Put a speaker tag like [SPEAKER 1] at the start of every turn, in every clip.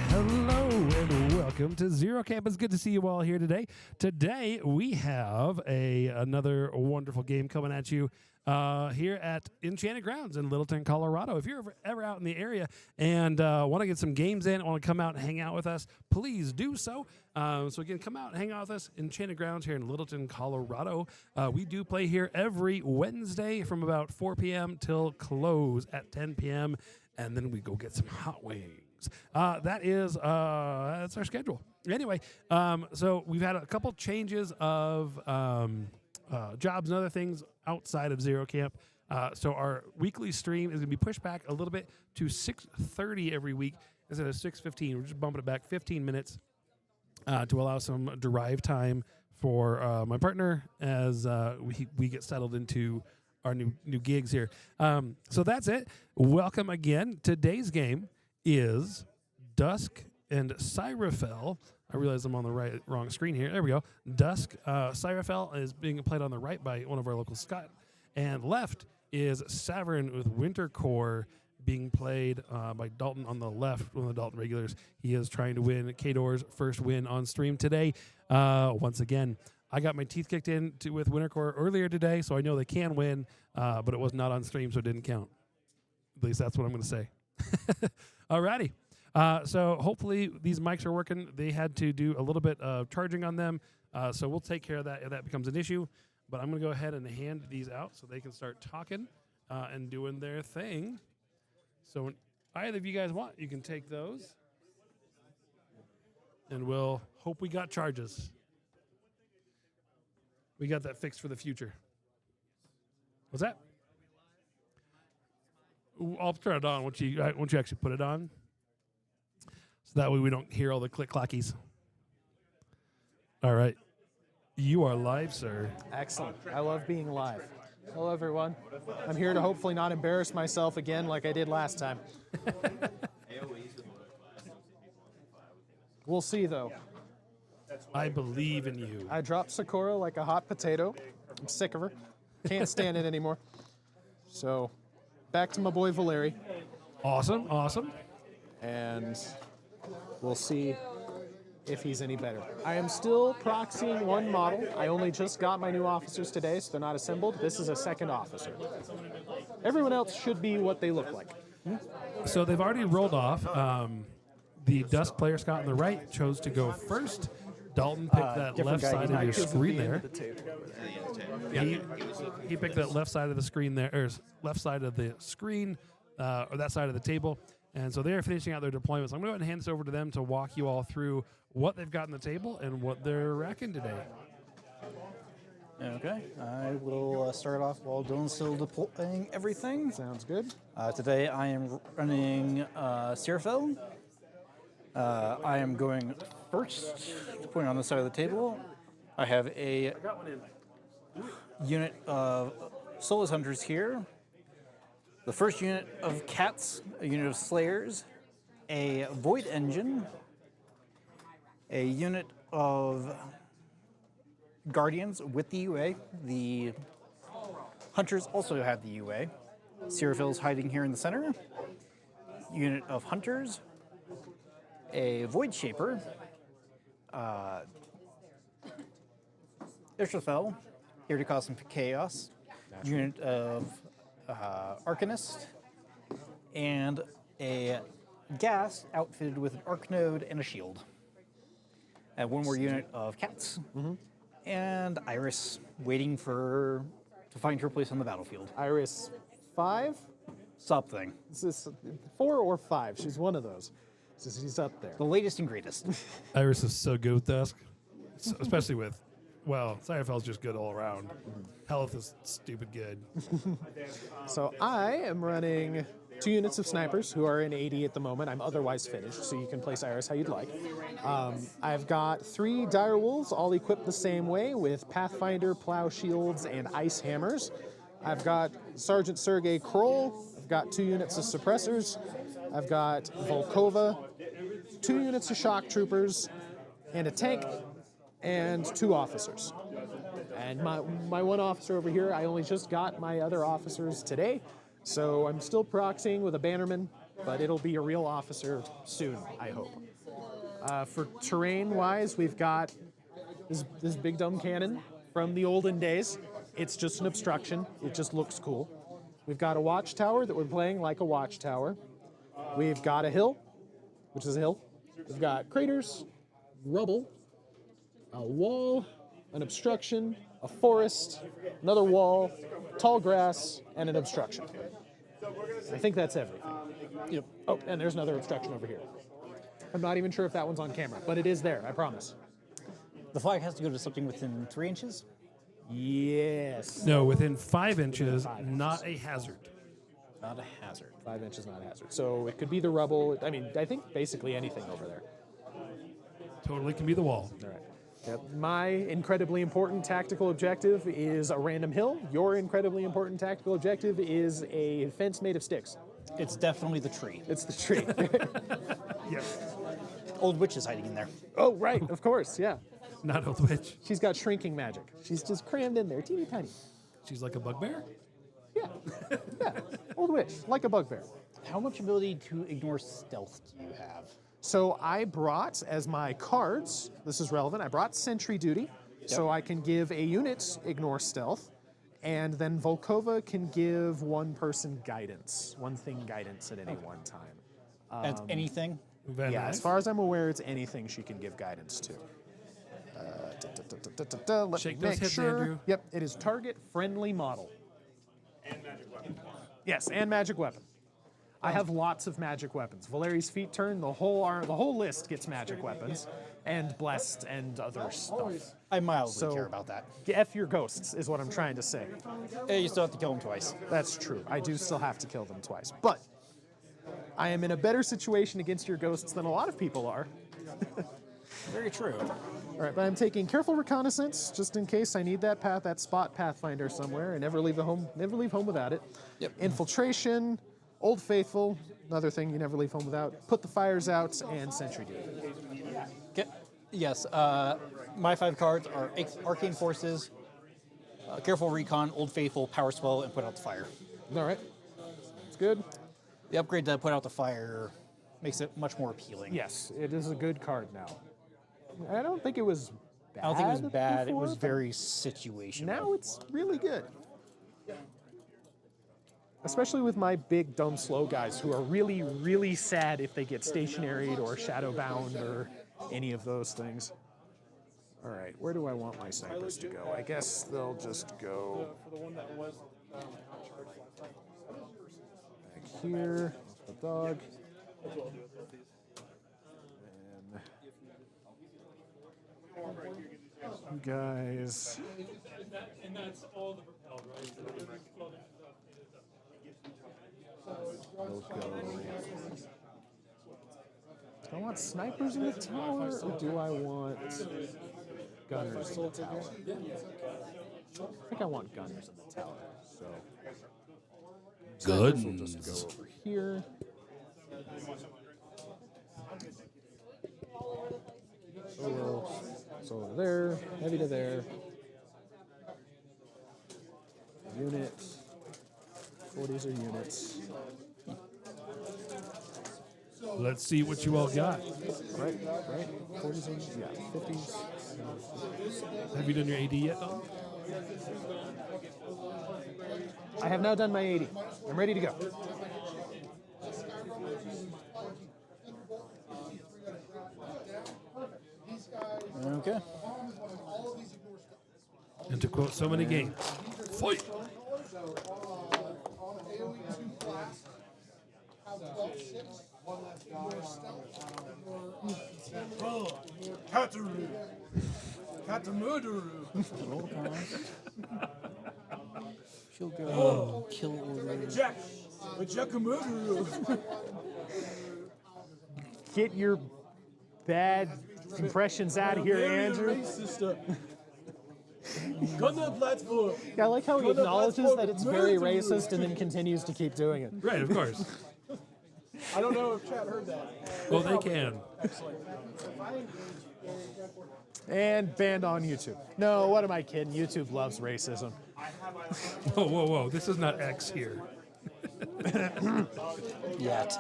[SPEAKER 1] Hello and welcome to Zero Camp. It's good to see you all here today. Today we have another wonderful game coming at you here at Enchanted Grounds in Littleton, Colorado. If you're ever out in the area and want to get some games in, want to come out and hang out with us, please do so. So again, come out and hang out with us, Enchanted Grounds here in Littleton, Colorado. We do play here every Wednesday from about 4 p.m. till close at 10 p.m. And then we go get some hot wings. That's our schedule. Anyway, so we've had a couple changes of jobs and other things outside of Zero Camp. So our weekly stream is going to be pushed back a little bit to 6:30 every week instead of 6:15. We're just bumping it back 15 minutes to allow some drive time for my partner as we get settled into our new gigs here. So that's it. Welcome again. Today's game is Dusk and Scyrafael. I realize I'm on the wrong screen here. There we go. Dusk. Scyrafael is being played on the right by one of our local Scott. And left is Savaryn with Winter Korps being played by Dalton on the left, one of the Dalton regulars. He is trying to win Khador's first win on stream today. Once again, I got my teeth kicked in with Winter Korps earlier today, so I know they can win, but it was not on stream, so it didn't count. At least that's what I'm going to say. Alrighty. So hopefully these mics are working. They had to do a little bit of charging on them, so we'll take care of that if that becomes an issue. But I'm going to go ahead and hand these out so they can start talking and doing their thing. So when either of you guys want, you can take those. And we'll hope we got charges. We got that fixed for the future. What's that? I'll turn it on once you actually put it on. So that way we don't hear all the click-clackies. All right. You are live, sir.
[SPEAKER 2] Excellent. I love being live. Hello, everyone. I'm here to hopefully not embarrass myself again like I did last time. We'll see, though.
[SPEAKER 1] I believe in you.
[SPEAKER 2] I dropped Sakura like a hot potato. I'm sick of her. Can't stand it anymore. So, back to my boy Valerii.
[SPEAKER 1] Awesome, awesome.
[SPEAKER 2] And we'll see if he's any better. I am still proxying one model. I only just got my new officers today, so they're not assembled. This is a second officer. Everyone else should be what they look like.
[SPEAKER 1] So they've already rolled off. The Dusk player, Scott, on the right, chose to go first. Dalton picked that left side of your screen there. He picked that left side of the screen there, or left side of the screen, or that side of the table. And so they're finishing out their deployments. I'm going to go ahead and hand this over to them to walk you all through what they've got on the table and what they're racking today.
[SPEAKER 3] Okay, I will start off while Dylan's still deploying everything.
[SPEAKER 2] Sounds good.
[SPEAKER 3] Today I am running Scyrafael. I am going first, deploying on this side of the table. I have a unit of Soulless Hunters here. The first unit of Cats, a unit of Slayers, a Void Engine, a unit of Guardians with the UA. The Hunters also have the UA. Scyrafael's hiding here in the center. Unit of Hunters, a Void Shaper, Scyrafael, here to cause some chaos. Unit of Arcanist, and a Gas outfitted with an Arc Node and a shield. And one more unit of Cats, and Iris waiting to find her place on the battlefield.
[SPEAKER 2] Iris 5?
[SPEAKER 3] Something.
[SPEAKER 2] Is this 4 or 5? She's one of those. She's up there.
[SPEAKER 3] The latest and greatest.
[SPEAKER 1] Iris is so good with Dusk, especially with, well, Scyrafael's just good all around. Health is stupid good.
[SPEAKER 2] So I am running 2 units of snipers who are in 80 at the moment. I'm otherwise finished, so you can place Iris how you'd like. I've got 3 dire wolves, all equipped the same way with Pathfinder, Plow-Shields, and Ice Hammers. I've got Sergeant Sergei Kroll. I've got 2 units of suppressors. I've got Volkova, 2 units of shock troopers, and a tank, and 2 officers. And my one officer over here, I only just got my other officers today, so I'm still proxying with a bannerman but it'll be a real officer soon, I hope. For terrain-wise, we've got this big dumb cannon from the olden days. It's just an obstruction. It just looks cool. We've got a watchtower that we're playing like a watchtower. We've got a hill, which is a hill. We've got craters, rubble, a wall, an obstruction, a forest, another wall, tall grass, and an obstruction. I think that's everything.
[SPEAKER 3] Yep.
[SPEAKER 2] Oh, and there's another obstruction over here. I'm not even sure if that one's on camera, but it is there, I promise.
[SPEAKER 3] The flag has to go to something within 3 inches.
[SPEAKER 2] Yes.
[SPEAKER 1] No, within 5 inches, not a hazard.
[SPEAKER 3] Not a hazard.
[SPEAKER 2] 5 inches, not a hazard. So it could be the rubble. I mean, I think basically anything over there.
[SPEAKER 1] Totally can be the wall.
[SPEAKER 2] All right. Yep. My incredibly important tactical objective is a random hill. Your incredibly important tactical objective is a fence made of sticks.
[SPEAKER 3] It's definitely the tree.
[SPEAKER 2] It's the tree.
[SPEAKER 1] Yes.
[SPEAKER 3] Old witch is hiding in there.
[SPEAKER 2] Oh, right. Of course. Yeah.
[SPEAKER 1] Not Old Witch.
[SPEAKER 2] She's got shrinking magic. She's just crammed in there, teeny tiny.
[SPEAKER 1] She's like a bugbear?
[SPEAKER 2] Yeah. Yeah. Old witch, like a bugbear.
[SPEAKER 3] How much ability to ignore stealth do you have?
[SPEAKER 2] So I brought, as my cards, this is relevant, I brought Sentry Duty, so I can give a unit Ignore Stealth, and then Volkova can give one person guidance, one thing guidance at any one time.
[SPEAKER 3] That's anything?
[SPEAKER 1] Very
[SPEAKER 2] Yeah,
[SPEAKER 1] nice.
[SPEAKER 2] as far as I'm aware, it's anything she can give guidance to. Let
[SPEAKER 1] Shake
[SPEAKER 2] me
[SPEAKER 1] those
[SPEAKER 2] make
[SPEAKER 1] hips,
[SPEAKER 2] sure.
[SPEAKER 1] Andrew.
[SPEAKER 2] Yep, it is target-friendly model.
[SPEAKER 4] And magic weapon.
[SPEAKER 2] Yes, and magic weapon. I have lots of magic weapons. Valeri's feet turn, the whole list gets magic weapons, and blessed and other stuff.
[SPEAKER 3] I mildly
[SPEAKER 2] So-
[SPEAKER 3] care about that.
[SPEAKER 2] F your ghosts is what I'm trying to say.
[SPEAKER 3] Hey, you still have to kill him twice.
[SPEAKER 2] That's true. I do still have to kill them twice. But I am in a better situation against your ghosts than a lot of people are.
[SPEAKER 3] Very true.
[SPEAKER 2] All right, but I'm taking careful reconnaissance just in case I need that spot Pathfinder somewhere, and never leave home without it.
[SPEAKER 3] Yep.
[SPEAKER 2] Infiltration, Old Faithful, another thing you never leave home without. Put the fires out, and Sentry Duty.
[SPEAKER 3] Okay. Yes, my 5 cards are Arcane Forces, Careful Recon, Old Faithful, Power Spell, and Put Out the Fire.
[SPEAKER 2] All right, it's good.
[SPEAKER 3] The upgrade to Put Out the Fire makes it much more appealing.
[SPEAKER 2] Yes, it is a good card now. I don't think it was bad.
[SPEAKER 3] I don't think it was bad.
[SPEAKER 2] before,
[SPEAKER 3] It was
[SPEAKER 2] but
[SPEAKER 3] very situational.
[SPEAKER 2] Now it's really good. Especially with my big, dumb, slow guys who are really, really sad if they get stationaried or shadowbound or any of those things. All right, where do I want my snipers to go? I guess they'll just go back here, the dog. And you guys.
[SPEAKER 4] And that's all the propelled, right?
[SPEAKER 2] We'll go. Do I want snipers in the tower, or do I want gunners in the tower? I think I want gunners in the tower. So snipers will just go over here. So over there, heavy to there. Units. 40s are units.
[SPEAKER 1] Let's see what you all got.
[SPEAKER 2] Right? 40s and, yeah, 50s.
[SPEAKER 1] Have you done your AD yet, though?
[SPEAKER 2] I have now done my 80. I'm ready to go.
[SPEAKER 3] Okay.
[SPEAKER 1] And to quote so many games, fight!
[SPEAKER 3] She'll go kill order.
[SPEAKER 2] Get your bad impressions out of here, Andrew. Yeah, I like how he acknowledges that it's very racist and then continues to keep doing it.
[SPEAKER 1] Right, of course.
[SPEAKER 4] I don't know if chat heard that.
[SPEAKER 1] Well, they can.
[SPEAKER 2] And banned on YouTube. No, what am I kidding? YouTube loves racism.
[SPEAKER 1] Whoa, whoa, whoa. This is not X here.
[SPEAKER 3] Yet.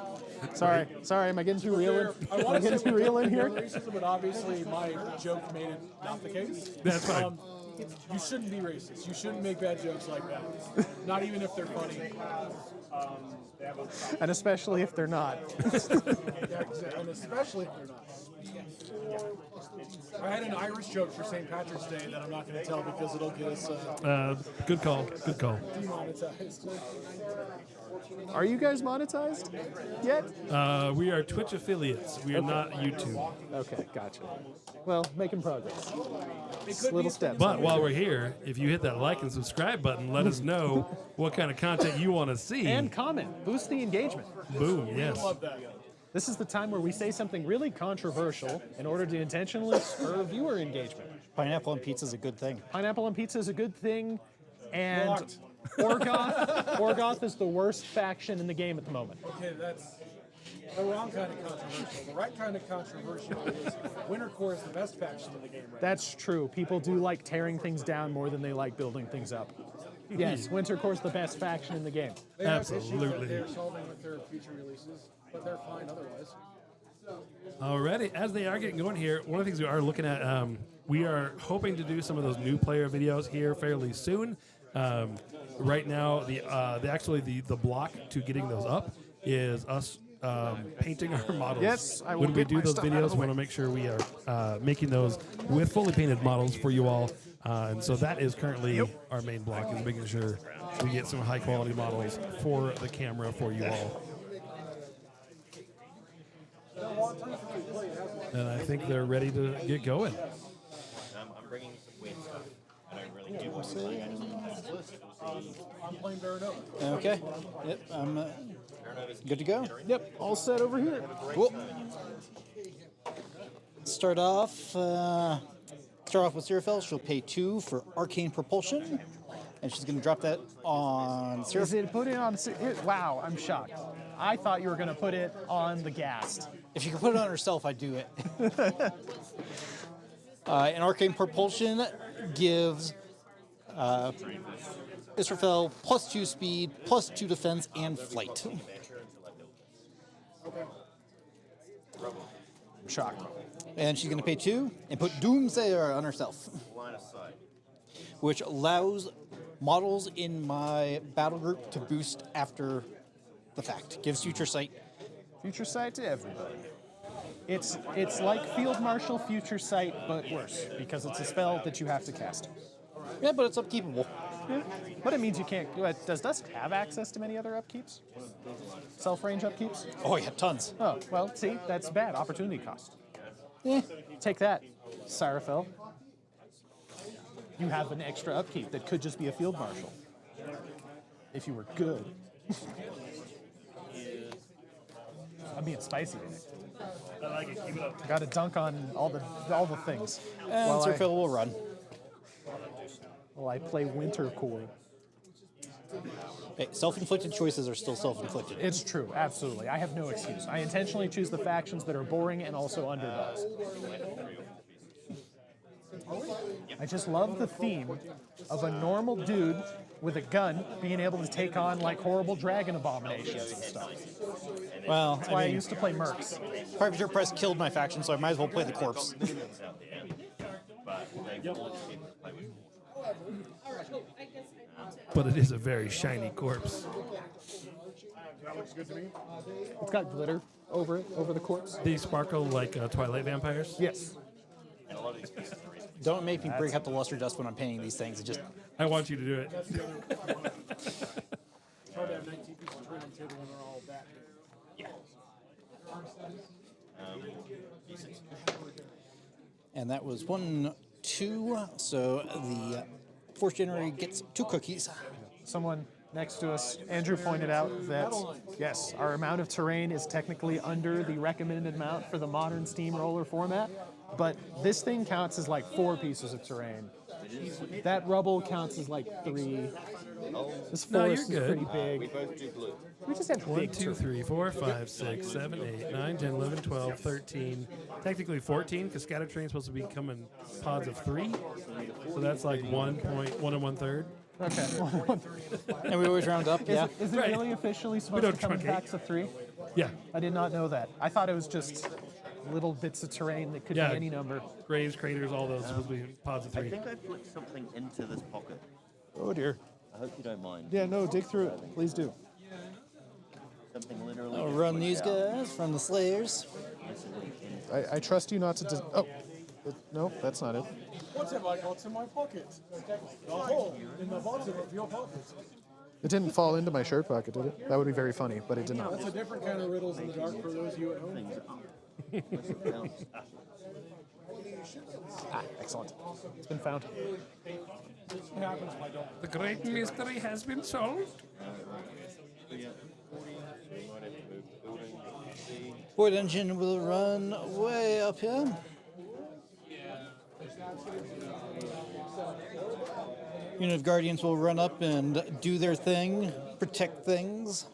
[SPEAKER 2] Sorry, am I getting too real? Am I getting too real in here?
[SPEAKER 5] Racism, but obviously my joke made it not the case.
[SPEAKER 1] That's fine.
[SPEAKER 5] You shouldn't be racist. You shouldn't make bad jokes like that. Not even if they're funny.
[SPEAKER 2] And especially if they're not.
[SPEAKER 5] Yeah, exactly. And especially if they're not. I had an Irish joke for St. Patrick's Day that I'm not going to tell because it'll get us
[SPEAKER 1] Good call. Good call.
[SPEAKER 5] demonetized.
[SPEAKER 2] Are you guys monetized yet?
[SPEAKER 1] We are Twitch affiliates. We are not YouTube.
[SPEAKER 2] Okay, gotcha. Well, making progress. Little steps.
[SPEAKER 1] But while we're here, if you hit that like and subscribe button, let us know what kind of content you want to see.
[SPEAKER 2] And comment. Boost the engagement.
[SPEAKER 1] Boom, yes.
[SPEAKER 5] Love that.
[SPEAKER 2] This is the time where we say something really controversial in order to intentionally spur viewer engagement.
[SPEAKER 3] Pineapple on pizza is a good thing.
[SPEAKER 2] Pineapple on pizza is a good thing, and
[SPEAKER 5] Blocked.
[SPEAKER 2] Orgoth is the worst faction in the game at the moment.
[SPEAKER 5] Okay, that's the wrong kind of controversial. The right kind of controversial is Winter Korps is the best faction in the game right
[SPEAKER 2] That's true. People do like tearing things down more than they like building things up. Yes, Winter Korps is the best faction in the game.
[SPEAKER 5] now. They have issues
[SPEAKER 1] Absolutely.
[SPEAKER 5] that they're solving with their future releases, but they're fine otherwise.
[SPEAKER 1] Alrighty, as they are getting going here, one of the things we are looking at, we are hoping to do some of those new player videos here fairly soon. Right now, the block to getting those up is us painting our models.
[SPEAKER 2] Yes, I will
[SPEAKER 1] when we
[SPEAKER 2] get
[SPEAKER 1] do
[SPEAKER 2] my
[SPEAKER 1] those
[SPEAKER 2] stuff out of
[SPEAKER 1] videos,
[SPEAKER 2] the
[SPEAKER 1] we want to make sure we are making those with fully painted models for you all. And so that is currently our main block, is making sure we get some high quality models for the camera for you all. And I think they're ready to get going.
[SPEAKER 6] I'm bringing some weird stuff. I don't really get what's going on.
[SPEAKER 5] I'm playing Baronova.
[SPEAKER 3] Okay. Yep. I'm good to go.
[SPEAKER 2] Yep, all set over here.
[SPEAKER 3] Cool. Start off with Scyrafael. She'll pay 2 for arcane propulsion, and she's going to drop that on
[SPEAKER 2] Is
[SPEAKER 3] Scyrafael.
[SPEAKER 2] it put it on? Wow, I'm shocked. I thought you were going to put it on the Ghast.
[SPEAKER 3] If she could put it on herself, I'd do it. And arcane propulsion gives Scyrafael +2 speed, +2 defense, and flight.
[SPEAKER 2] I'm shocked.
[SPEAKER 3] And she's going to pay 2 and put Doomsayer on herself,
[SPEAKER 6] Line of sight.
[SPEAKER 3] which allows models in my battle group to boost after the fact. Gives future sight.
[SPEAKER 2] Future sight to everybody. It's like Field Marshal Future Sight, but worse, because it's a spell that you have to cast.
[SPEAKER 3] Yeah, but it's upkeepable.
[SPEAKER 2] Yeah. But it means you can't. Does Dusk have access to many other upkeeps? Self-range upkeeps?
[SPEAKER 3] Oh, yeah, tons.
[SPEAKER 2] Oh, well, see, that's bad. Opportunity cost.
[SPEAKER 3] Eh.
[SPEAKER 2] Take that, Scyrafael. You have an extra upkeep that could just be a Field Marshal. If you were good. I'm being spicy today.
[SPEAKER 1] I like it. Keep it up.
[SPEAKER 2] Got to dunk on all the things.
[SPEAKER 3] And
[SPEAKER 2] While
[SPEAKER 3] Scyrafael will run.
[SPEAKER 2] I play Winter Korps.
[SPEAKER 3] Hey, self-inflicted choices are still self-inflicted.
[SPEAKER 2] It's true, absolutely. I have no excuse. I intentionally choose the factions that are boring and also underdogs. I just love the theme of a normal dude with a gun being able to take on like horrible dragon abominations and stuff.
[SPEAKER 3] Well,
[SPEAKER 2] That's why I used to play mercs.
[SPEAKER 3] Privateer Press killed my faction, so I might as well play the corpse.
[SPEAKER 1] But it is a very shiny corpse.
[SPEAKER 2] It's got glitter over it, over the corpse.
[SPEAKER 1] These sparkle like Twilight vampires.
[SPEAKER 2] Yes.
[SPEAKER 3] Don't make me break out the luster dust when I'm painting these things. It just
[SPEAKER 1] I want you to do it.
[SPEAKER 5] It's hard to have 19 pieces of trade on the table when they're all back.
[SPEAKER 3] and that was 1, 2. So the Force Generator gets 2 cookies.
[SPEAKER 2] Someone next to us, Andrew, pointed out that, yes, our amount of terrain is technically under the recommended amount for the modern steamroller format, but this thing counts as like 4 pieces of terrain. That rubble counts as like 3. This
[SPEAKER 1] No, you're
[SPEAKER 2] forest is
[SPEAKER 1] good.
[SPEAKER 2] pretty
[SPEAKER 6] We
[SPEAKER 2] big.
[SPEAKER 6] both do blue.
[SPEAKER 2] We just have
[SPEAKER 1] 1,
[SPEAKER 2] big
[SPEAKER 1] 2,
[SPEAKER 2] terrain.
[SPEAKER 1] 3, 4, 5, 6, 7, 8, 9, 10, 11, 12, 13. Technically 14, because scatter train's supposed to be coming pods of 3. So that's like 1.1 1/3.
[SPEAKER 2] Okay.
[SPEAKER 3] And we always round up, yeah.
[SPEAKER 2] Is it
[SPEAKER 1] Right.
[SPEAKER 2] really officially supposed
[SPEAKER 1] don't
[SPEAKER 2] to come in
[SPEAKER 1] truncate.
[SPEAKER 2] packs of 3?
[SPEAKER 1] Yeah.
[SPEAKER 2] I did not know that. I thought it was just little bits of terrain that could
[SPEAKER 1] Yeah.
[SPEAKER 2] be any number.
[SPEAKER 1] Graves, craters, all those supposed to be pods of
[SPEAKER 6] I
[SPEAKER 1] 3.
[SPEAKER 6] think I flicked something into this pocket.
[SPEAKER 2] Oh dear.
[SPEAKER 6] I hope you don't mind.
[SPEAKER 2] Yeah, no, dig through it. Please do.
[SPEAKER 6] Something literally.
[SPEAKER 3] I'll
[SPEAKER 6] just
[SPEAKER 3] run
[SPEAKER 6] flicked
[SPEAKER 3] these
[SPEAKER 6] out.
[SPEAKER 3] guys from the Slayers.
[SPEAKER 2] I trust you not to. No, that's not it.
[SPEAKER 5] What have I got in my pocket? A hole in the bottom of your pocket.
[SPEAKER 2] It didn't fall into my shirt pocket, did it? That would be very funny, but it did not.
[SPEAKER 5] That's a different kind of riddles in the dark for those of you at home.
[SPEAKER 2] Excellent. It's been found.
[SPEAKER 5] It happens when I don't.
[SPEAKER 1] The great mystery has been solved.
[SPEAKER 3] Void Engine will run way up here. Unit of Guardians will run up and do their thing, protect things.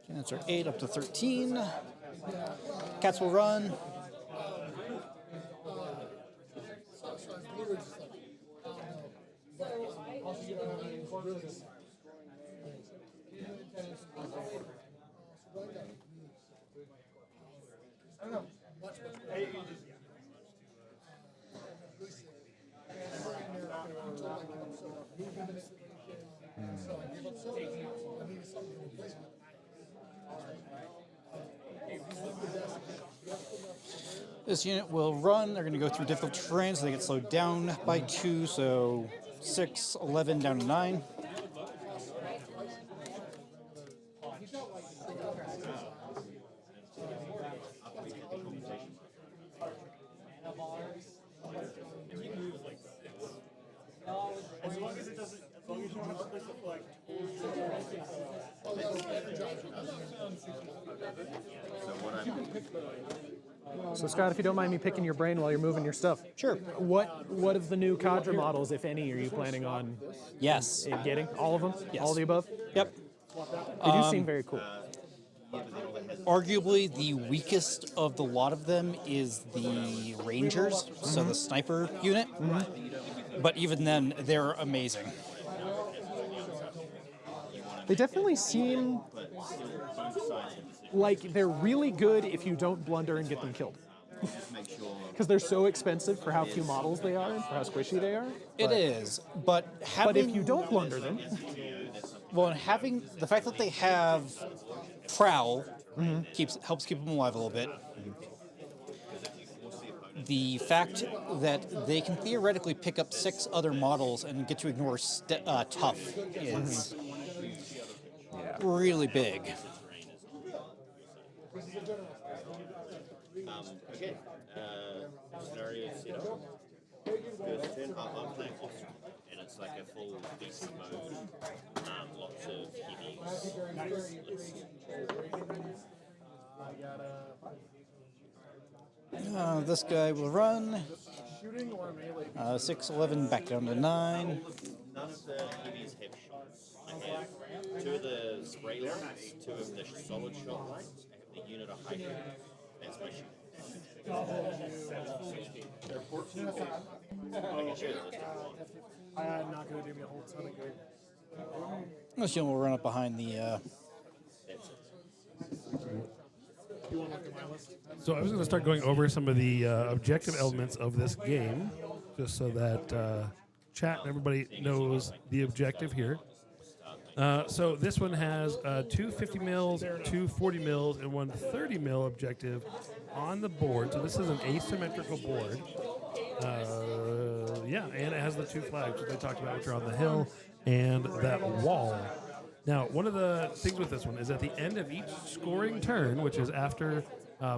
[SPEAKER 3] Units are 8 up to 13. Cats will run. This unit will run. They're going to go through difficult terrain, so they get slowed down by 2, so 6, 11 down to 9.
[SPEAKER 2] So Scott, if you don't mind me picking your brain while you're moving your stuff.
[SPEAKER 3] Sure.
[SPEAKER 2] What of the new cadre models, if any, are you planning on
[SPEAKER 3] Yes.
[SPEAKER 2] getting? All of them?
[SPEAKER 3] Yes.
[SPEAKER 2] All of the above?
[SPEAKER 3] Yep.
[SPEAKER 2] They do seem very cool.
[SPEAKER 3] Arguably, the weakest of the lot of them is the Rangers, so the sniper unit. But even then, they're amazing.
[SPEAKER 2] They definitely seem like they're really good if you don't blunder and get them killed. Because they're so expensive for how few models they are and for how squishy they are.
[SPEAKER 3] It is, but having...
[SPEAKER 2] But if you don't blunder them,
[SPEAKER 3] Well, and having the fact that they have prowl helps keep them alive a little bit. The fact that they can theoretically pick up 6 other models and get to ignore tough is really big.
[SPEAKER 6] Okay. Scenario set up. First turn, I'm playing Oscar, and it's like a full beast mode. Lots of heavies.
[SPEAKER 3] This guy will run. 6, 11, back down to 9.
[SPEAKER 6] None of the heavies have shots. I have 2 of the spray lines, 2 of the solid shot lines. I have the unit of hydrogen. That's my shoot.
[SPEAKER 5] I'm not going to do me a whole ton of good.
[SPEAKER 3] This unit will run up behind the...
[SPEAKER 1] So I was going to start going over some of the objective elements of this game, just so that chat and everybody knows the objective here. So this one has 2 50 mils, 2 40 mils, and 1 30 mil objective on the board. So this is an asymmetrical board. Yeah, and it has the 2 flags that they talked about, which are on the hill and that wall. Now, one of the things with this one is at the end of each scoring turn, which is after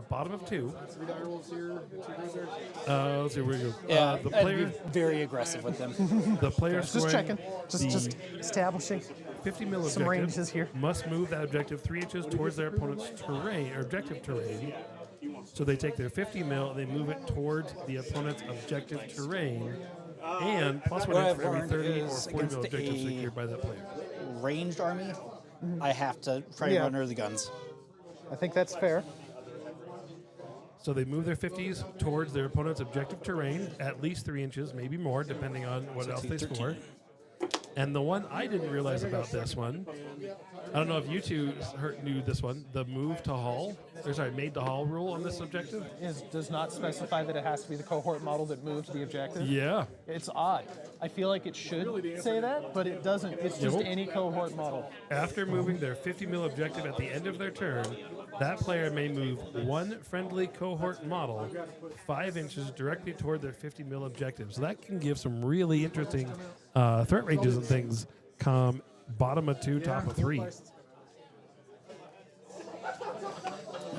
[SPEAKER 1] bottom of 2.
[SPEAKER 5] 3 die rolls here, 2 cruisers.
[SPEAKER 1] Let's see where we go.
[SPEAKER 3] Yeah,
[SPEAKER 1] The
[SPEAKER 3] I'd
[SPEAKER 1] player,
[SPEAKER 3] be very aggressive with them.
[SPEAKER 1] the player
[SPEAKER 2] just
[SPEAKER 1] scoring
[SPEAKER 2] checking,
[SPEAKER 1] the
[SPEAKER 2] just establishing
[SPEAKER 1] 50 mil
[SPEAKER 2] some
[SPEAKER 1] objective
[SPEAKER 2] ranges here.
[SPEAKER 1] must move that objective 3 inches towards their opponent's terrain or objective terrain. So they take their 50 mil, they move it towards the opponent's objective terrain, and plus 1
[SPEAKER 3] What
[SPEAKER 1] inch
[SPEAKER 3] I've
[SPEAKER 1] for every
[SPEAKER 3] learned
[SPEAKER 1] 30 or
[SPEAKER 3] is
[SPEAKER 1] 40 mil
[SPEAKER 3] against
[SPEAKER 1] objectives
[SPEAKER 3] a-
[SPEAKER 1] secured by that player.
[SPEAKER 3] Ranged army, I have to try to
[SPEAKER 2] Yeah.
[SPEAKER 3] run under the guns.
[SPEAKER 2] I think that's fair.
[SPEAKER 1] So they move their 50s towards their opponent's objective terrain, at least 3 inches, maybe more, depending on what else they score. And the one I didn't realize about this one, I don't know if you two knew this one, the move to haul, or sorry, made to haul rule on this objective.
[SPEAKER 2] Does not specify that it has to be the cohort model that moved the objective.
[SPEAKER 1] Yeah.
[SPEAKER 2] It's odd. I feel like it should say that, but it doesn't. It's just
[SPEAKER 1] Nope.
[SPEAKER 2] any cohort model.
[SPEAKER 1] After moving their 50 mil objective at the end of their turn, that player may move one friendly cohort model 5 inches directly toward their 50 mil objective. So that can give some really interesting threat ranges and things come bottom of 2, top of 3.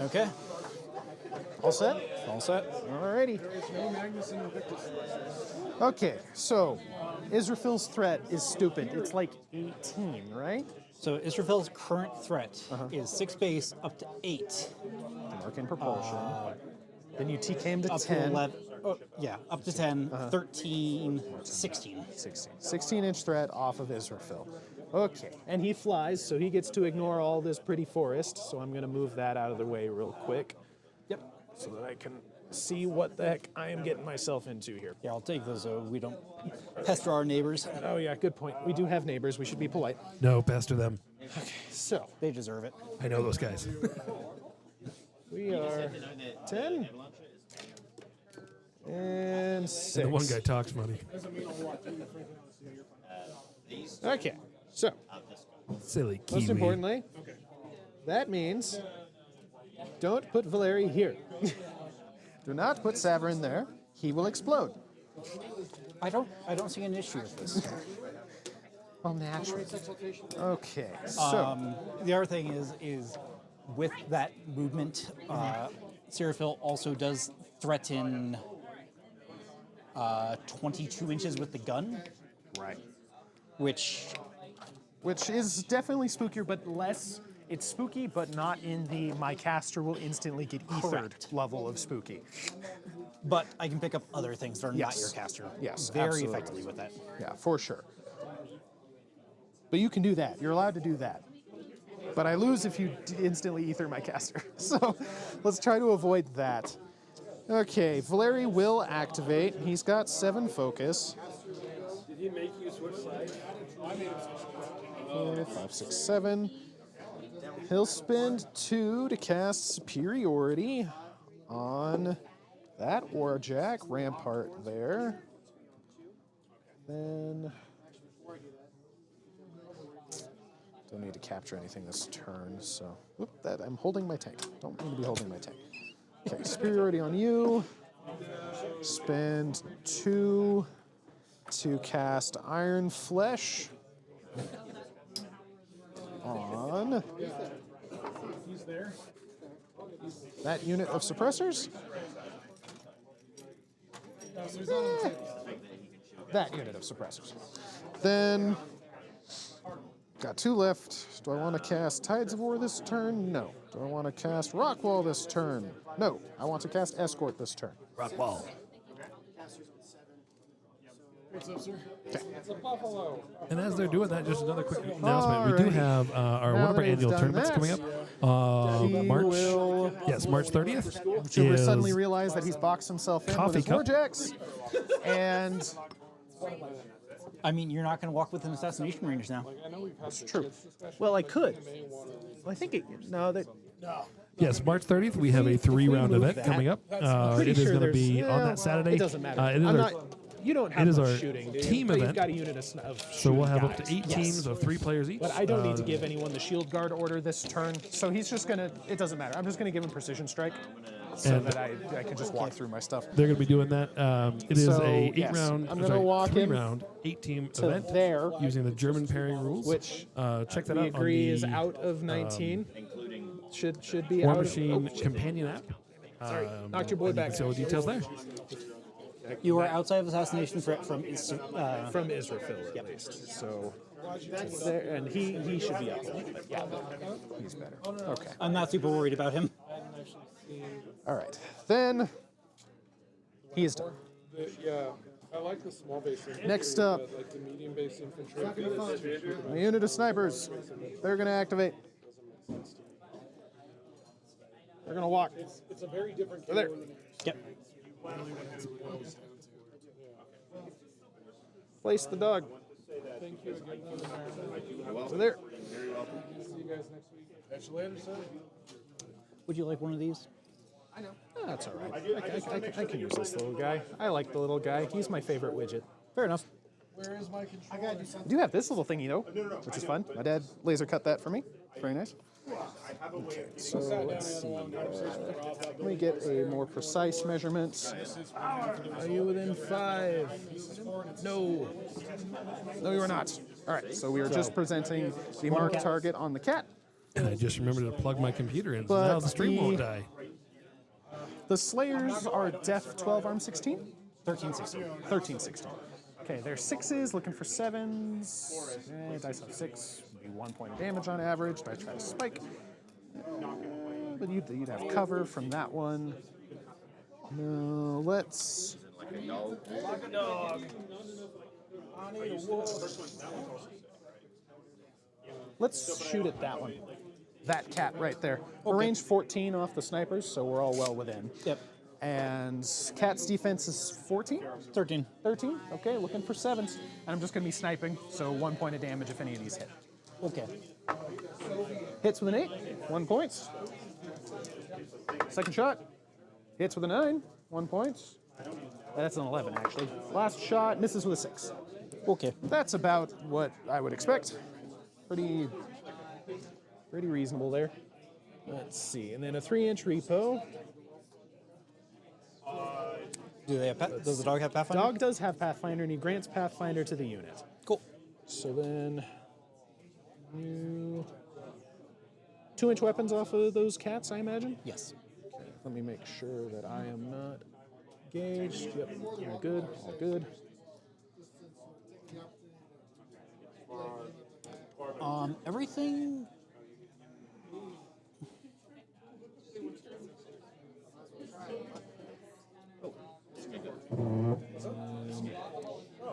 [SPEAKER 3] Okay.
[SPEAKER 2] All set?
[SPEAKER 3] All set.
[SPEAKER 2] Alrighty. Okay, so Israfel's threat is stupid. It's like 18, right?
[SPEAKER 3] So Israfel's current threat is 6 base up to 8.
[SPEAKER 2] Mark in propulsion. Then you TK him to
[SPEAKER 3] Up
[SPEAKER 2] 10.
[SPEAKER 3] to 11. Oh, yeah, up to 10, 13, 16.
[SPEAKER 2] 16-inch threat off of Israfel. Okay, and he flies, so he gets to ignore all this pretty forest. So I'm going to move that out of the way real quick.
[SPEAKER 3] Yep.
[SPEAKER 2] So that I can see what the heck I am getting myself into here.
[SPEAKER 3] Yeah, I'll take those so we don't pester our neighbors.
[SPEAKER 2] Oh yeah, good point. We do have neighbors. We should be polite.
[SPEAKER 1] No, pester them.
[SPEAKER 2] So
[SPEAKER 3] They deserve it.
[SPEAKER 1] I know those guys.
[SPEAKER 2] we are 10 and 6.
[SPEAKER 1] And the one guy talks money.
[SPEAKER 2] Okay, so
[SPEAKER 1] Silly Kiwi.
[SPEAKER 2] most importantly, that means don't put Valerii here. Do not put Savaryn there. He will explode.
[SPEAKER 3] I don't see an issue with this.
[SPEAKER 2] Well, naturally. Okay, so
[SPEAKER 3] The other thing is with that movement, Scyrafael also does threaten 22 inches with the gun,
[SPEAKER 2] right,
[SPEAKER 3] which
[SPEAKER 2] which is definitely spookier, but less. It's spooky, but not in the my caster will instantly get ethered
[SPEAKER 3] Correct.
[SPEAKER 2] level of spooky.
[SPEAKER 3] but I can pick up other things that are
[SPEAKER 2] Yes.
[SPEAKER 3] not your caster.
[SPEAKER 2] Yes,
[SPEAKER 3] very
[SPEAKER 2] absolutely.
[SPEAKER 3] effectively with that.
[SPEAKER 2] Yeah, for sure. But you can do that. You're allowed to do that. But I lose if you instantly ether my caster. So let's try to avoid that. Okay, Valerii will activate. He's got 7 focus.
[SPEAKER 5] Did he make you switch sides?
[SPEAKER 2] 4, 5, 6, 7. He'll spend 2 to cast Superiority on that Warjack Rampart there. Then don't need to capture anything this turn, so whoop, that I'm holding my tank. Don't need to be holding my tank. Okay, Superiority on you. Spend 2 to cast Iron Flesh on
[SPEAKER 5] He's there.
[SPEAKER 2] that unit of suppressors.
[SPEAKER 5] So he's not on the table.
[SPEAKER 2] That unit of suppressors. Then got 2 left. Do I want to cast Tides of War this turn? No. Do I want to cast Rockwall this turn? No. I want to cast Escort this turn.
[SPEAKER 1] Rockwall.
[SPEAKER 5] What's up, sir? It's a buffalo.
[SPEAKER 1] And as they're doing that, just another quick announcement. We do
[SPEAKER 2] Alrighty.
[SPEAKER 1] have our one of our
[SPEAKER 2] that he's
[SPEAKER 1] annual
[SPEAKER 2] done
[SPEAKER 1] tournaments
[SPEAKER 2] that,
[SPEAKER 1] coming up.
[SPEAKER 2] He
[SPEAKER 1] March.
[SPEAKER 2] will
[SPEAKER 1] Yes, March 30th.
[SPEAKER 2] Juba
[SPEAKER 1] is
[SPEAKER 2] suddenly realized that he's boxed himself in with
[SPEAKER 1] Coffee
[SPEAKER 2] his
[SPEAKER 1] cup.
[SPEAKER 2] Warjacks. And
[SPEAKER 3] I mean, you're not going to walk with an assassination range now.
[SPEAKER 5] I know we've had
[SPEAKER 2] true. Well, I could. Well, I think it. No, that.
[SPEAKER 1] Yes, March 30th. We have a 3-round
[SPEAKER 2] move
[SPEAKER 1] event
[SPEAKER 2] that,
[SPEAKER 1] coming up.
[SPEAKER 2] Pretty
[SPEAKER 1] It is
[SPEAKER 2] sure
[SPEAKER 1] going to be
[SPEAKER 2] there's-
[SPEAKER 1] on
[SPEAKER 2] yeah,
[SPEAKER 1] that Saturday.
[SPEAKER 2] It doesn't matter.
[SPEAKER 1] it is
[SPEAKER 2] I'm
[SPEAKER 1] our-
[SPEAKER 2] not. You don't have
[SPEAKER 1] is
[SPEAKER 2] much
[SPEAKER 1] our
[SPEAKER 2] shooting, do you?
[SPEAKER 1] team
[SPEAKER 2] But
[SPEAKER 1] event.
[SPEAKER 2] You've got a unit of
[SPEAKER 1] So we'll have up
[SPEAKER 2] guys.
[SPEAKER 1] to 8 teams of 3 players each.
[SPEAKER 2] But I don't need to give anyone the shield guard order this turn, so he's just gonna. It doesn't matter. I'm just gonna give him precision strike, so
[SPEAKER 1] And-
[SPEAKER 2] that I can just walk through my stuff.
[SPEAKER 1] They're going to be doing that. It is
[SPEAKER 2] So,
[SPEAKER 1] a
[SPEAKER 2] yes,
[SPEAKER 1] 8-round,
[SPEAKER 2] I'm gonna walk in
[SPEAKER 1] 3-round, 8-team
[SPEAKER 2] to
[SPEAKER 1] event
[SPEAKER 2] there,
[SPEAKER 1] using the German pairing rules.
[SPEAKER 2] which
[SPEAKER 1] check that
[SPEAKER 2] we
[SPEAKER 1] out
[SPEAKER 2] agree
[SPEAKER 1] on
[SPEAKER 2] is
[SPEAKER 1] the
[SPEAKER 2] out of 19.
[SPEAKER 6] including
[SPEAKER 2] Should be out of.
[SPEAKER 1] Warmachine companion app.
[SPEAKER 2] Knocked your boy
[SPEAKER 1] and you
[SPEAKER 2] back.
[SPEAKER 1] can see all the details there.
[SPEAKER 3] You are outside of assassination threat from
[SPEAKER 2] From Israfel at least. So there, and he should be up. But yeah, he's better. Okay.
[SPEAKER 3] I'm not super worried about him.
[SPEAKER 2] All right. Then he is done.
[SPEAKER 5] Yeah. I like the small base infantry.
[SPEAKER 2] Next up.
[SPEAKER 5] But like the medium base infantry.
[SPEAKER 2] A unit of snipers. They're going to activate. They're going to walk.
[SPEAKER 5] It's a very different
[SPEAKER 2] They're there.
[SPEAKER 5] game.
[SPEAKER 3] Yep.
[SPEAKER 2] Place the dog.
[SPEAKER 5] Thank you again.
[SPEAKER 2] So there.
[SPEAKER 5] See you guys next week. Catch you later, sir.
[SPEAKER 3] Would you like one of these?
[SPEAKER 2] That's all right. I can use this little guy. I like the little guy. He's my favorite widget.
[SPEAKER 3] Fair enough.
[SPEAKER 5] Where is my controller? I gotta do something.
[SPEAKER 2] I do have this little thingy, though, which is fun. My dad laser cut that for me. Very nice. So let's see. Let me get a more precise measurement. Are you within 5? No. No, you are not. All right, so we are just presenting the marked target on the cat.
[SPEAKER 1] And I just remembered to plug my computer in, so
[SPEAKER 2] But
[SPEAKER 1] now the stream won't
[SPEAKER 2] the-
[SPEAKER 1] die.
[SPEAKER 2] The Slayers are def 12, arm 16? 13, 16. 13, 16. Okay, they're 6s, looking for 7s. Dice have 6. Be 1 point of damage on average. Dice try to spike. But you'd have cover from that one. No, let's. Let's shoot at that one. That cat right there. We're range 14 off the snipers, so we're all well within.
[SPEAKER 3] Yep.
[SPEAKER 2] And cat's defense is 14?
[SPEAKER 3] 13.
[SPEAKER 2] 13? Okay, looking for 7s. And I'm just going to be sniping, so 1 point of damage if any of these hit.
[SPEAKER 3] Okay.
[SPEAKER 2] Hits with an 8, 1 point. Second shot. Hits with a 9, 1 point. That's an 11, actually. Last shot misses with a 6.
[SPEAKER 3] Okay.
[SPEAKER 2] That's about what I would expect. Pretty reasonable there. Let's see. And then a 3-inch repo.
[SPEAKER 3] Do they have does the dog have Pathfinder?
[SPEAKER 2] Dog does have Pathfinder, and he grants Pathfinder to the unit.
[SPEAKER 3] Cool.
[SPEAKER 2] So then, 2-inch weapons off of those cats, I imagine?
[SPEAKER 3] Yes.
[SPEAKER 2] Let me make sure that I am not gauged. Yep, all good, all good.
[SPEAKER 3] Everything.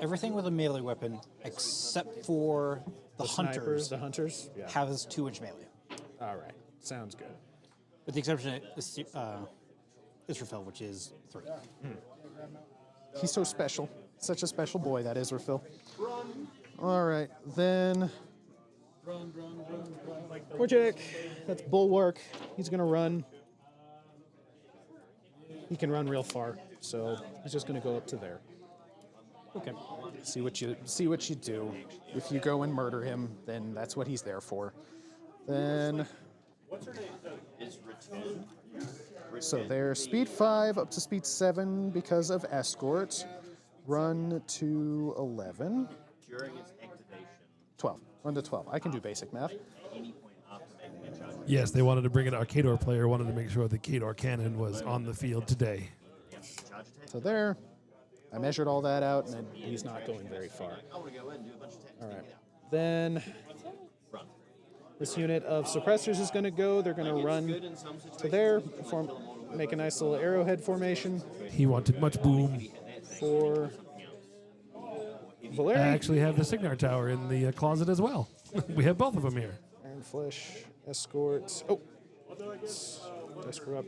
[SPEAKER 3] Everything with a melee weapon, except for the hunters,
[SPEAKER 2] The hunters? Yeah.
[SPEAKER 3] has 2-inch melee.
[SPEAKER 2] All right, sounds good.
[SPEAKER 3] With the exception of Scyrafael, which is 3.
[SPEAKER 2] He's so special. Such a special boy, that Israfil. All right, then. Wojciech, that's Bulwark. He's going to run. He can run real far, so he's just going to go up to there.
[SPEAKER 3] Okay.
[SPEAKER 2] See what you do. If you go and murder him, then that's what he's there for. Then.
[SPEAKER 6] Is return.
[SPEAKER 2] So they're speed 5 up to speed 7 because of escort. Run to 11.
[SPEAKER 6] During its activation,
[SPEAKER 2] 12. Run to 12. I can do basic math.
[SPEAKER 6] any point after making a charge attack.
[SPEAKER 1] Yes, they wanted to bring it. Our Khador player wanted to make sure the Khador cannon was on the field today.
[SPEAKER 6] Charge attack.
[SPEAKER 2] So there. I measured all that out, and he's not going very far.
[SPEAKER 6] I want to go in and do a bunch of attacks.
[SPEAKER 2] All right. Then this unit of suppressors is going to go. They're going to run to there, make a nice little arrowhead formation
[SPEAKER 1] He wanted much boom.
[SPEAKER 2] for
[SPEAKER 1] I
[SPEAKER 2] Valerii.
[SPEAKER 1] actually have the Signar Tower in the closet as well. We have both of them here.
[SPEAKER 2] Iron Flesh, escort. Oh, did I screw up?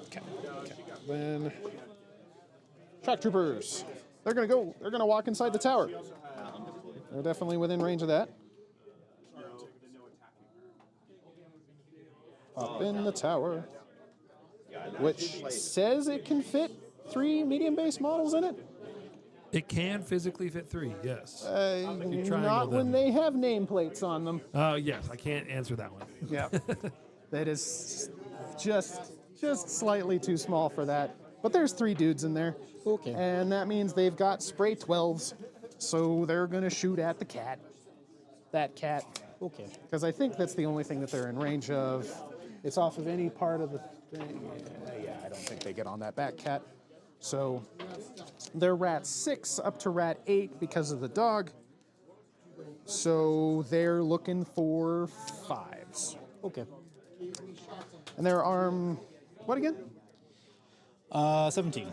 [SPEAKER 2] Okay. Then shock troopers. They're gonna go. They're gonna walk inside the tower. They're definitely within range of that. Up in the tower, which says it can fit 3 medium base models in it.
[SPEAKER 1] It can physically fit 3, yes. triangle
[SPEAKER 2] Not when
[SPEAKER 1] them.
[SPEAKER 2] they have nameplates on them.
[SPEAKER 1] Yes, I can't answer that one.
[SPEAKER 2] Yeah, that is just slightly too small for that. But there's 3 dudes in there.
[SPEAKER 3] Okay.
[SPEAKER 2] And that means they've got spray 12s, so they're gonna shoot at the cat. That cat.
[SPEAKER 3] Okay.
[SPEAKER 2] Because I think that's the only thing that they're in range of. It's off of any part of the thing. Yeah, I don't think they get on that back cat. So they're rat 6 up to rat 8 because of the dog. So they're looking for 5s.
[SPEAKER 3] Okay.
[SPEAKER 2] And their arm, what again?
[SPEAKER 3] 17.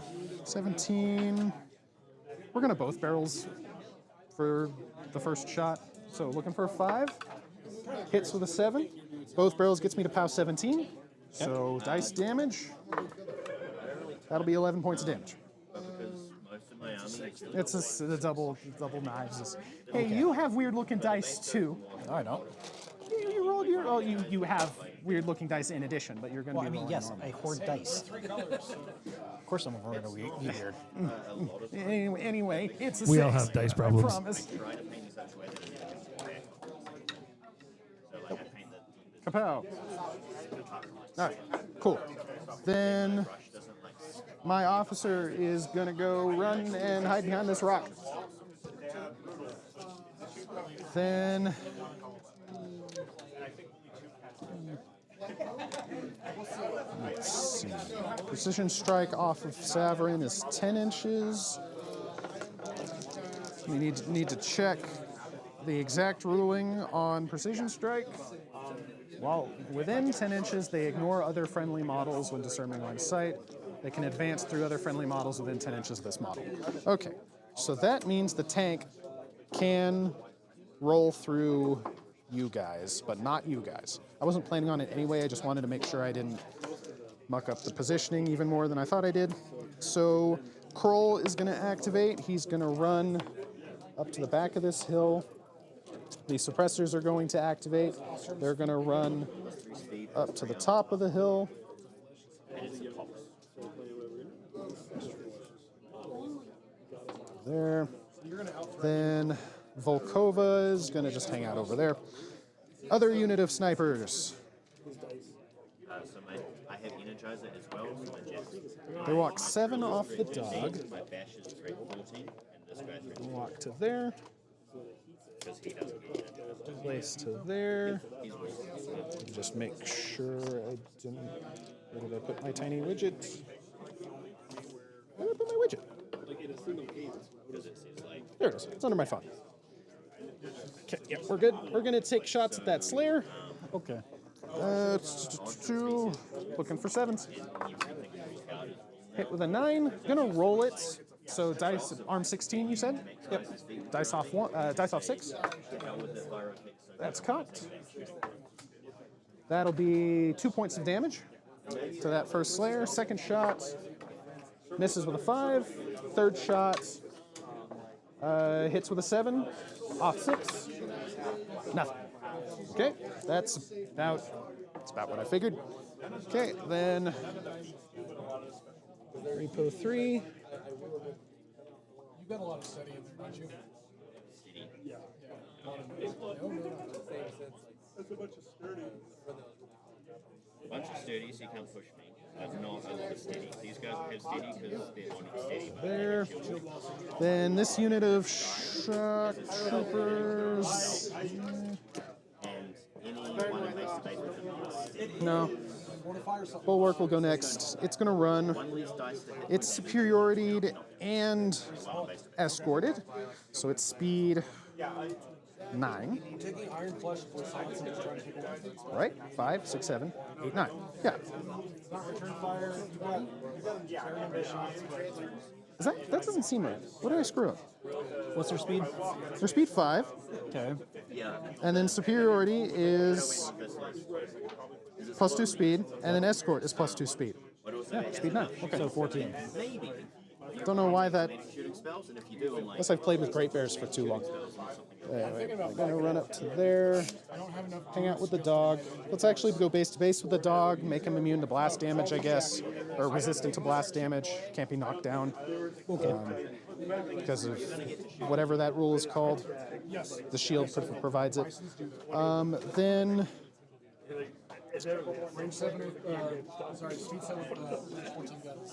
[SPEAKER 2] 17. We're gonna both barrels for the first shot. So looking for a 5. Hits with a 7. Both barrels gets me to POW 17. So dice damage. That'll be 11 points of damage.
[SPEAKER 6] Because most of my army is
[SPEAKER 2] It's the double knives. Hey, you have weird looking dice too.
[SPEAKER 3] No, I don't.
[SPEAKER 2] You rolled your. Oh, you have weird looking dice in addition, but you're gonna
[SPEAKER 3] Well, I
[SPEAKER 2] be
[SPEAKER 3] mean,
[SPEAKER 2] rolling
[SPEAKER 3] yes,
[SPEAKER 2] normal.
[SPEAKER 3] I hoard dice. Of course, some of them are going to be weird.
[SPEAKER 2] Anyway, it's a
[SPEAKER 1] We
[SPEAKER 2] 6.
[SPEAKER 1] all have dice problems.
[SPEAKER 2] I promise.
[SPEAKER 6] try to paint in such a way that it doesn't. So like I paint the
[SPEAKER 2] Kapow. All right, cool. Then
[SPEAKER 6] brush doesn't like
[SPEAKER 2] my officer is gonna go run and hide behind this rock. Then let's see. Precision strike off of Savaryn is 10 inches. We need to check the exact ruling on precision strike. While within 10 inches, they ignore other friendly models when discerning line of sight. They can advance through other friendly models within 10 inches of this model. Okay, so that means the tank can roll through you guys, but not you guys. I wasn't planning on it anyway, I just wanted to make sure I didn't muck up the positioning even more than I thought I did. So Kroll is gonna activate. He's gonna run up to the back of this hill. The suppressors are going to activate. They're gonna run up to the top of the hill. There. Then Volkova is gonna just hang out over there. Other unit of snipers.
[SPEAKER 6] so I have Energizer as well, so my jet.
[SPEAKER 2] They walk 7 off the dog.
[SPEAKER 6] My bash is rate 14, and this guy's rate
[SPEAKER 2] Walk to there.
[SPEAKER 6] because he doesn't get Energizer.
[SPEAKER 2] Place to there.
[SPEAKER 6] He's weak.
[SPEAKER 2] Just make sure I didn't. Where did I put my tiny widget? Where did I put my widget?
[SPEAKER 6] Because it says like
[SPEAKER 2] There it is. It's under my phone. Okay, yeah, we're good. We're gonna take shots at that Slayer.
[SPEAKER 3] Okay.
[SPEAKER 2] Looking for 7s. Hit with a 9. Gonna roll it. So dice arm 16. You said? Yep. Dice off 1. Dice off 6. That's cocked. That'll be 2 points of damage to that first Slayer. Second shot misses with a 5. Third shot hits with a 7. Off 6. Nothing. Okay, that's about what I figured. Okay, then repo 3.
[SPEAKER 5] You've got a lot of study in there, don't you?
[SPEAKER 6] a bunch of sturdy, so you can't push me. But not a lot of steady. These guys have steady because they're not steady. But
[SPEAKER 2] There. Then this unit of shock troopers.
[SPEAKER 6] and anyone that makes the base with them is steady.
[SPEAKER 2] No. Bulwark will go next. It's gonna run.
[SPEAKER 6] One less dice to hit.
[SPEAKER 2] It's superiority and escorted, so it's speed 9.
[SPEAKER 5] Taking Iron Flesh with silence and just trying to take away.
[SPEAKER 2] Right? 5, 6, 7, 8, 9. Yeah.
[SPEAKER 5] It's not return fire. You got carrying ambitions, but
[SPEAKER 2] That doesn't seem right. What did I screw up?
[SPEAKER 3] What's their speed?
[SPEAKER 2] Their speed 5,
[SPEAKER 3] Okay.
[SPEAKER 6] Yeah.
[SPEAKER 2] and then superiority is +2 speed, and then escort is +2 speed. Yeah, speed 9. Okay.
[SPEAKER 3] So 14.
[SPEAKER 6] Maybe.
[SPEAKER 2] Don't know why that.
[SPEAKER 6] Shooting spells, and if you do, I'm like,
[SPEAKER 2] Unless I've played with Great Bears for too long. Anyway, I'm gonna run up to there, hang out with the dog. Let's actually go base to base with the dog, make him immune to blast damage, I guess, or resistant to blast damage. Can't be knocked down. Because of whatever that rule is called. The shield provides it. Then
[SPEAKER 5] range 7 with, speed 7 with 14 guns.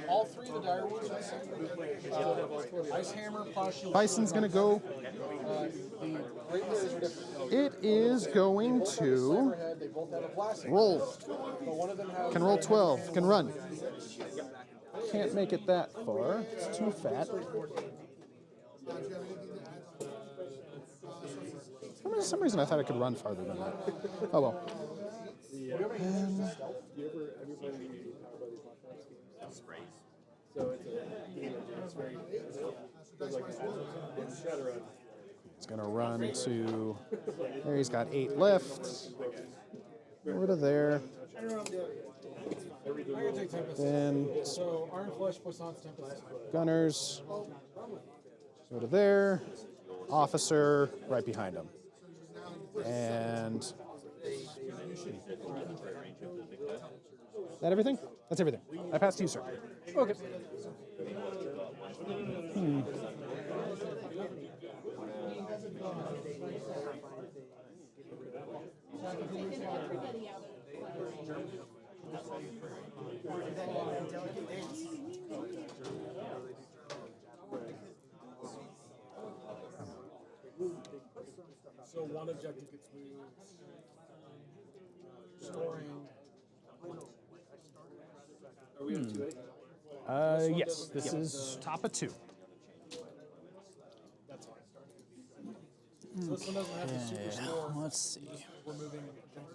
[SPEAKER 5] All 3 of the dire wolves, Ice Hammer, Plow-Shield.
[SPEAKER 2] Bison's gonna go.
[SPEAKER 5] The Great Bears are different.
[SPEAKER 2] It is going to
[SPEAKER 5] They both have a blast.
[SPEAKER 2] roll.
[SPEAKER 5] But one of them has
[SPEAKER 2] Can roll 12. Can run. Can't make it that far. It's too fat. For some reason, I thought I could run farther than that. Oh well.
[SPEAKER 6] sprays.
[SPEAKER 2] He's going to run to there. He's got 8 left. Over to there.
[SPEAKER 5] I can take Tempest.
[SPEAKER 2] Then
[SPEAKER 5] So Iron Flesh, Poisson's Tempest.
[SPEAKER 2] gunners. Go to there. Officer right behind him. And that everything? That's everything. I passed to you, sir. Okay.
[SPEAKER 5] So one objective gets moved. Storing. Are we on 2-8?
[SPEAKER 2] Yes, this is top of 2.
[SPEAKER 5] That's fine. So this one doesn't have to super store.
[SPEAKER 3] Let's see.
[SPEAKER 5] We're moving objectives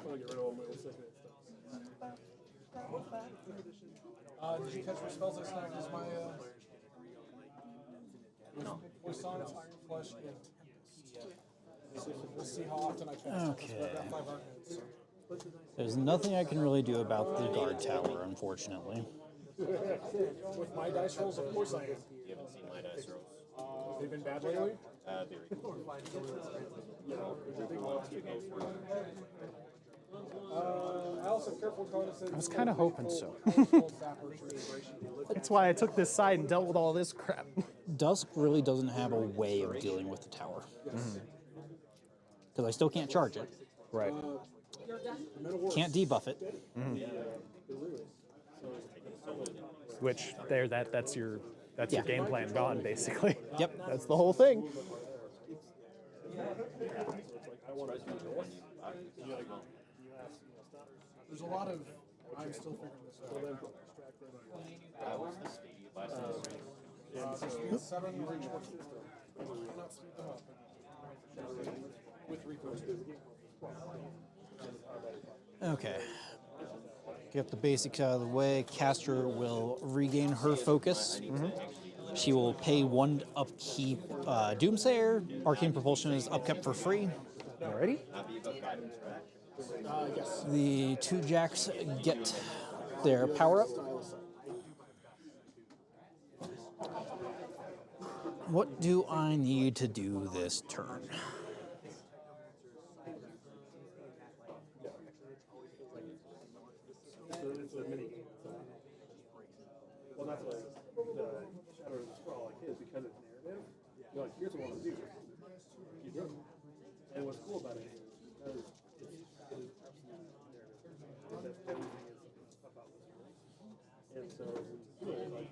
[SPEAKER 5] closer. Did you catch what spells I snagged as my Poisson's Iron Flesh and Tempest? We'll see how often I catch Tempest.
[SPEAKER 3] Okay.
[SPEAKER 5] But I've got 5 hard hits.
[SPEAKER 3] There's nothing I can really do about the guard tower, unfortunately.
[SPEAKER 5] With my dice rolls, of course I am.
[SPEAKER 6] You haven't seen my dice rolls.
[SPEAKER 5] They've been bad lately.
[SPEAKER 6] Very
[SPEAKER 5] I also careful
[SPEAKER 2] I was kind of hoping so. That's why I took this side and dealt with all this crap.
[SPEAKER 3] Dusk really doesn't have a way of dealing with the tower. Because I still can't charge it.
[SPEAKER 2] Right.
[SPEAKER 3] Can't debuff it.
[SPEAKER 2] Which that's your
[SPEAKER 3] Yeah.
[SPEAKER 2] game plan gone basically.
[SPEAKER 3] Yep.
[SPEAKER 2] That's the whole thing.
[SPEAKER 5] There's a lot of I'm still figuring this out. Speed 7 reach cannot speed them up. With repos.
[SPEAKER 3] Okay. Get the basics out of the way. Caster will regain her focus. She will pay 1 upkeep Doomsayer. Arcane Propulsion is upkept for free.
[SPEAKER 2] Alrighty.
[SPEAKER 5] Yes.
[SPEAKER 3] The 2 jacks get their power up. What do I need to do this turn?
[SPEAKER 7] Well, that's what the Shadow of the Sprawl like is, because it's narrative. You're like, here's what I want to do. You do it. And what's cool about it is because it is absolutely narrative. Everything is about this world. And so when you do it, like,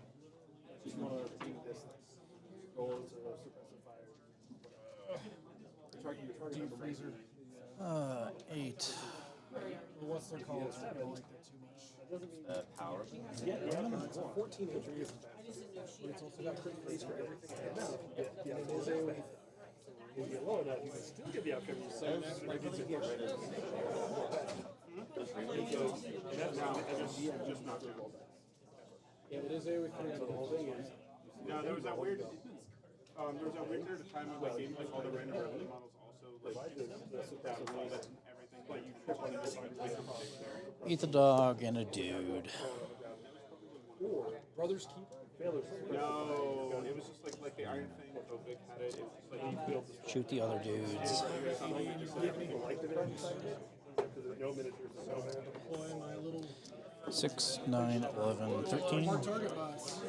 [SPEAKER 7] just want to do this goal to suppress a fire. You're targeting number freezer.
[SPEAKER 3] 8.
[SPEAKER 5] What's their call? I don't like that too much.
[SPEAKER 6] power.
[SPEAKER 5] It's a 14 inch is bad. But it's also got crit freeze for everything.
[SPEAKER 7] Yeah, it is a way. If you get low enough, you can still get the outcome you say. Like it's a get rid of. And that's now as a GM, just not to roll dice.
[SPEAKER 5] Yeah, it is a way for
[SPEAKER 7] So the whole thing is.
[SPEAKER 8] No, there was that weird period of time when like all the random revenue models also like that rule that everything like you trip on it.
[SPEAKER 3] Eat the dog and a dude.
[SPEAKER 5] Brothers Keep.
[SPEAKER 8] No, it was just like the Iron Thing. Opik had it. It was just like you built this.
[SPEAKER 3] Shoot the other dudes.
[SPEAKER 7] No miniatures, no bad.
[SPEAKER 5] Deploy my little
[SPEAKER 3] 6, 9, 11, 13.
[SPEAKER 5] mark target box.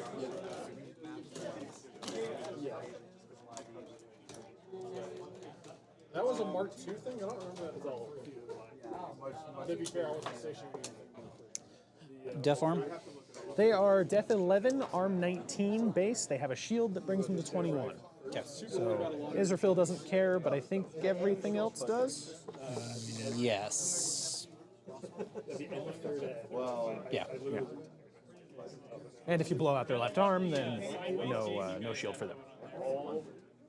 [SPEAKER 5] That was a Mark II thing? I don't remember that at all. To be fair, I wasn't stationed.
[SPEAKER 3] Def arm.
[SPEAKER 2] They are Death 11, Arm 19 base. They have a shield that brings them to 21.
[SPEAKER 3] Okay.
[SPEAKER 2] So Israfil doesn't care, but I think everything else does.
[SPEAKER 3] Yes.
[SPEAKER 6] Well,
[SPEAKER 3] Yeah.
[SPEAKER 2] Yeah. And if you blow out their left arm, then no shield for them.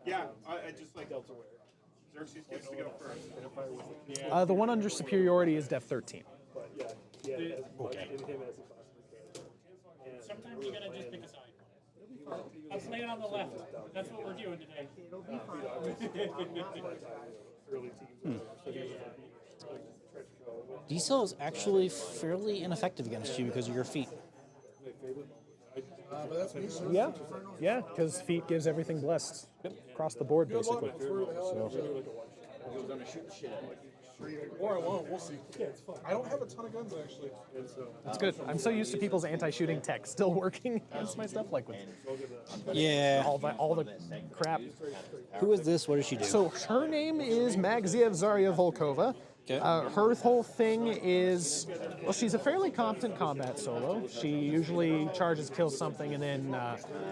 [SPEAKER 8] Yeah, I just like Xerxes gets to go first.
[SPEAKER 2] The one under Superiority is Def 13.
[SPEAKER 4] Sometimes you gotta just pick a side. I'll play it on the left. That's what we're doing today.
[SPEAKER 3] Diesel is actually fairly ineffective against you because of your feet.
[SPEAKER 2] Yeah, yeah, because feet gives everything blessed across the board, basically. So.
[SPEAKER 5] Or I won't. We'll see. I don't have a ton of guns actually.
[SPEAKER 2] That's good. I'm so used to people's anti-shooting tech still working against my stuff, like with
[SPEAKER 3] Yeah.
[SPEAKER 2] all the crap.
[SPEAKER 3] Who is this? What does she do?
[SPEAKER 2] So her name is Magziev Zarya Volkova.
[SPEAKER 3] Okay.
[SPEAKER 2] Her whole thing is, well, she's a fairly competent combat solo. She usually charges, kills something, and then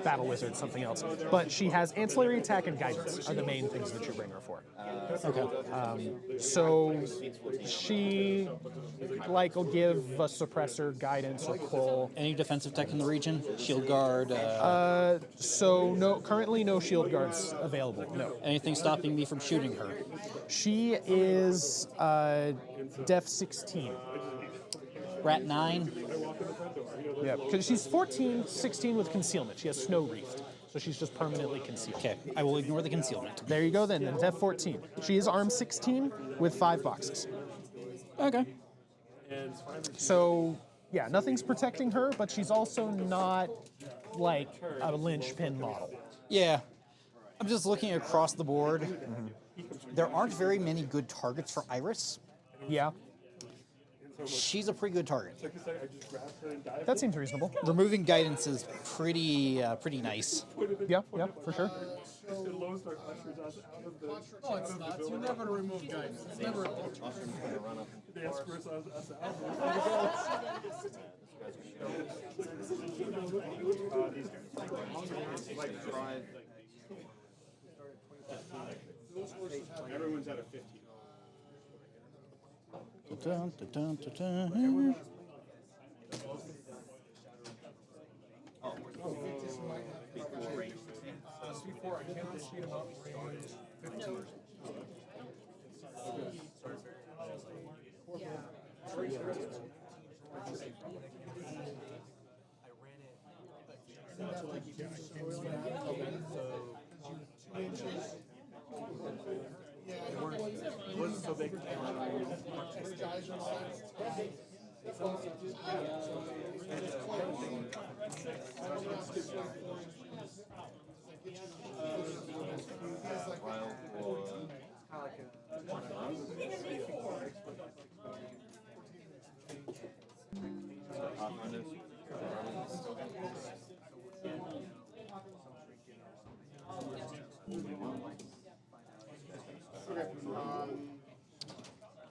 [SPEAKER 2] battle wizard something else. But she has ancillary attack and guidance are the main things that you bring her for.
[SPEAKER 3] Okay.
[SPEAKER 2] So she will give a suppressor, guidance, or pull.
[SPEAKER 3] Any defensive tech in the region? Shield guard?
[SPEAKER 2] So no, currently no shield guards available. No.
[SPEAKER 3] Anything stopping me from shooting her?
[SPEAKER 2] She is Def 16.
[SPEAKER 3] Rat 9?
[SPEAKER 2] Yeah, because she's 14, 16 with concealment. She has snow wreathed, so she's just permanently concealed.
[SPEAKER 3] Okay, I will ignore the concealment.
[SPEAKER 2] There you go then Def 14. She is arm 16 with 5 boxes.
[SPEAKER 3] Okay.
[SPEAKER 2] So, yeah, nothing's protecting her, but she's also not like a linchpin model.
[SPEAKER 3] Yeah. I'm just looking across the board. There aren't very many good targets for Iris.
[SPEAKER 2] Yeah,
[SPEAKER 3] She's a pretty good target.
[SPEAKER 2] that seems reasonable.
[SPEAKER 3] Removing guidance is pretty nice.
[SPEAKER 2] Yeah, yeah, for sure.
[SPEAKER 5] Oh, it's not. You're never to remove guidance. It's never a
[SPEAKER 8] Everyone's at a 15.
[SPEAKER 3] Dun, dun, dun, dun, dun.
[SPEAKER 5] C4, I cannot speed him up. Range 15.
[SPEAKER 8] It wasn't so big.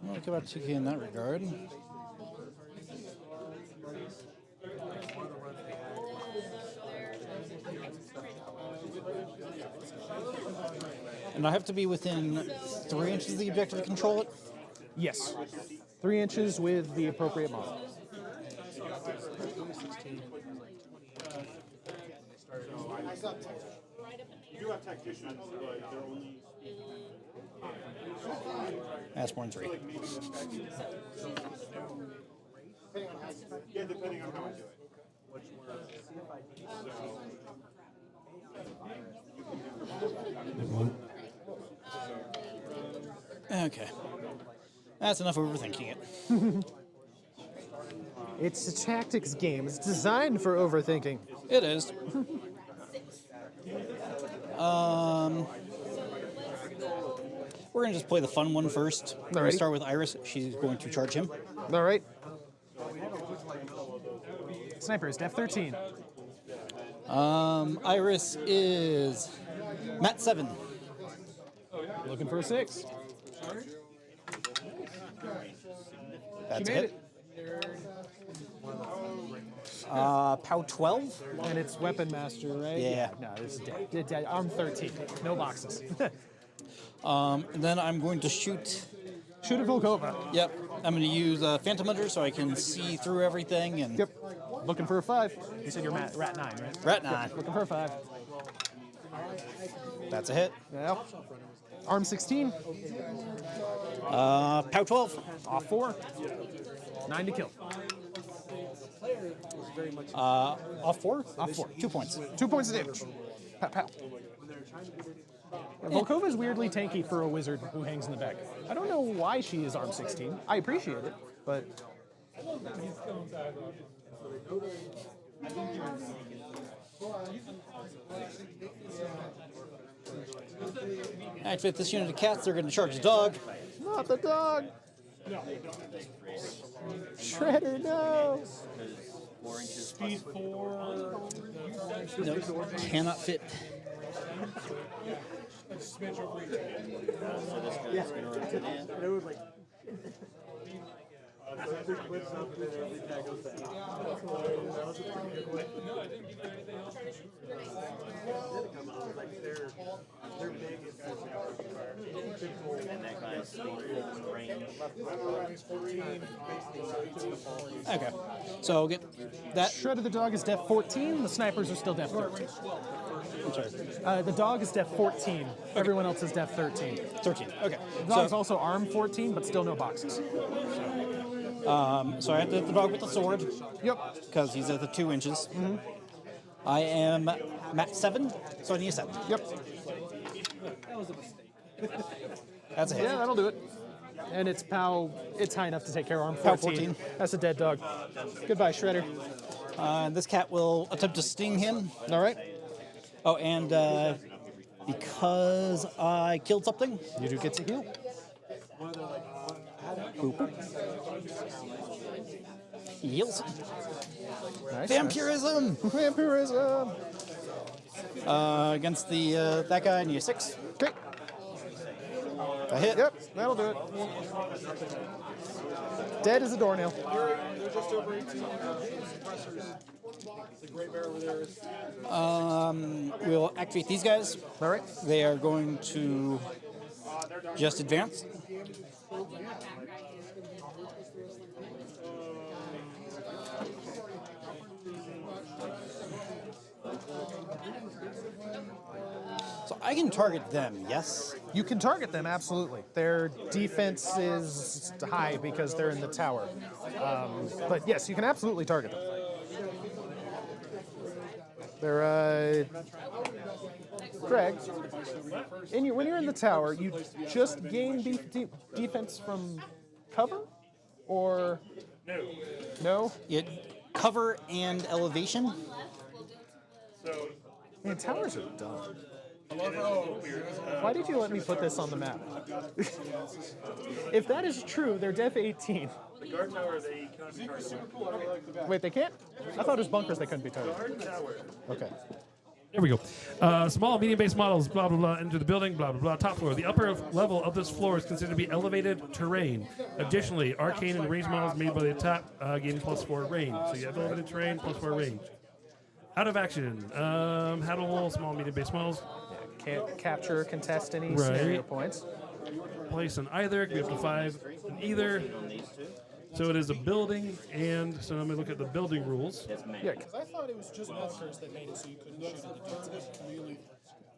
[SPEAKER 3] I'll think about 2K in that regard. And I have to be within 3 inches of the objective to control it?
[SPEAKER 2] Yes. 3 inches with the appropriate model.
[SPEAKER 8] You do have tacticians, but they're only
[SPEAKER 3] That's more than 3.
[SPEAKER 8] yeah, depending on how I do it.
[SPEAKER 3] Okay. That's enough overthinking it.
[SPEAKER 2] It's a tactics game. It's designed for overthinking.
[SPEAKER 3] It is. We're going to just play the fun one first. We're going
[SPEAKER 2] Alrighty.
[SPEAKER 3] to start with Iris. She's going to charge him.
[SPEAKER 2] All right. Sniper is Def 13.
[SPEAKER 3] Iris is Mat 7.
[SPEAKER 2] Looking for a 6.
[SPEAKER 3] That's
[SPEAKER 2] She
[SPEAKER 3] a
[SPEAKER 2] made
[SPEAKER 3] hit.
[SPEAKER 2] it.
[SPEAKER 3] Pow 12.
[SPEAKER 2] And it's Weapon Master, right?
[SPEAKER 3] Yeah.
[SPEAKER 2] No, this is dead. Dead. Arm 13. No boxes.
[SPEAKER 3] And then I'm going to shoot.
[SPEAKER 2] Shoot at Volkova.
[SPEAKER 3] Yep. I'm going to use Phantom Hunter so I can see through everything. And
[SPEAKER 2] Yep. Looking for a 5. You said you're Rat 9, right?
[SPEAKER 3] Rat 9.
[SPEAKER 2] Looking for a 5.
[SPEAKER 3] That's a hit.
[SPEAKER 2] Yeah. Arm 16.
[SPEAKER 3] Pow 12.
[SPEAKER 2] Off 4. 9 to kill.
[SPEAKER 3] Off 4?
[SPEAKER 2] Off 4.
[SPEAKER 3] 2 points.
[SPEAKER 2] 2 points of damage. Pow, pow. Volkova is weirdly tanky for a wizard who hangs in the back. I don't know why she is arm 16. I appreciate it, but...
[SPEAKER 3] Activate this unit of cats, they're going to charge the dog.
[SPEAKER 2] Not the dog! Shredder, no!
[SPEAKER 5] Speed 4.
[SPEAKER 3] No, cannot fit.
[SPEAKER 5] Smidge over each.
[SPEAKER 6] So this guy's gonna run to there.
[SPEAKER 7] And it was like, so every clips up and then every tag goes down. That was a pretty good one. Come on, like they're big and
[SPEAKER 6] And that guy's speed 4 range.
[SPEAKER 3] Okay, so I'll get that.
[SPEAKER 2] Shredder the dog is def 14. The snipers are still def 13.
[SPEAKER 3] I'm sorry.
[SPEAKER 2] The dog is def 14. Everyone else is def 13.
[SPEAKER 3] 13. Okay.
[SPEAKER 2] The dog's also arm 14, but still no boxes.
[SPEAKER 3] So I have to hit the dog with the sword.
[SPEAKER 2] Yep.
[SPEAKER 3] Because he's at the 2 inches. I am max 7, so I need a 7.
[SPEAKER 2] Yep.
[SPEAKER 3] That's a hit.
[SPEAKER 2] Yeah, that'll do it. And it's POW. It's high enough to take care of arm 14.
[SPEAKER 3] POW 14.
[SPEAKER 2] That's a dead dog. Goodbye, Shredder.
[SPEAKER 3] This cat will attempt to sting him.
[SPEAKER 2] All right.
[SPEAKER 3] Oh, and because I killed something,
[SPEAKER 2] You do get to heal.
[SPEAKER 3] he heals.
[SPEAKER 2] Nice.
[SPEAKER 3] Vampirism!
[SPEAKER 2] Vampirism.
[SPEAKER 3] Against the that guy, I need a 6.
[SPEAKER 2] Okay.
[SPEAKER 3] A hit.
[SPEAKER 2] Yep, that'll do it. Dead as a doornail.
[SPEAKER 5] They're just over 18 suppressors. The gray bear over there is.
[SPEAKER 3] We'll activate these guys.
[SPEAKER 2] All right.
[SPEAKER 3] They are going to just advance. So I can target them, yes?
[SPEAKER 2] You can target them, absolutely. Their defense is high because they're in the tower. But yes, you can absolutely target them. They're, Greg, when you're in the tower, you just gain defense from cover? Or... No?
[SPEAKER 3] Cover and elevation.
[SPEAKER 2] Man, towers are dumb. Why did you let me put this on the map? If that is true, they're def 18.
[SPEAKER 7] the guard tower, they cannot be targeted.
[SPEAKER 2] Wait, they can't? I thought it was bunkers they couldn't be targeted.
[SPEAKER 7] Guard tower.
[SPEAKER 2] Okay.
[SPEAKER 1] There we go. Small, medium-based models, blah, blah, blah, enter the building, blah, blah, blah. Top floor. The upper level of this floor is considered to be elevated terrain. Additionally, arcane and ranged models made by the top gain +4 range. So you have elevated terrain, +4 range. Out of action. Haddle, small, medium-based models.
[SPEAKER 2] Can't capture or contest any
[SPEAKER 1] Right.
[SPEAKER 2] scenario points.
[SPEAKER 1] Place on either. Can be up to 5 in either. So it is a building, and so let me look at the building rules.
[SPEAKER 2] Yeah.
[SPEAKER 5] Because I thought it was just bunkers that made it so you couldn't shoot at the dudes. Really?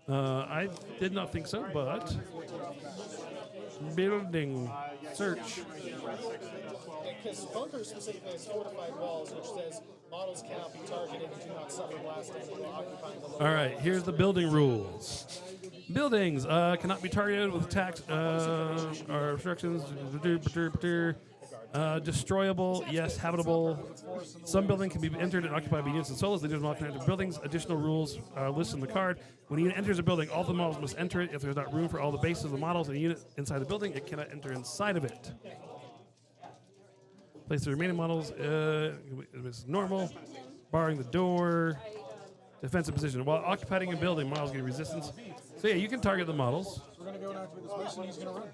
[SPEAKER 1] I did not think so, but building search.
[SPEAKER 5] Because bunkers specifically has fortified walls, which says models cannot be targeted and do not suffer blasting while occupying the lower.
[SPEAKER 1] All right, here's the building rules. Buildings cannot be targeted with attacks or obstructions. Destroyable, yes. Habitable. Some building can be entered and occupied by units and solos. They do not enter buildings. Additional rules are listed in the card. When a unit enters a building, all the models must enter it. If there's not room for all the bases of the models in a unit inside the building, it cannot enter inside of it. Place the remaining models. It's normal. Barring the door. Defensive position. While occupying a building, models gain resistance. So yeah, you can target the models.
[SPEAKER 5] We're going to go now to this mission. He's going to run.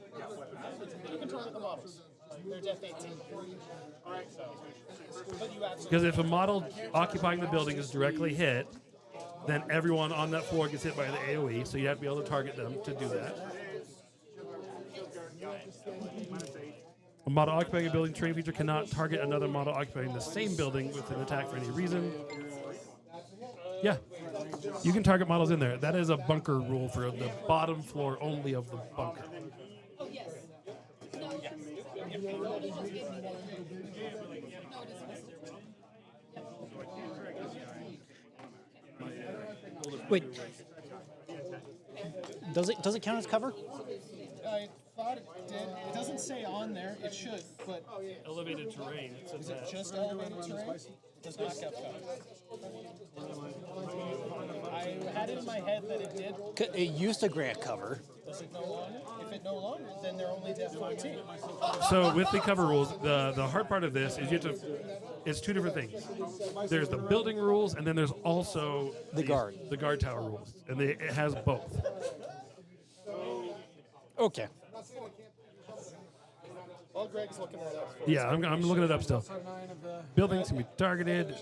[SPEAKER 5] You can target the models. They're def 18. All right, so. But you absolutely.
[SPEAKER 1] Because if a model occupying the building is directly hit, then everyone on that floor gets hit by the AoE, so you have to be able to target them to do that. A model occupying a building terrain feature cannot target another model occupying the same building with an attack for any reason. Yeah, you can target models in there. That is a bunker rule for the bottom floor only of the bunker.
[SPEAKER 3] Wait. Does it count as cover?
[SPEAKER 2] I thought it did. It doesn't say on there. It should, but
[SPEAKER 1] Elevated terrain.
[SPEAKER 2] is it just elevated terrain? It does not count cover. I had it in my head that it did.
[SPEAKER 3] It used to grant cover.
[SPEAKER 2] Does it no longer? If it no longer, then they're only def 14.
[SPEAKER 1] So with the cover rules, the hard part of this is you have to. It's two different things. There's the building rules, and then there's also
[SPEAKER 3] The guard.
[SPEAKER 1] the guard tower rules, and it has both.
[SPEAKER 3] Okay.
[SPEAKER 2] While Greg's looking that up.
[SPEAKER 1] Yeah, I'm looking it up still. Buildings can be targeted.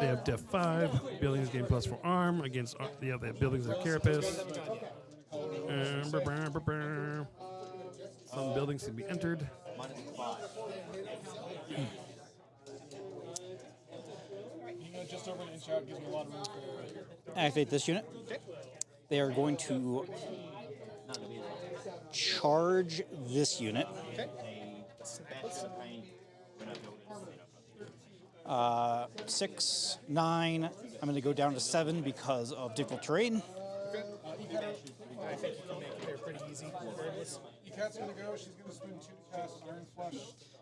[SPEAKER 1] They have def 5. Buildings gain +4 arm against. They have buildings that are carapace. Some buildings can be entered.
[SPEAKER 5] Just over an inch out gives me a lot of room for
[SPEAKER 3] Activate this unit. They are going to charge this unit. 6, 9. I'm going to go down to 7 because of difficult terrain.
[SPEAKER 2] I think you can make it there pretty easy, regardless.
[SPEAKER 5] Cat's gonna go. She's gonna spend 2 to cast Iron Flush.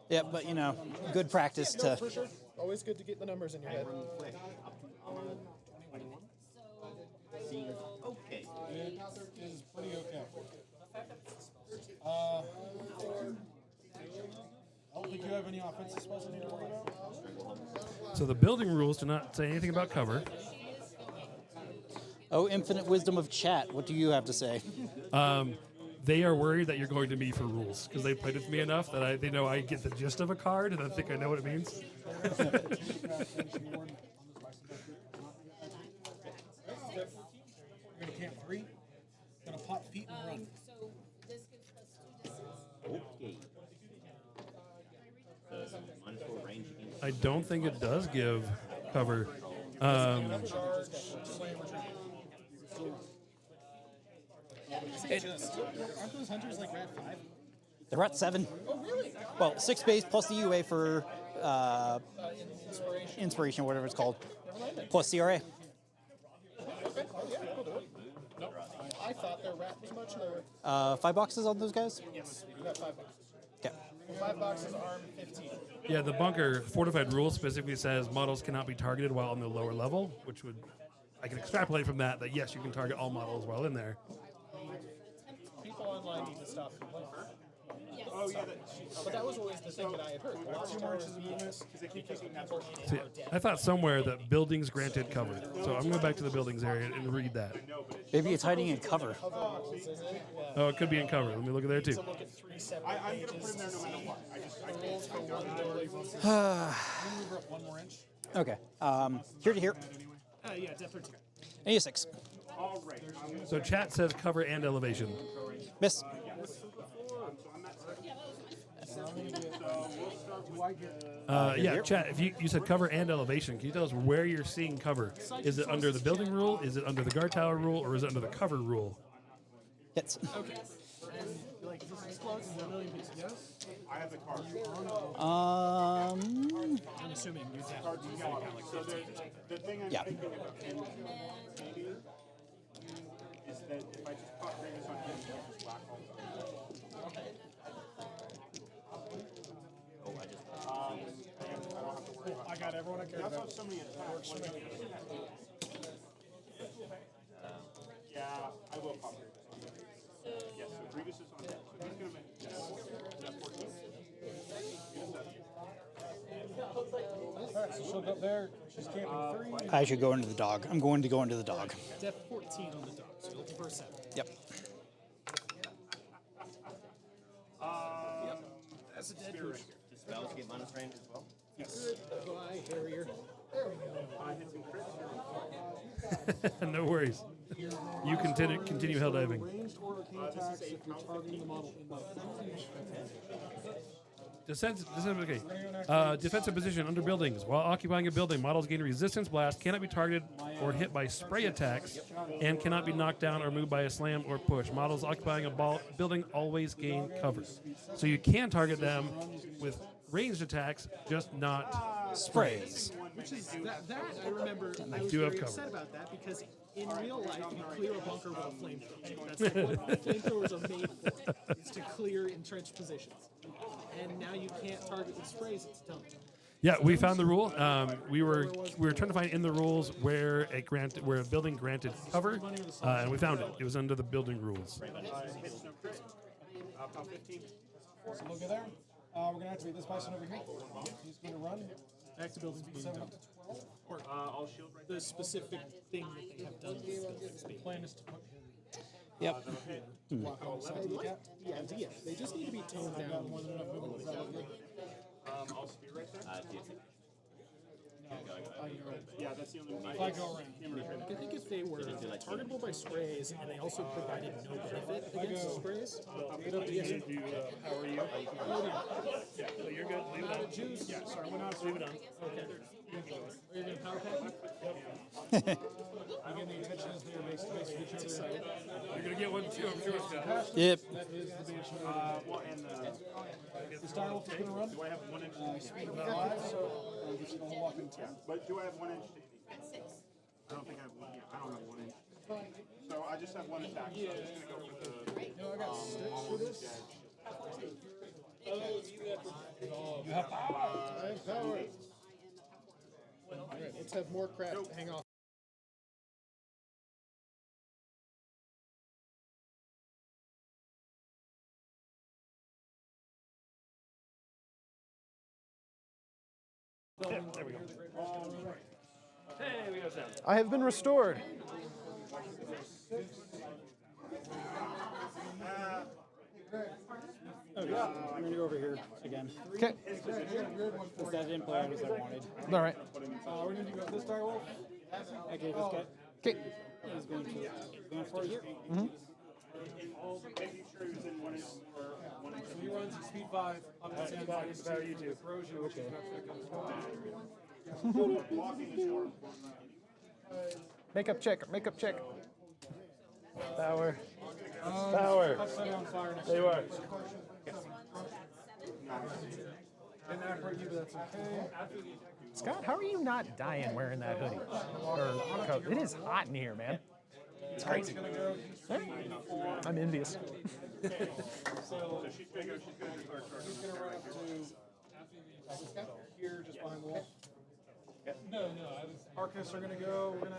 [SPEAKER 3] Yeah, but you know, good practice
[SPEAKER 2] No,
[SPEAKER 3] to.
[SPEAKER 2] for sure. Always good to get the numbers in your head.
[SPEAKER 6] Okay.
[SPEAKER 5] It is pretty okay. I don't think you have any offensive spells I need to worry about.
[SPEAKER 1] So the building rules do not say anything about cover.
[SPEAKER 3] Oh, infinite wisdom of chat. What do you have to say?
[SPEAKER 1] They are worried that you're going to me for rules because they played with me enough that they know I get the gist of a card and I think I know what it means.
[SPEAKER 5] You're gonna camp 3, gonna pop feet and run.
[SPEAKER 9] So this gives us 2 distances.
[SPEAKER 1] I don't think it does give cover.
[SPEAKER 2] Aren't those hunters like rat 5?
[SPEAKER 3] They're at 7.
[SPEAKER 2] Oh, really?
[SPEAKER 3] Well, 6 space plus the UA for
[SPEAKER 2] Inspiration.
[SPEAKER 3] inspiration, or whatever it's called,
[SPEAKER 2] Never mind then.
[SPEAKER 3] plus CRA.
[SPEAKER 2] Okay. Oh, yeah, we'll do it. Nope. I thought their rat was much lower.
[SPEAKER 3] 5 boxes on those guys?
[SPEAKER 2] Yes, we do got 5 boxes.
[SPEAKER 3] Okay.
[SPEAKER 2] 5 boxes, arm 15.
[SPEAKER 1] Yeah, the bunker fortified rule specifically says models cannot be targeted while on the lower level, which would I can extrapolate from that yes, you can target all models while in there.
[SPEAKER 2] People online need to stop complaining.
[SPEAKER 8] Oh, yeah,
[SPEAKER 2] But that was always the thing that I had heard. Watchtowers because they keep kicking that portion.
[SPEAKER 1] See, I thought somewhere that buildings granted cover. So I'm going back to the buildings area and read that.
[SPEAKER 3] Maybe it's hiding in cover.
[SPEAKER 1] Oh, it could be in cover. Let me look at there too.
[SPEAKER 2] Look at 3 separate
[SPEAKER 8] I'm going to
[SPEAKER 2] pages.
[SPEAKER 8] put him there no matter what. I
[SPEAKER 2] Rules for one door.
[SPEAKER 5] Move her up 1 more inch.
[SPEAKER 3] Okay. Here to here.
[SPEAKER 2] Yeah, def 13.
[SPEAKER 3] And a 6.
[SPEAKER 8] All right.
[SPEAKER 1] So chat says cover and elevation.
[SPEAKER 3] Miss.
[SPEAKER 1] Yeah, chat, if you said cover and elevation, can you tell us where you're seeing cover? Is it under the building rule? Is it under the guard tower rule? Or is it under the cover rule?
[SPEAKER 3] Hits.
[SPEAKER 2] Okay. Like, does this explode? Is there a million pieces? Yes?
[SPEAKER 8] I have the card.
[SPEAKER 2] I'm assuming you def.
[SPEAKER 8] So the thing I'm
[SPEAKER 3] Yeah.
[SPEAKER 8] thinking about, and maybe, is that if I just pop Gravis on him, he'll just whack all the
[SPEAKER 5] I got everyone I care
[SPEAKER 8] That's
[SPEAKER 5] about.
[SPEAKER 8] how so many attacks. Yeah, I will pop Gravis on him. Yes, so Grievous is on him. So he's going to make that 14.
[SPEAKER 5] Alright, so she'll go up there. She's camping 3.
[SPEAKER 3] I should go into the dog. I'm going to go into the dog.
[SPEAKER 2] Def 14 on the dog, so you're looking for a 7.
[SPEAKER 3] Yep.
[SPEAKER 2] That's a dead push.
[SPEAKER 6] Do spells get minus range as well?
[SPEAKER 2] Goodbye, Harrier.
[SPEAKER 1] No worries. You continue hell diving.
[SPEAKER 5] Ranged or arcane attacks if you're targeting the model in
[SPEAKER 1] Defensive position under buildings. While occupying a building, models gain resistance blast, cannot be targeted or hit by spray attacks and cannot be knocked down or moved by a slam or push. Models occupying a building always gain cover. So you can target them with ranged attacks, just not sprays.
[SPEAKER 2] Which is that I remember. I was
[SPEAKER 1] do have
[SPEAKER 2] very
[SPEAKER 1] cover.
[SPEAKER 2] upset about that because in real life you clear a bunker with a flamethrower. That's what flamethrowers are made for. Is to clear entrenched positions. And now you can't target with sprays. It's dumb.
[SPEAKER 1] Yeah, we found the rule. We were trying to find in the rules where a building granted cover, and we found it. It was under the building rules.
[SPEAKER 5] So look at there. We're going to activate this bison over here. He's going to run.
[SPEAKER 2] Back to buildings being
[SPEAKER 5] 7
[SPEAKER 2] done.
[SPEAKER 5] up to 12.
[SPEAKER 2] Or
[SPEAKER 8] All shield right
[SPEAKER 2] the specific thing that they have done with buildings being
[SPEAKER 5] Plan is to put him
[SPEAKER 3] Yep.
[SPEAKER 5] block on the side of the cap.
[SPEAKER 2] the idea. They just need to be toned down.
[SPEAKER 5] More than enough movement. Does that look good?
[SPEAKER 8] I'll spear right there.
[SPEAKER 5] I can go right.
[SPEAKER 8] Yeah, that's the only one.
[SPEAKER 5] If I go around.
[SPEAKER 2] I think if they were targetable by sprays and they also provided no benefit against sprays,
[SPEAKER 8] How are you? Yeah, so you're good. Leave it on.
[SPEAKER 2] juice.
[SPEAKER 8] Yeah, sorry, we're not. Leave it on.
[SPEAKER 2] Okay. Are you going to power pack?
[SPEAKER 5] Again, the intention is they're based each other.
[SPEAKER 1] You're gonna get one too, I'm sure.
[SPEAKER 3] Yep.
[SPEAKER 5] That is the base.
[SPEAKER 8] Well, and
[SPEAKER 5] The Star Wolf is going to run.
[SPEAKER 8] do I have 1 inch?
[SPEAKER 5] Speed of 5, so I'm just going to hold up in 10.
[SPEAKER 8] But do I have 1 inch standing? I don't think I have 1. Yeah, I don't have 1 inch. So I just have 1 attack. So I'm just gonna go for the.
[SPEAKER 5] You know, I got sticks for this.
[SPEAKER 2] You have power. I have power. All right, let's have more crap hang off.
[SPEAKER 1] There we go. Hey, we got sound.
[SPEAKER 2] I have been restored.
[SPEAKER 3] Okay, I'm gonna go over here again.
[SPEAKER 2] Okay.
[SPEAKER 3] Because that didn't play out as I wanted.
[SPEAKER 2] All right.
[SPEAKER 5] We're going to go this Star Wolf.
[SPEAKER 3] Okay, this guy
[SPEAKER 2] Okay.
[SPEAKER 3] is going to go for here.
[SPEAKER 8] Making sure he was in 1 inch or 1 inch.
[SPEAKER 5] So he runs at speed 5. Up to 10.
[SPEAKER 1] Power you too.
[SPEAKER 5] Corrosion, which is
[SPEAKER 8] Walking is short.
[SPEAKER 2] Makeup check. Makeup check. Power.
[SPEAKER 5] upside down fire next to
[SPEAKER 1] You are.
[SPEAKER 5] Didn't apparate you, but that's okay.
[SPEAKER 2] Scott, how are you not dying wearing that hoodie or coat? It is hot in here, man. It's crazy. I'm envious.
[SPEAKER 8] So she's gonna go. She's gonna start charging.
[SPEAKER 5] He's going to run up to here, just behind the wall. No. Arcus are going to go. We're going to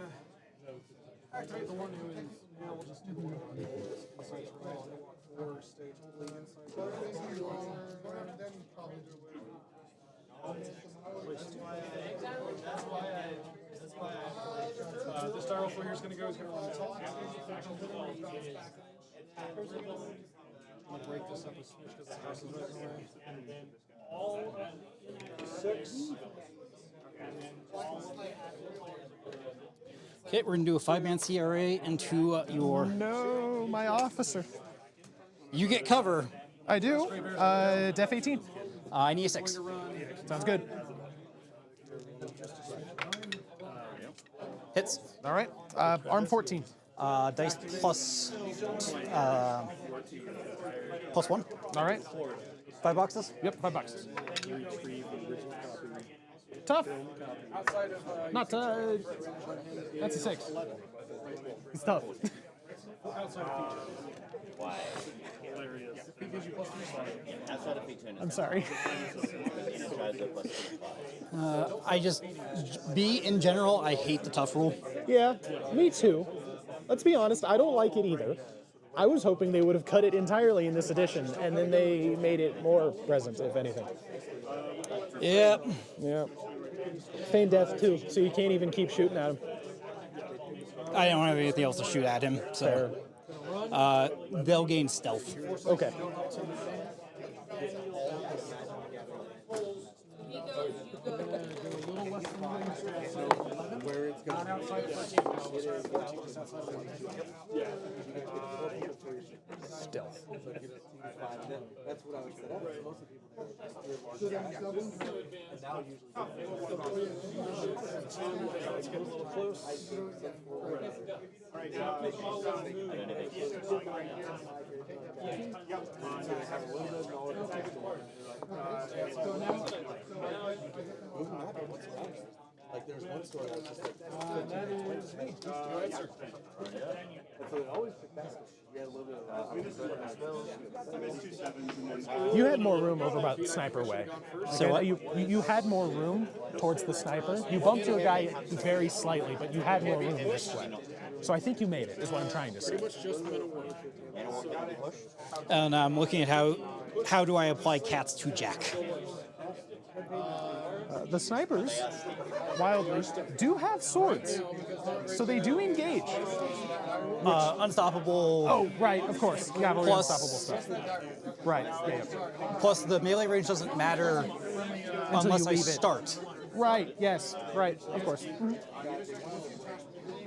[SPEAKER 5] activate the one who is here. We'll just do the one inside scroll. Or stage only inside. The Star Wolf here is going to go. He's going to run top. I'm going to break this up a smidge because the house is right in the way. All 6.
[SPEAKER 3] Okay, we're gonna do a 5-man CRA into your.
[SPEAKER 2] No, my officer.
[SPEAKER 3] You get cover.
[SPEAKER 2] I do. Def 18.
[SPEAKER 3] I need a 6.
[SPEAKER 2] Sounds good.
[SPEAKER 3] Hits.
[SPEAKER 2] All right. Arm 14.
[SPEAKER 3] Dice plus 1.
[SPEAKER 2] All right.
[SPEAKER 3] 5 boxes.
[SPEAKER 2] Yep, $5. Tough. Not that's a 6. It's tough.
[SPEAKER 6] Why? Outside of feature.
[SPEAKER 2] I'm sorry.
[SPEAKER 3] I just in general, I hate the tough rule.
[SPEAKER 2] Yeah, me too. Let's be honest, I don't like it either. I was hoping they would have cut it entirely in this edition, and then they made it more present, if anything.
[SPEAKER 3] Yep.
[SPEAKER 2] Yeah. Feign death too, so you can't even keep shooting at him.
[SPEAKER 3] I don't have anything else to shoot at him, so they'll gain stealth.
[SPEAKER 2] Okay.
[SPEAKER 5] Not outside 14. Outside 14.
[SPEAKER 2] Stealth.
[SPEAKER 7] That's what I would set up. Most of the people like there's one story I was just like, so they always pick baskets. You had a little bit of
[SPEAKER 2] You had more room over about Sniper Way.
[SPEAKER 3] So what?
[SPEAKER 2] You had more room towards the Sniper. You bumped to a guy very slightly, but you had more room this way. So I think you made it, is what I'm trying to say.
[SPEAKER 3] And I'm looking at how do I apply cats to Jack?
[SPEAKER 2] The snipers, wildly, do have swords, so they do engage.
[SPEAKER 3] Unstoppable.
[SPEAKER 2] Oh, right, of course. Cavalry
[SPEAKER 3] Plus-
[SPEAKER 2] unstoppable stuff. Right, yeah.
[SPEAKER 3] Plus, the melee range doesn't matter unless
[SPEAKER 2] you
[SPEAKER 3] I
[SPEAKER 2] leave it.
[SPEAKER 3] start.
[SPEAKER 2] Right, yes, right, of course.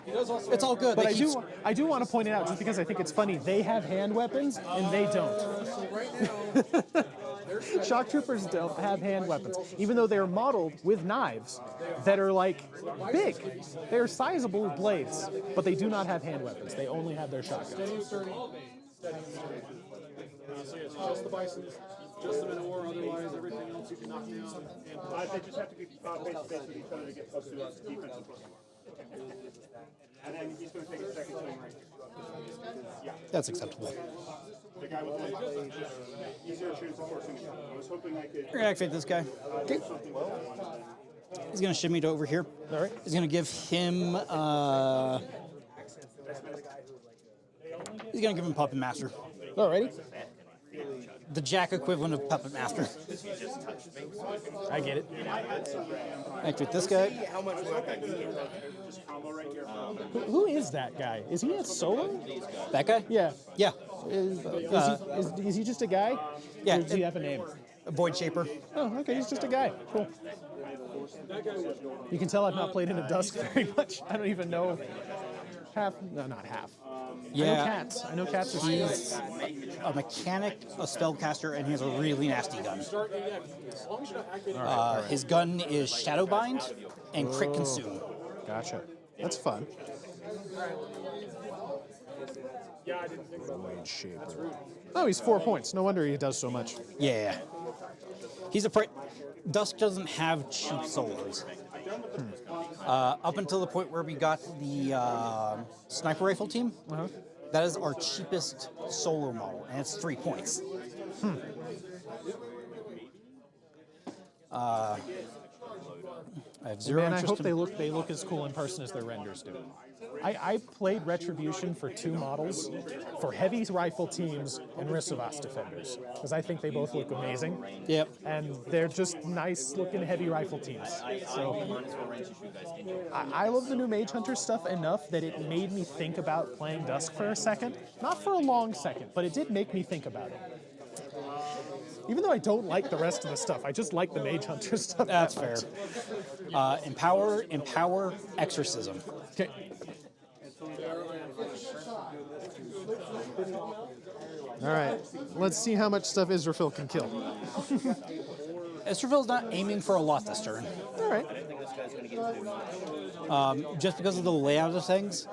[SPEAKER 3] It's all good.
[SPEAKER 2] But
[SPEAKER 3] They keep-
[SPEAKER 2] I do want to point it out just because I think it's funny. They have hand weapons and they don't. Shock troopers don't have hand weapons, even though they're modeled with knives that are like big. They're sizable with blades, but they do not have hand weapons. They only have their shotguns.
[SPEAKER 5] So yes, just the bisons, just the men of war, otherwise everything else you can knock down. And
[SPEAKER 8] They just have to be face to face with each other to get close to us defensive. And then he's going to take a second swing right here.
[SPEAKER 3] That's acceptable.
[SPEAKER 8] The guy with the easier chance of forcing it. I was hoping I could
[SPEAKER 3] We're gonna activate this guy.
[SPEAKER 8] do something with that one.
[SPEAKER 3] He's gonna shimmy to over here.
[SPEAKER 2] All right.
[SPEAKER 3] He's gonna give him. He's gonna give him Puppet Master,
[SPEAKER 2] Alrighty.
[SPEAKER 3] the Jack equivalent of Puppet Master.
[SPEAKER 2] I get it.
[SPEAKER 3] Activate this guy.
[SPEAKER 2] Who is that guy? Is he a solo?
[SPEAKER 3] That guy?
[SPEAKER 2] Yeah.
[SPEAKER 3] Yeah.
[SPEAKER 2] Is he just a guy?
[SPEAKER 3] Yeah.
[SPEAKER 2] Or does he have a name?
[SPEAKER 3] Void Shaper.
[SPEAKER 2] Oh, okay, he's just a guy. Cool. You can tell I've not played into Dusk very much. I don't even know half. No, not half.
[SPEAKER 3] Yeah.
[SPEAKER 2] I know cats are stupid.
[SPEAKER 3] He's a mechanic, a spellcaster, and he has a really nasty gun. His gun is Shadowbind and Crit Consume.
[SPEAKER 2] Gotcha. That's fun. Oh, he's 4 points. No wonder he does so much.
[SPEAKER 3] Yeah. He's a Dusk doesn't have cheap solos. Up until the point where we got the sniper rifle team, that is our cheapest solo model, and it's 3 points. I have zero
[SPEAKER 2] Man, I
[SPEAKER 3] interest
[SPEAKER 2] hope they look as cool in person as their renders do. I played Retribution for 2 models for heavy rifle teams and Risavas defenders because I think they both look amazing.
[SPEAKER 3] Yep.
[SPEAKER 2] And they're just nice looking heavy rifle teams. So I love the new Mage Hunter stuff enough that it made me think about playing Dusk for a second. Not for a long second, but it did make me think about it. Even though I don't like the rest of the stuff, I just like the Mage Hunter stuff.
[SPEAKER 3] That's fair. Empower, exorcism.
[SPEAKER 2] Okay. All right, let's see how much stuff Israfil can kill.
[SPEAKER 3] Esterfield's not aiming for a lot this turn.
[SPEAKER 2] All right.
[SPEAKER 3] Just because of the layout of things,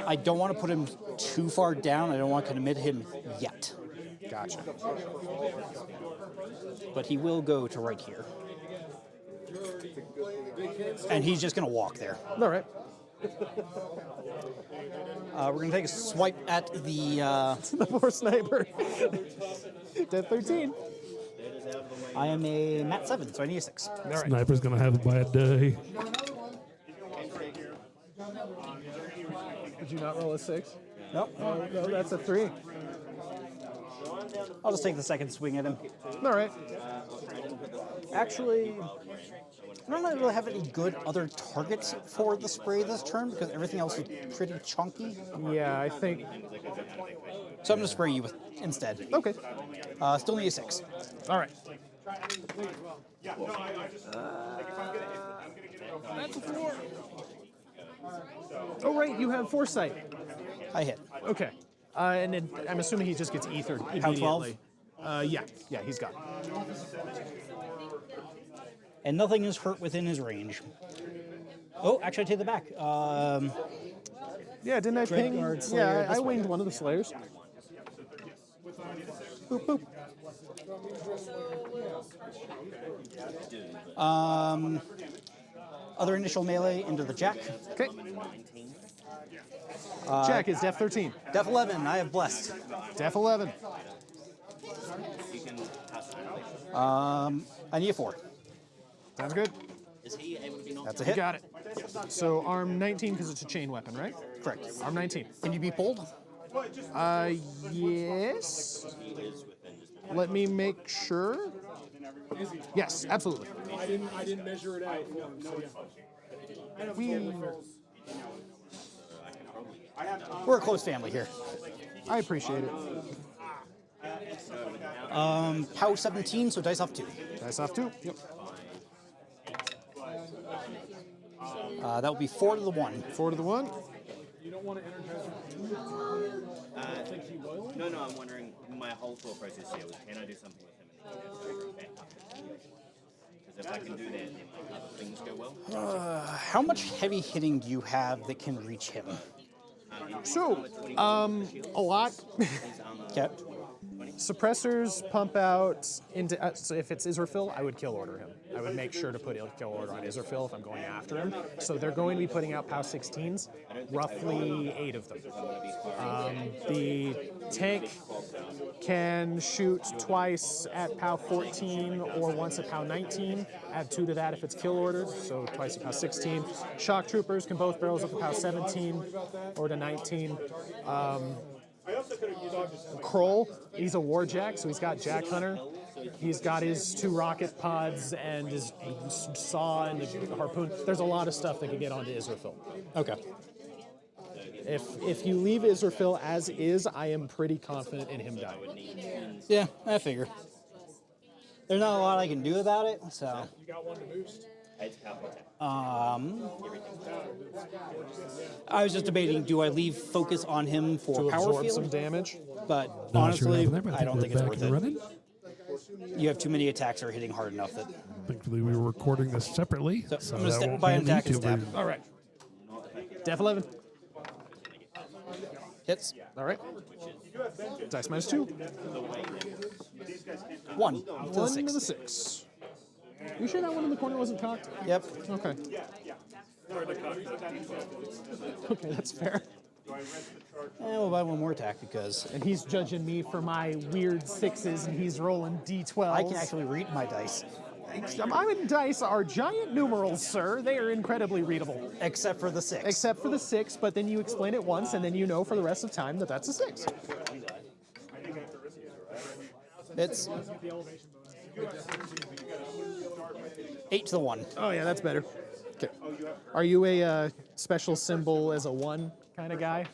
[SPEAKER 3] I don't want to put him too far down. I don't want to commit him yet.
[SPEAKER 2] Gotcha.
[SPEAKER 3] But he will go to right here. And he's just going to walk there.
[SPEAKER 2] All right.
[SPEAKER 3] We're going to take a swipe at the...
[SPEAKER 2] The poor sniper. Dead 13.
[SPEAKER 3] I am a Mat 7, so I need a 6.
[SPEAKER 2] All right.
[SPEAKER 1] Sniper's gonna have a bad day.
[SPEAKER 2] Did you not roll a 6?
[SPEAKER 3] Nope.
[SPEAKER 2] No, that's a 3.
[SPEAKER 3] I'll just take the second swing at him.
[SPEAKER 2] All right.
[SPEAKER 3] Actually, I don't really have any good other targets for the spray this turn because everything else is pretty chunky.
[SPEAKER 2] Yeah, I think.
[SPEAKER 3] So I'm going to spray you with instead.
[SPEAKER 2] Okay.
[SPEAKER 3] Still need a 6.
[SPEAKER 2] All right.
[SPEAKER 8] That's a 4.
[SPEAKER 2] Oh, right. You have foresight.
[SPEAKER 3] I hit.
[SPEAKER 2] Okay. And then I'm assuming he just gets ethered immediately. Yeah, he's gone.
[SPEAKER 3] And nothing is hurt within his range. Oh, actually, I take that back.
[SPEAKER 2] Yeah, didn't I ping?
[SPEAKER 3] Dreadguard Slayer
[SPEAKER 2] Yeah, I
[SPEAKER 3] this way.
[SPEAKER 2] winged one of the Slayers. Boop, boop.
[SPEAKER 3] Other initial melee into the Jack.
[SPEAKER 2] Okay. Jack is Def 13.
[SPEAKER 3] Def 11, I have blessed.
[SPEAKER 2] Def 11.
[SPEAKER 3] I need a 4.
[SPEAKER 2] Sounds good.
[SPEAKER 6] Is he able to be knocked?
[SPEAKER 3] That's a
[SPEAKER 2] You
[SPEAKER 3] hit.
[SPEAKER 2] got it. So arm 19 because it's a chain weapon, right?
[SPEAKER 3] Correct.
[SPEAKER 2] Arm 19.
[SPEAKER 3] Can you be pulled?
[SPEAKER 2] Yes. Let me make sure. Yes, absolutely.
[SPEAKER 5] I didn't measure it out for him, so yeah.
[SPEAKER 3] We're a close family here.
[SPEAKER 2] I appreciate it.
[SPEAKER 3] Pow 17, so dice off 2.
[SPEAKER 2] Dice off 2. Yep.
[SPEAKER 3] That would be 4 to the 1.
[SPEAKER 2] 4 to the 1.
[SPEAKER 5] You don't want to energize him.
[SPEAKER 6] No, I'm wondering, my whole thought process here was, can I do something with him and then go back up? Because if I can do that, then other things go well.
[SPEAKER 3] How much heavy hitting do you have that can reach him?
[SPEAKER 2] So, a lot.
[SPEAKER 3] Okay.
[SPEAKER 2] Suppressors pump out into. So if it's Israfil, I would kill order him. I would make sure to put kill order on Israfil if I'm going after him. So they're going to be putting out POW 16s, roughly 8 of them. The tank can shoot twice at POW 14 or once at POW 19. Add 2 to that if it's kill ordered, so twice at POW 16. Shock troopers can both barrels up to POW 17 or to 19. Kroll, he's a warjack, so he's got Jack Hunter. He's got his 2 rocket pods and his saw and the harpoon. There's a lot of stuff that can get onto Israfil.
[SPEAKER 3] Okay.
[SPEAKER 2] If you leave Israfil as is, I am pretty confident in him dying.
[SPEAKER 3] Yeah, I figure. There's not a lot I can do about it, so.
[SPEAKER 5] You got one to boost.
[SPEAKER 3] I was just debating, do I leave focus on him for
[SPEAKER 2] To
[SPEAKER 3] power
[SPEAKER 2] absorb
[SPEAKER 3] field?
[SPEAKER 2] some damage.
[SPEAKER 3] But
[SPEAKER 1] Not sure
[SPEAKER 3] honestly,
[SPEAKER 1] what happened there, but
[SPEAKER 3] I don't think it's
[SPEAKER 1] we're
[SPEAKER 3] worth
[SPEAKER 1] back
[SPEAKER 3] it.
[SPEAKER 1] and running.
[SPEAKER 3] You have too many attacks that are hitting hard enough that.
[SPEAKER 1] Thankfully, we were recording this separately,
[SPEAKER 3] So,
[SPEAKER 1] so
[SPEAKER 3] I'm gonna
[SPEAKER 1] that
[SPEAKER 3] step
[SPEAKER 1] won't
[SPEAKER 3] by
[SPEAKER 1] be
[SPEAKER 3] an
[SPEAKER 1] on
[SPEAKER 3] attack and
[SPEAKER 1] YouTube.
[SPEAKER 3] stab.
[SPEAKER 2] All right. Def 11.
[SPEAKER 3] Hits.
[SPEAKER 2] All right. Dice minus 2.
[SPEAKER 3] 1 to the
[SPEAKER 2] 1 to
[SPEAKER 3] 6.
[SPEAKER 2] the 6. You sure that one in the corner wasn't cocked?
[SPEAKER 3] Yep.
[SPEAKER 2] Okay. Okay, that's fair.
[SPEAKER 3] We'll buy one more attack because
[SPEAKER 2] And he's judging me for my weird 6s, and he's rolling D12s.
[SPEAKER 3] I can actually read my dice.
[SPEAKER 2] Mine dice are giant numerals, sir. They are incredibly readable.
[SPEAKER 3] Except for the 6.
[SPEAKER 2] Except for the 6, but then you explain it once, and then you know for the rest of the time that that's a 6.
[SPEAKER 3] It's 8 to the 1.
[SPEAKER 2] Oh, yeah, that's better. Okay. Are you a special symbol as a 1 kind of guy?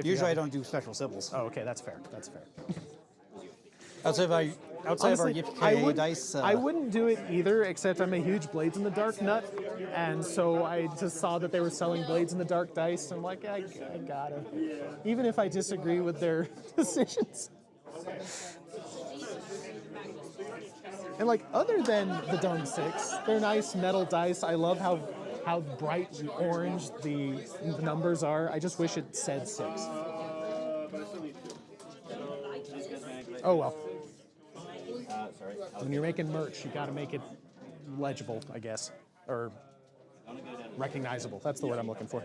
[SPEAKER 3] Usually I don't do special symbols.
[SPEAKER 2] Oh, okay, that's fair. That's fair.
[SPEAKER 3] Outside of our
[SPEAKER 2] Honestly,
[SPEAKER 3] Yippee dice.
[SPEAKER 2] I wouldn't do it either, except I'm a huge Blades in the Dark nut, and so I just saw that they were selling Blades in the Dark dice. I'm like, I gotta, even if I disagree with their decisions. And like, other than the Dung 6, they're nice metal dice. I love how bright orange the numbers are. I just wish it said 6. Oh well. When you're making merch, you got to make it legible, I guess, or recognizable. That's the word I'm looking for.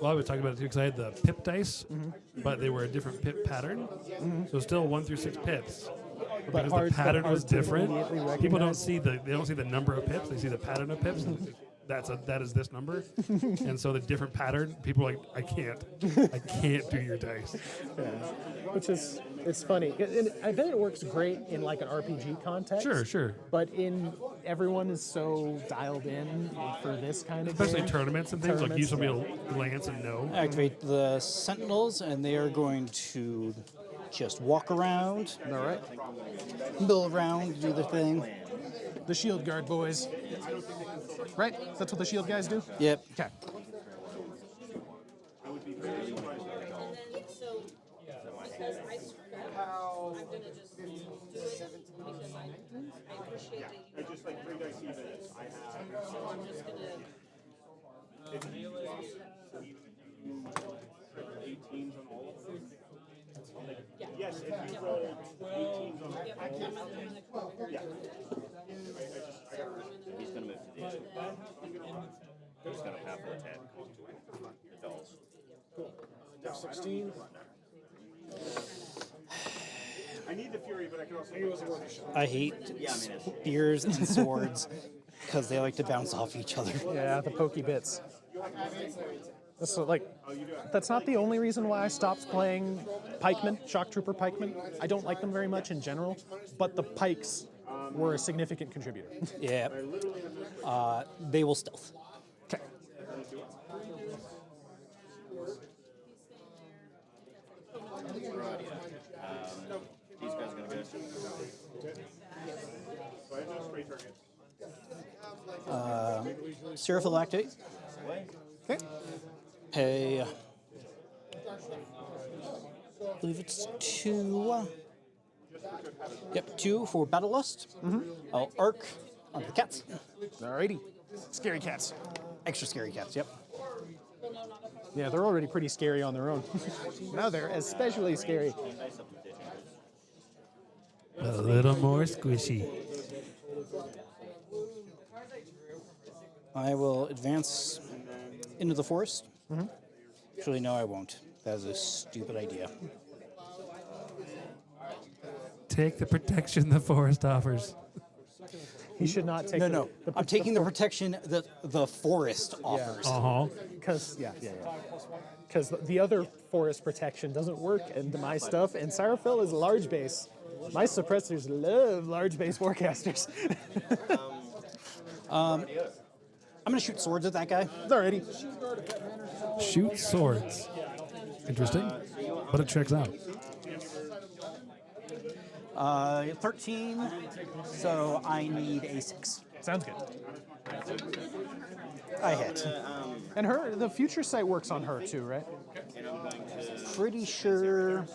[SPEAKER 1] Well, I was talking about it too because I had the pip dice, but they were a different pip pattern. So still 1 through 6 pips. But because
[SPEAKER 2] hard-
[SPEAKER 1] the pattern
[SPEAKER 2] but
[SPEAKER 1] was
[SPEAKER 2] hard to
[SPEAKER 1] different,
[SPEAKER 2] immediately
[SPEAKER 1] people don't
[SPEAKER 2] recognize.
[SPEAKER 1] they don't see the number of pips. They see the pattern of pips. And that is this number. And so the different pattern, people are like, I can't do your dice.
[SPEAKER 2] Which is, it's funny. And I bet it works great in like an RPG context.
[SPEAKER 1] Sure.
[SPEAKER 2] But everyone is so dialed in for this kind of
[SPEAKER 1] Especially
[SPEAKER 2] game.
[SPEAKER 1] tournaments and things, like you
[SPEAKER 2] Tournaments,
[SPEAKER 1] should be able to glance and know.
[SPEAKER 3] Activate the Sentinels, and they are going to just walk around,
[SPEAKER 2] All right.
[SPEAKER 3] mill around, do their thing.
[SPEAKER 2] The shield guard boys. Right? That's what the shield guys do?
[SPEAKER 3] Yep.
[SPEAKER 2] Okay.
[SPEAKER 8] I just like 3 dice even. I have. So I'm just gonna. If you lost, so even if you 18s on all of them. Yes, if you roll 18s on all of them. Yeah.
[SPEAKER 9] He's going to move to the edge. He's got a powerful attack to the dolls.
[SPEAKER 2] Dex 16.
[SPEAKER 8] I need the fury, but I can also.
[SPEAKER 3] I hate spears and swords because they like to bounce off each other.
[SPEAKER 2] Yeah, the pokey bits. That's that's not the only reason why I stopped playing pikemen, shock trooper pikemen. I don't like them very much in general, but the pikes were a significant contributor.
[SPEAKER 3] Yeah. They will stealth.
[SPEAKER 2] Okay.
[SPEAKER 9] These guys are going to go.
[SPEAKER 8] So I have no straight targets.
[SPEAKER 3] Scyrafael activate.
[SPEAKER 2] Okay.
[SPEAKER 3] Pay. I believe it's 2. Yep, 2 for Battle Lust. I'll arc onto the cats.
[SPEAKER 2] Alrighty. Scary cats.
[SPEAKER 3] Extra scary cats, yep.
[SPEAKER 2] Yeah, they're already pretty scary on their own. Now they're especially scary.
[SPEAKER 1] A little more squishy.
[SPEAKER 3] I will advance into the forest. Actually, no, I won't. That is a stupid idea.
[SPEAKER 1] Take the protection the forest offers.
[SPEAKER 2] He should not take
[SPEAKER 3] No. I'm taking the protection that the forest offers.
[SPEAKER 1] Uh-huh.
[SPEAKER 2] Because because the other forest protection doesn't work into my stuff, and Scyrafael is a large base. My suppressors love large base forecasters.
[SPEAKER 3] I'm going to shoot swords at that guy.
[SPEAKER 2] Alrighty.
[SPEAKER 1] Shoot swords. Interesting. But it checks out.
[SPEAKER 3] 13, so I need a 6.
[SPEAKER 2] Sounds good.
[SPEAKER 3] I hit.
[SPEAKER 2] And the future sight works on her too, right?
[SPEAKER 3] Pretty sure.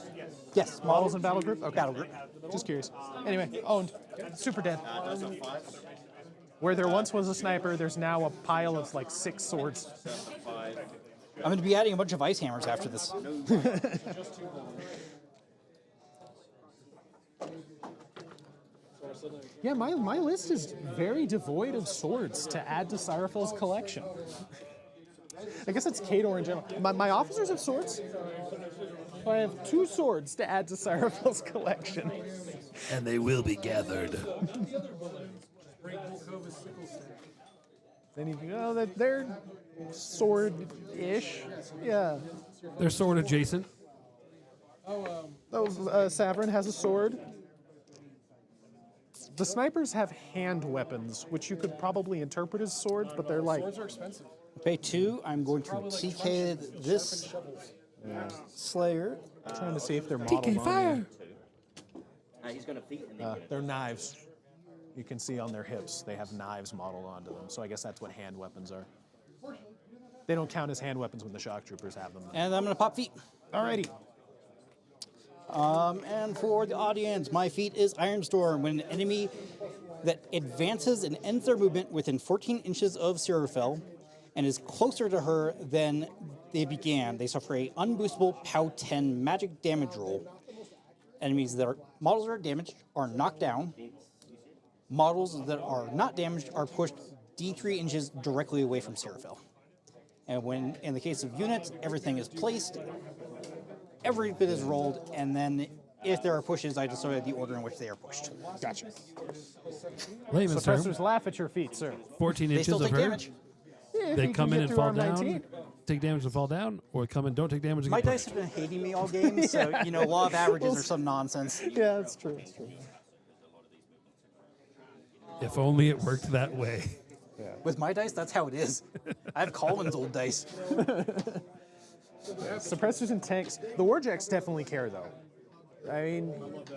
[SPEAKER 3] Yes,
[SPEAKER 2] Models and battle group? Okay.
[SPEAKER 3] Battle group.
[SPEAKER 2] Just curious. Anyway, owned. Super dead. Where there once was a sniper, there's now a pile of like 6 swords.
[SPEAKER 3] I'm going to be adding a bunch of ice hammers after this.
[SPEAKER 2] Yeah, my list is very devoid of swords to add to Scyrafael's collection. I guess it's Khador in general. My officers have swords. So I have 2 swords to add to Scyrafael's collection.
[SPEAKER 1] And they will be gathered.
[SPEAKER 2] Then you go, they're sword-ish. Yeah.
[SPEAKER 1] They're sword adjacent.
[SPEAKER 2] Savaryn has a sword. The snipers have hand weapons, which you could probably interpret as swords, but they're like...
[SPEAKER 5] Swords are expensive.
[SPEAKER 3] Pay 2. I'm going to TK this Slayer.
[SPEAKER 2] Trying to see if they're modeled
[SPEAKER 1] TK
[SPEAKER 2] on
[SPEAKER 1] fire!
[SPEAKER 9] He's going to feet and
[SPEAKER 2] you. They're knives. You can see on their hips, they have knives modeled onto them, so I guess that's what hand weapons are. They don't count as hand weapons when the shock troopers have them.
[SPEAKER 3] And I'm going to pop feet.
[SPEAKER 2] Alrighty.
[SPEAKER 3] And for the audience, my feat is Iron Storm. When an enemy that advances and ends their movement within 14 inches of Scyrafael and is closer to her than they began, they suffer a unboostable POW 10 magic damage roll. Enemies that are models that are damaged are knocked down. Models that are not damaged are pushed D3 inches directly away from Scyrafael. And when, in the case of units, everything is placed, every bit is rolled, and then if there are pushes, I decide the order in which they are pushed.
[SPEAKER 2] Gotcha.
[SPEAKER 1] Layman's term.
[SPEAKER 2] Suppressors laugh at your feet, sir.
[SPEAKER 1] 14
[SPEAKER 3] They
[SPEAKER 1] inches
[SPEAKER 3] still
[SPEAKER 1] of
[SPEAKER 3] take
[SPEAKER 1] her.
[SPEAKER 3] damage.
[SPEAKER 2] Yeah, if
[SPEAKER 1] They
[SPEAKER 2] you
[SPEAKER 1] come
[SPEAKER 2] can
[SPEAKER 1] in
[SPEAKER 2] get
[SPEAKER 1] and
[SPEAKER 2] through
[SPEAKER 1] fall
[SPEAKER 2] arm
[SPEAKER 1] down,
[SPEAKER 2] 19.
[SPEAKER 1] take damage and fall down, or come in, don't take damage and
[SPEAKER 3] My
[SPEAKER 1] get
[SPEAKER 3] dice
[SPEAKER 1] pushed.
[SPEAKER 3] have been hating me all game, so, law of averages or some nonsense.
[SPEAKER 2] Yeah, that's true. That's true.
[SPEAKER 1] If only it worked that way.
[SPEAKER 3] With my dice, that's how it is. I have Colin's old dice.
[SPEAKER 2] Suppressors and tanks. The Warjacks definitely care, though. I mean,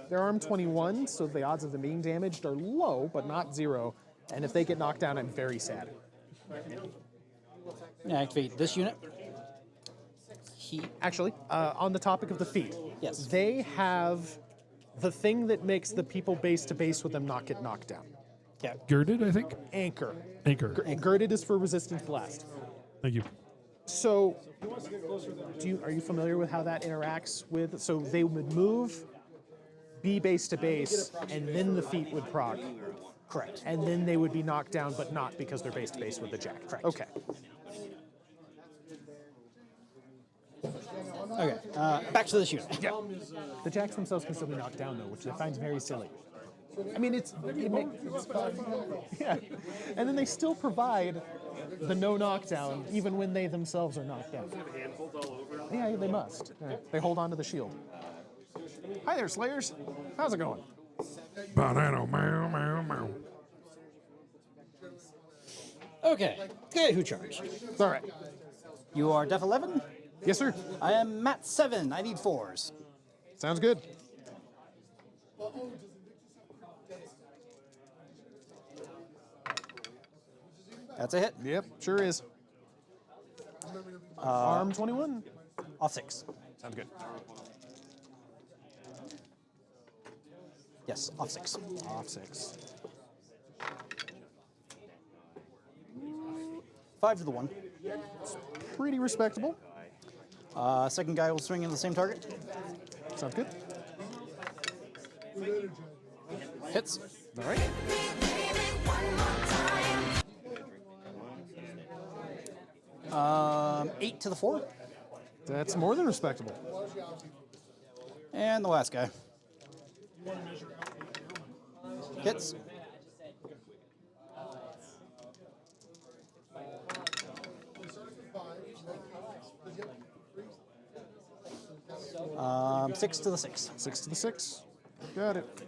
[SPEAKER 2] they're armed 21, so the odds of them being damaged are low, but not 0. And if they get knocked down, I'm very sad.
[SPEAKER 3] Activate this unit.
[SPEAKER 2] Actually, on the topic of the feat,
[SPEAKER 3] Yes.
[SPEAKER 2] they have the thing that makes the people base to base with them not get knocked down.
[SPEAKER 3] Yeah.
[SPEAKER 1] Girded, I think.
[SPEAKER 2] Anchor.
[SPEAKER 1] Anchor.
[SPEAKER 2] Girded is for resistance blast.
[SPEAKER 1] Thank you.
[SPEAKER 2] So, are you familiar with how that interacts with? So they would move, be base to base, and then the feat would proc.
[SPEAKER 3] Correct.
[SPEAKER 2] And then they would be knocked down, but not because they're base to base with the jack.
[SPEAKER 3] Correct.
[SPEAKER 2] Okay.
[SPEAKER 3] Okay. Back to this unit.
[SPEAKER 2] Yeah. The jacks themselves can still be knocked down, though, which I find very silly. I mean, it's fun. Yeah. And then they still provide the no knockdown, even when they themselves are knocked down. Yeah, they must. Yeah. They hold on to the shield. Hi there, Slayers. How's it going?
[SPEAKER 1] Banana, meow, meow, meow.
[SPEAKER 3] Okay. Okay, who charged?
[SPEAKER 2] It's all right.
[SPEAKER 3] You are Def 11?
[SPEAKER 2] Yes, sir.
[SPEAKER 3] I am Mat 7. I need 4s.
[SPEAKER 2] Sounds good.
[SPEAKER 3] That's a hit.
[SPEAKER 2] Yep, sure is. Arm 21.
[SPEAKER 3] Off 6.
[SPEAKER 2] Sounds good.
[SPEAKER 3] Yes, off 6.
[SPEAKER 2] Off 6.
[SPEAKER 3] 5 to the 1.
[SPEAKER 2] Pretty respectable.
[SPEAKER 3] Second guy will swing in the same target.
[SPEAKER 2] Sounds good.
[SPEAKER 3] Hits.
[SPEAKER 2] All right.
[SPEAKER 3] Um, 8 to the 4.
[SPEAKER 2] That's more than respectable.
[SPEAKER 3] And the last guy. Hits. Um, 6 to the 6.
[SPEAKER 2] 6 to the 6. Got it.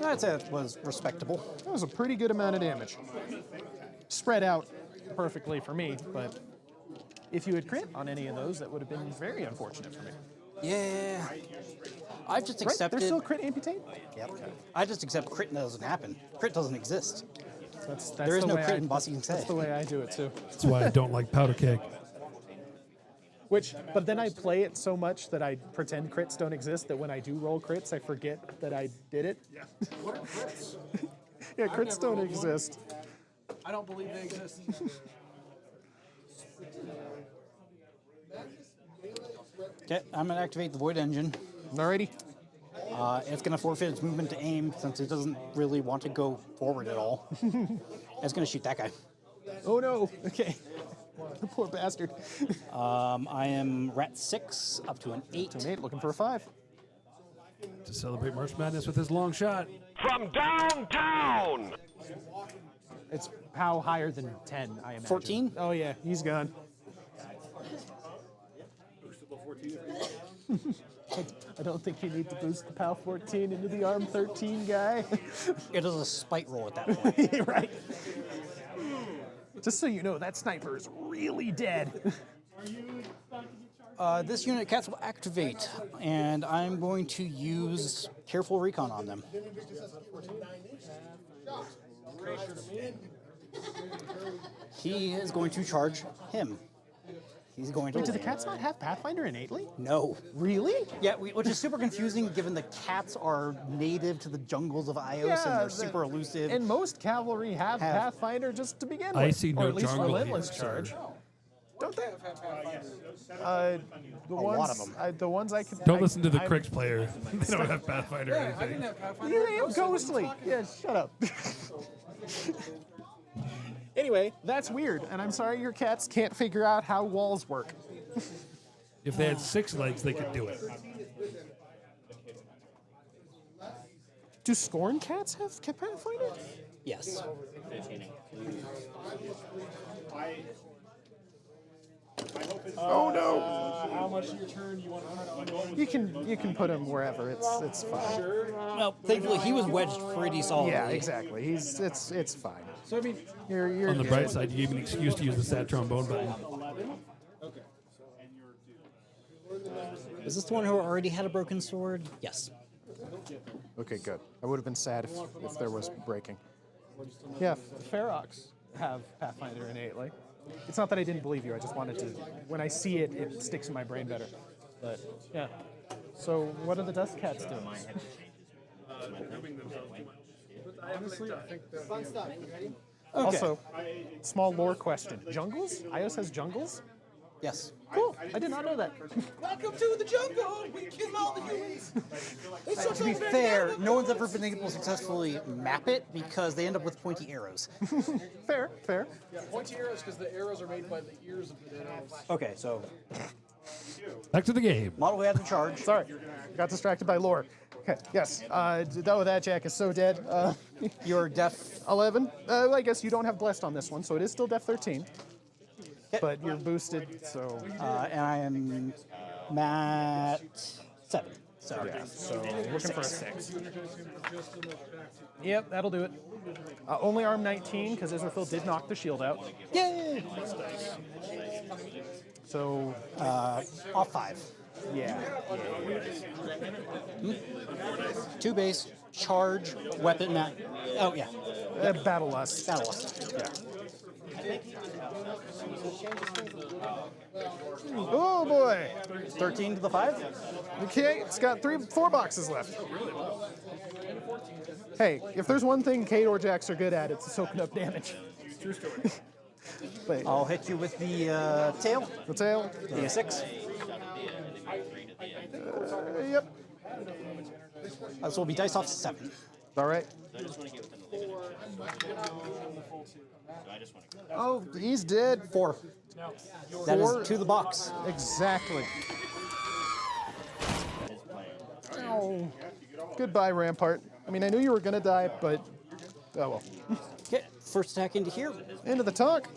[SPEAKER 3] I'd say that was respectable.
[SPEAKER 2] That was a pretty good amount of damage. Spread out perfectly for me, but if you had crit on any of those, that would have been very unfortunate for me.
[SPEAKER 3] Yeah. I've just
[SPEAKER 2] Right?
[SPEAKER 3] accepted.
[SPEAKER 2] There's still crit amputate?
[SPEAKER 3] Yep. I just accept crit doesn't happen. Crit doesn't exist.
[SPEAKER 2] That's
[SPEAKER 3] There is
[SPEAKER 2] the
[SPEAKER 3] no
[SPEAKER 2] way
[SPEAKER 3] crit in Bossy
[SPEAKER 2] That's
[SPEAKER 3] Say.
[SPEAKER 2] the way I do it, too.
[SPEAKER 1] That's why I don't like powder keg.
[SPEAKER 2] But then I play it so much that I pretend crits don't exist that when I do roll crits, I forget that I did it.
[SPEAKER 5] Yeah. What are crits?
[SPEAKER 2] Yeah, crits don't exist.
[SPEAKER 5] I don't believe they exist.
[SPEAKER 3] Okay, I'm going to activate the Void Engine.
[SPEAKER 2] Alrighty.
[SPEAKER 3] It's going to forfeit its movement to aim since it doesn't really want to go forward at all. It's going to shoot that guy.
[SPEAKER 2] Oh no. Okay. Poor bastard.
[SPEAKER 3] I am Rat 6 up to an 8.
[SPEAKER 2] To an 8, looking for a 5.
[SPEAKER 1] To celebrate March Madness with his long shot.
[SPEAKER 10] From downtown!
[SPEAKER 2] It's how higher than 10, I imagine.
[SPEAKER 3] 14?
[SPEAKER 2] Oh yeah, he's gone. I don't think you need to boost the POW 14 into the arm 13 guy.
[SPEAKER 3] It is a spite roll at that point.
[SPEAKER 2] Right. Just so you know, that sniper is really dead.
[SPEAKER 3] This unit cats will activate, and I'm going to use Careful Recon on them. He is going to charge him. He's going to.
[SPEAKER 2] Wait, do the cats not have Pathfinder innately?
[SPEAKER 3] No.
[SPEAKER 2] Really?
[SPEAKER 3] Yeah, which is super confusing given the cats are native to the jungles of Ios and they're super elusive.
[SPEAKER 2] And most cavalry have Pathfinder just to begin with.
[SPEAKER 1] I see no
[SPEAKER 2] or at least
[SPEAKER 1] jungle
[SPEAKER 2] relentless
[SPEAKER 1] here, sir.
[SPEAKER 2] charge. Don't they? The
[SPEAKER 3] lot
[SPEAKER 2] ones,
[SPEAKER 3] of them.
[SPEAKER 2] The ones I can.
[SPEAKER 1] Don't listen to the Crix player. They don't have Pathfinder or
[SPEAKER 5] I
[SPEAKER 1] anything.
[SPEAKER 5] didn't have Pathfinder.
[SPEAKER 2] You have Ghostly. Yeah, shut up. Anyway, that's weird, and I'm sorry your cats can't figure out how walls work.
[SPEAKER 1] If they had 6 legs, they could do it.
[SPEAKER 2] Do Scorn cats have Pathfinder?
[SPEAKER 3] Yes.
[SPEAKER 2] Oh no!
[SPEAKER 5] How much of your turn you want to
[SPEAKER 2] You can put him wherever. It's fine.
[SPEAKER 3] Well, thankfully he was wedged pretty solidly.
[SPEAKER 2] Yeah, exactly. It's fine.
[SPEAKER 5] So I mean,
[SPEAKER 2] You're
[SPEAKER 1] On the
[SPEAKER 2] good.
[SPEAKER 1] bright side, you gave me an excuse to use the sad trombone button.
[SPEAKER 5] 11. Okay. And you're due.
[SPEAKER 3] Is this the one who already had a broken sword? Yes.
[SPEAKER 2] Okay, good. I would have been sad if there was breaking. Yeah, Ferox have Pathfinder innately. It's not that I didn't believe you. I just wanted to. When I see it, it sticks in my brain better. But yeah. So what are the Dust Cats doing?
[SPEAKER 5] Honestly, I think that.
[SPEAKER 7] Fun stuff. You ready?
[SPEAKER 3] Okay.
[SPEAKER 2] Also, small lore question. Jungles? Ios has jungles?
[SPEAKER 3] Yes.
[SPEAKER 2] Cool. I did not know that.
[SPEAKER 7] Welcome to the jungle. We kill all the humans.
[SPEAKER 3] To be fair, no one's ever been able to successfully map it because they end up with pointy arrows.
[SPEAKER 2] Fair, fair.
[SPEAKER 5] Yeah, pointy arrows because the arrows are made by the ears of the dead elves.
[SPEAKER 3] Okay, so
[SPEAKER 1] Back to the game.
[SPEAKER 3] model we have to charge.
[SPEAKER 2] Sorry. Got distracted by lore. Okay, yes. That Jack is so dead.
[SPEAKER 3] You're deaf.
[SPEAKER 2] 11. I guess you don't have blessed on this one, so it is still def 13. But you're boosted, so.
[SPEAKER 3] And I am Matt 7. So
[SPEAKER 2] Yeah, so looking for a 6. Yep, that'll do it. Only arm 19, because Scyrafael did knock the shield out.
[SPEAKER 3] yay!
[SPEAKER 2] So,
[SPEAKER 3] Off 5.
[SPEAKER 2] yeah.
[SPEAKER 3] 2 base, charge, weapon, oh yeah,
[SPEAKER 2] Battle Lust.
[SPEAKER 3] battle lust.
[SPEAKER 2] Yeah. Oh boy.
[SPEAKER 3] 13 to the 5.
[SPEAKER 2] Okay, it's got 4 boxes left. Hey, if there's one thing Khador Jacks are good at, it's soaking up damage. True story. But
[SPEAKER 3] I'll hit you with the tail.
[SPEAKER 2] the tail.
[SPEAKER 3] The 6.
[SPEAKER 2] Yep.
[SPEAKER 3] This will be dice off 7.
[SPEAKER 2] All right. Oh, he's dead.
[SPEAKER 3] 4. That
[SPEAKER 2] 4.
[SPEAKER 3] is to the box.
[SPEAKER 2] Exactly. Oh. Goodbye, Rampart. I mean, I knew you were gonna die, but oh well.
[SPEAKER 3] Okay, first attack into here.
[SPEAKER 2] Into the talk.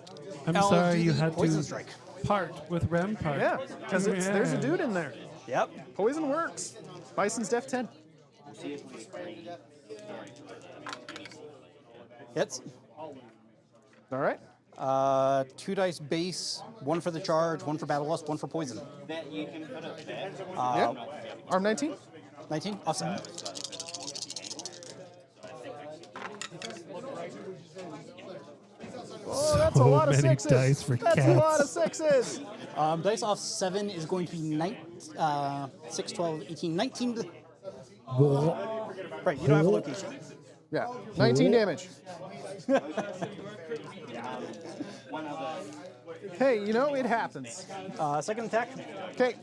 [SPEAKER 1] I'm
[SPEAKER 3] I'll
[SPEAKER 1] sorry
[SPEAKER 3] do
[SPEAKER 1] you
[SPEAKER 3] the
[SPEAKER 1] had
[SPEAKER 3] poison
[SPEAKER 1] to
[SPEAKER 3] strike.
[SPEAKER 1] part with Rampart.
[SPEAKER 2] Yeah, because there's a dude in there.
[SPEAKER 3] Yep.
[SPEAKER 2] Poison works. Bison's def 10.
[SPEAKER 3] Hits.
[SPEAKER 2] All right.
[SPEAKER 3] 2 dice base, 1 for the charge, 1 for battle lust, 1 for poison.
[SPEAKER 2] Yeah. Arm 19.
[SPEAKER 3] 19. Awesome.
[SPEAKER 2] Oh, that's a lot of
[SPEAKER 1] many
[SPEAKER 2] 6s.
[SPEAKER 1] dice for
[SPEAKER 2] That's a lot of
[SPEAKER 1] cats.
[SPEAKER 2] 6s.
[SPEAKER 3] Dice off 7 is going to be 6, 12, 18, 19. Right, you don't have a location.
[SPEAKER 2] Yeah. 19 damage. Hey, you know, it happens.
[SPEAKER 3] Second attack.
[SPEAKER 2] Okay.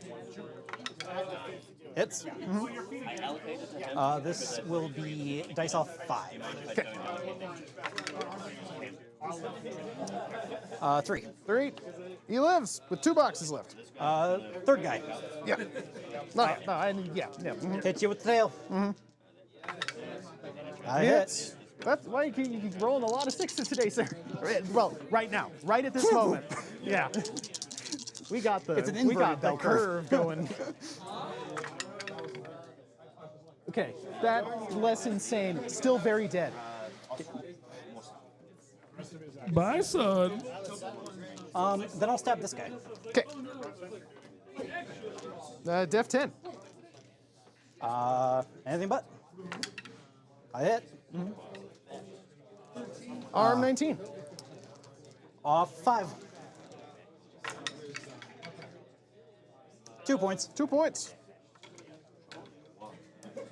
[SPEAKER 3] Hits. This will be dice off 5.
[SPEAKER 2] Okay.
[SPEAKER 3] 3.
[SPEAKER 2] 3. He lives with 2 boxes left.
[SPEAKER 3] Third guy.
[SPEAKER 2] Yeah. Yeah. Mhm.
[SPEAKER 3] Hit you with the tail. I hit.
[SPEAKER 2] Hits. That's why you keep rolling a lot of 6s today, sir. Well, right now, right at this moment. Yeah. We got the
[SPEAKER 3] It's an
[SPEAKER 2] we got
[SPEAKER 3] inverted
[SPEAKER 2] the
[SPEAKER 3] bell curve.
[SPEAKER 2] curve going. Okay, that less insane. Still very dead.
[SPEAKER 1] My son.
[SPEAKER 3] Then I'll stab this guy.
[SPEAKER 2] Okay. Def 10.
[SPEAKER 3] Anything but. I hit.
[SPEAKER 2] Arm 19.
[SPEAKER 3] Off 5. 2 points.
[SPEAKER 2] 2 points.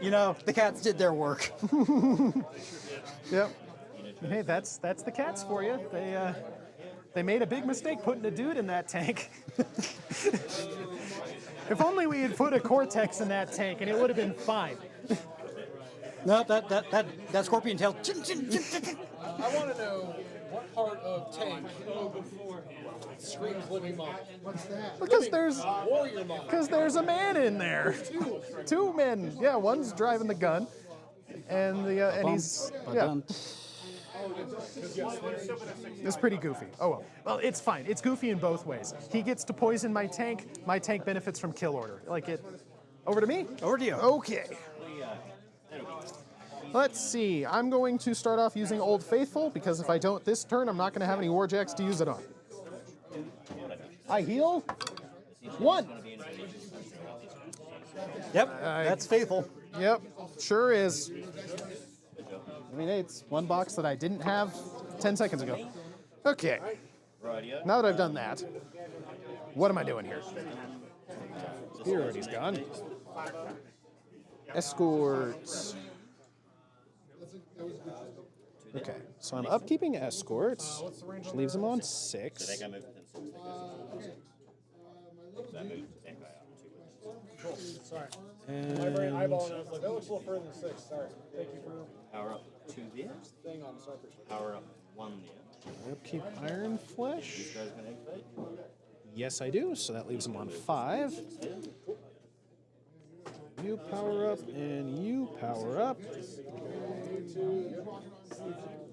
[SPEAKER 3] You know, the cats did their work.
[SPEAKER 2] Yep. Hey, that's the cats for you. They made a big mistake putting a dude in that tank. If only we had put a Cortex in that tank, and it would have been fine.
[SPEAKER 3] No, that scorpion tail. Chin, chin, chin, chin, chin.
[SPEAKER 5] I want to know what part of tank screams living mom.
[SPEAKER 2] Because there's a man in there. 2 men. Yeah, one's driving the gun, and he's yeah. It's pretty goofy. Oh well. Well, it's fine. It's goofy in both ways. He gets to poison my tank. My tank benefits from kill order. Like it. Over to me.
[SPEAKER 3] Over to you.
[SPEAKER 2] Okay. Let's see. I'm going to start off using Old Faithful because if I don't this turn, I'm not going to have any Warjacks to use it on. I heal. 1.
[SPEAKER 3] Yep, that's faithful.
[SPEAKER 2] Yep, sure is. I mean, it's one box that I didn't have 10 seconds ago. Okay. Now that I've done that, what am I doing here? Superiority's gone. Escorts. Okay, so I'm upkeeping escorts, which leaves them on 6.
[SPEAKER 6] So they go move within 6 seconds. That move that guy up 2 inches.
[SPEAKER 5] Sorry. My brain eyeballing, I was like, that looks a little further than 6. Sorry. Thank you for
[SPEAKER 6] Power up 2 there.
[SPEAKER 5] staying on. So I appreciate it.
[SPEAKER 6] Power up 1 there.
[SPEAKER 2] Upkeep Iron Flesh.
[SPEAKER 6] This guy's going to activate.
[SPEAKER 2] Yes, I do, so that leaves them on 5. You power up, and you power up.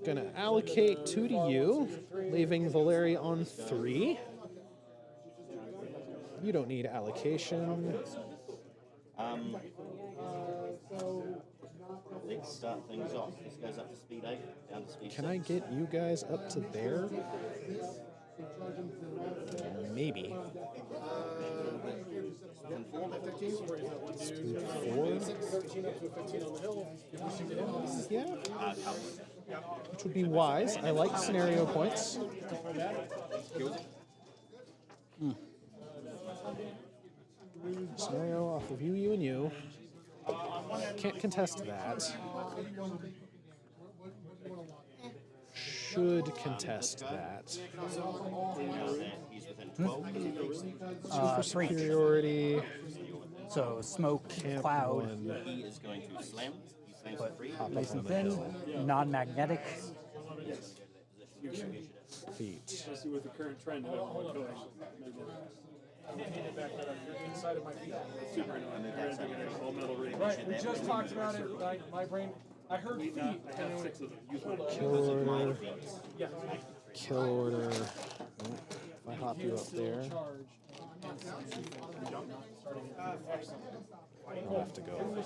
[SPEAKER 2] Gonna allocate 2 to you, leaving Valerii on 3. You don't need allocation.
[SPEAKER 6] Let's start things off. This goes up to speed 8, down to speed 6.
[SPEAKER 2] Can I get you guys up to there? Maybe. Speed 4? Yeah. Which would be wise. I like scenario points. Scenario off of you, and you. Can't contest that. Should contest that.
[SPEAKER 6] He's within 12.
[SPEAKER 2] 2 for superiority.
[SPEAKER 3] So smoke,
[SPEAKER 2] Camp
[SPEAKER 3] cloud,
[SPEAKER 2] 1.
[SPEAKER 6] He is going to slam. He slams for 3.
[SPEAKER 3] nice and thin, non-magnetic.
[SPEAKER 2] Feet.
[SPEAKER 7] Especially with the current trend. I don't know what color.
[SPEAKER 5] I need to back that up. You're inside of my feet.
[SPEAKER 7] Super annoying. All metal ring.
[SPEAKER 5] Right, we just talked about it. My brain, I heard feet.
[SPEAKER 7] I have 6 of them. Use one.
[SPEAKER 2] Kill order.
[SPEAKER 5] Yeah.
[SPEAKER 2] Kill order. If I hop you up there, I'll have to go up there.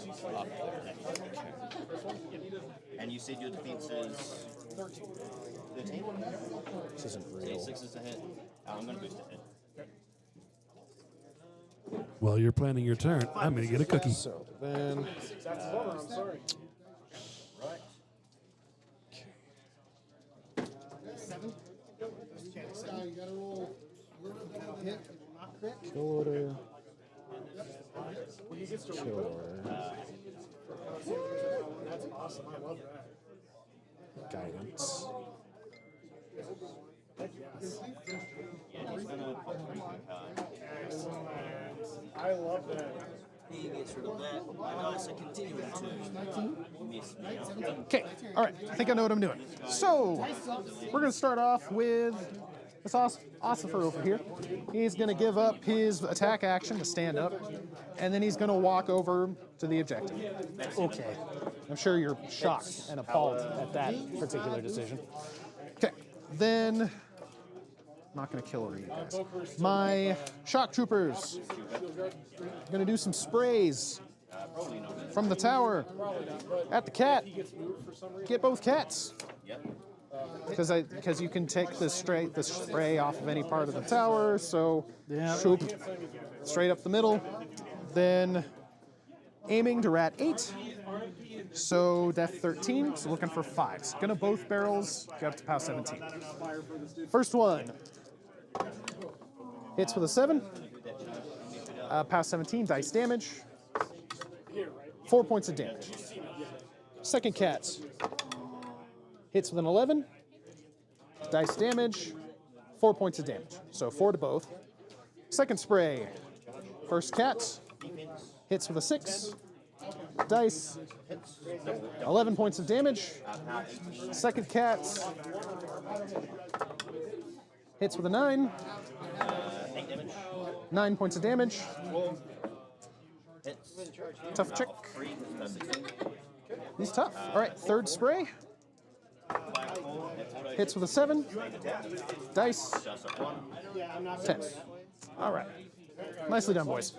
[SPEAKER 2] Okay.
[SPEAKER 6] And you said your defense is 13?
[SPEAKER 2] This isn't
[SPEAKER 6] So
[SPEAKER 2] real.
[SPEAKER 6] 6 is a hit. I'm going to boost a hit.
[SPEAKER 1] While you're planning your turn, I'm going to get a cookie.
[SPEAKER 2] So then,
[SPEAKER 5] That's lower, I'm sorry.
[SPEAKER 6] Right.
[SPEAKER 2] kill order. Kill order.
[SPEAKER 5] That's awesome. I love that.
[SPEAKER 2] Guidance.
[SPEAKER 6] Yeah, he's going to pop 3 cards.
[SPEAKER 5] I love that.
[SPEAKER 6] He gets rid of that. My dice are continuing to miss me out.
[SPEAKER 2] Okay, all right. I think I know what I'm doing. So, we're going to start off with this Ossifer over here. He's going to give up his attack action to stand up, and then he's going to walk over to the objective.
[SPEAKER 3] Okay.
[SPEAKER 2] I'm sure you're shocked and appalled at that particular decision. Okay, then... Not going to kill her, you guys. My shock troopers. Going to do some sprays from the tower at the cat. Get both cats. Because you can take the spray off of any part of the tower. So shoop, straight up the middle. Then aiming to rat 8. So def 13. So looking for 5s. Gonna both barrels. Get up to POW 17. First one. Hits with a 7. POW 17, dice damage. 4 points of damage. Second cat. Hits with an 11. Dice damage. 4 points of damage. So 4 to both. Second spray. First cat. Hits with a 6. Dice. 11 points of damage. Second cat. Hits with a 9. 9 points of damage. Tough chick. He's tough. All right, third spray. Hits with a 7. Dice. 10. All right. Nicely done, boys.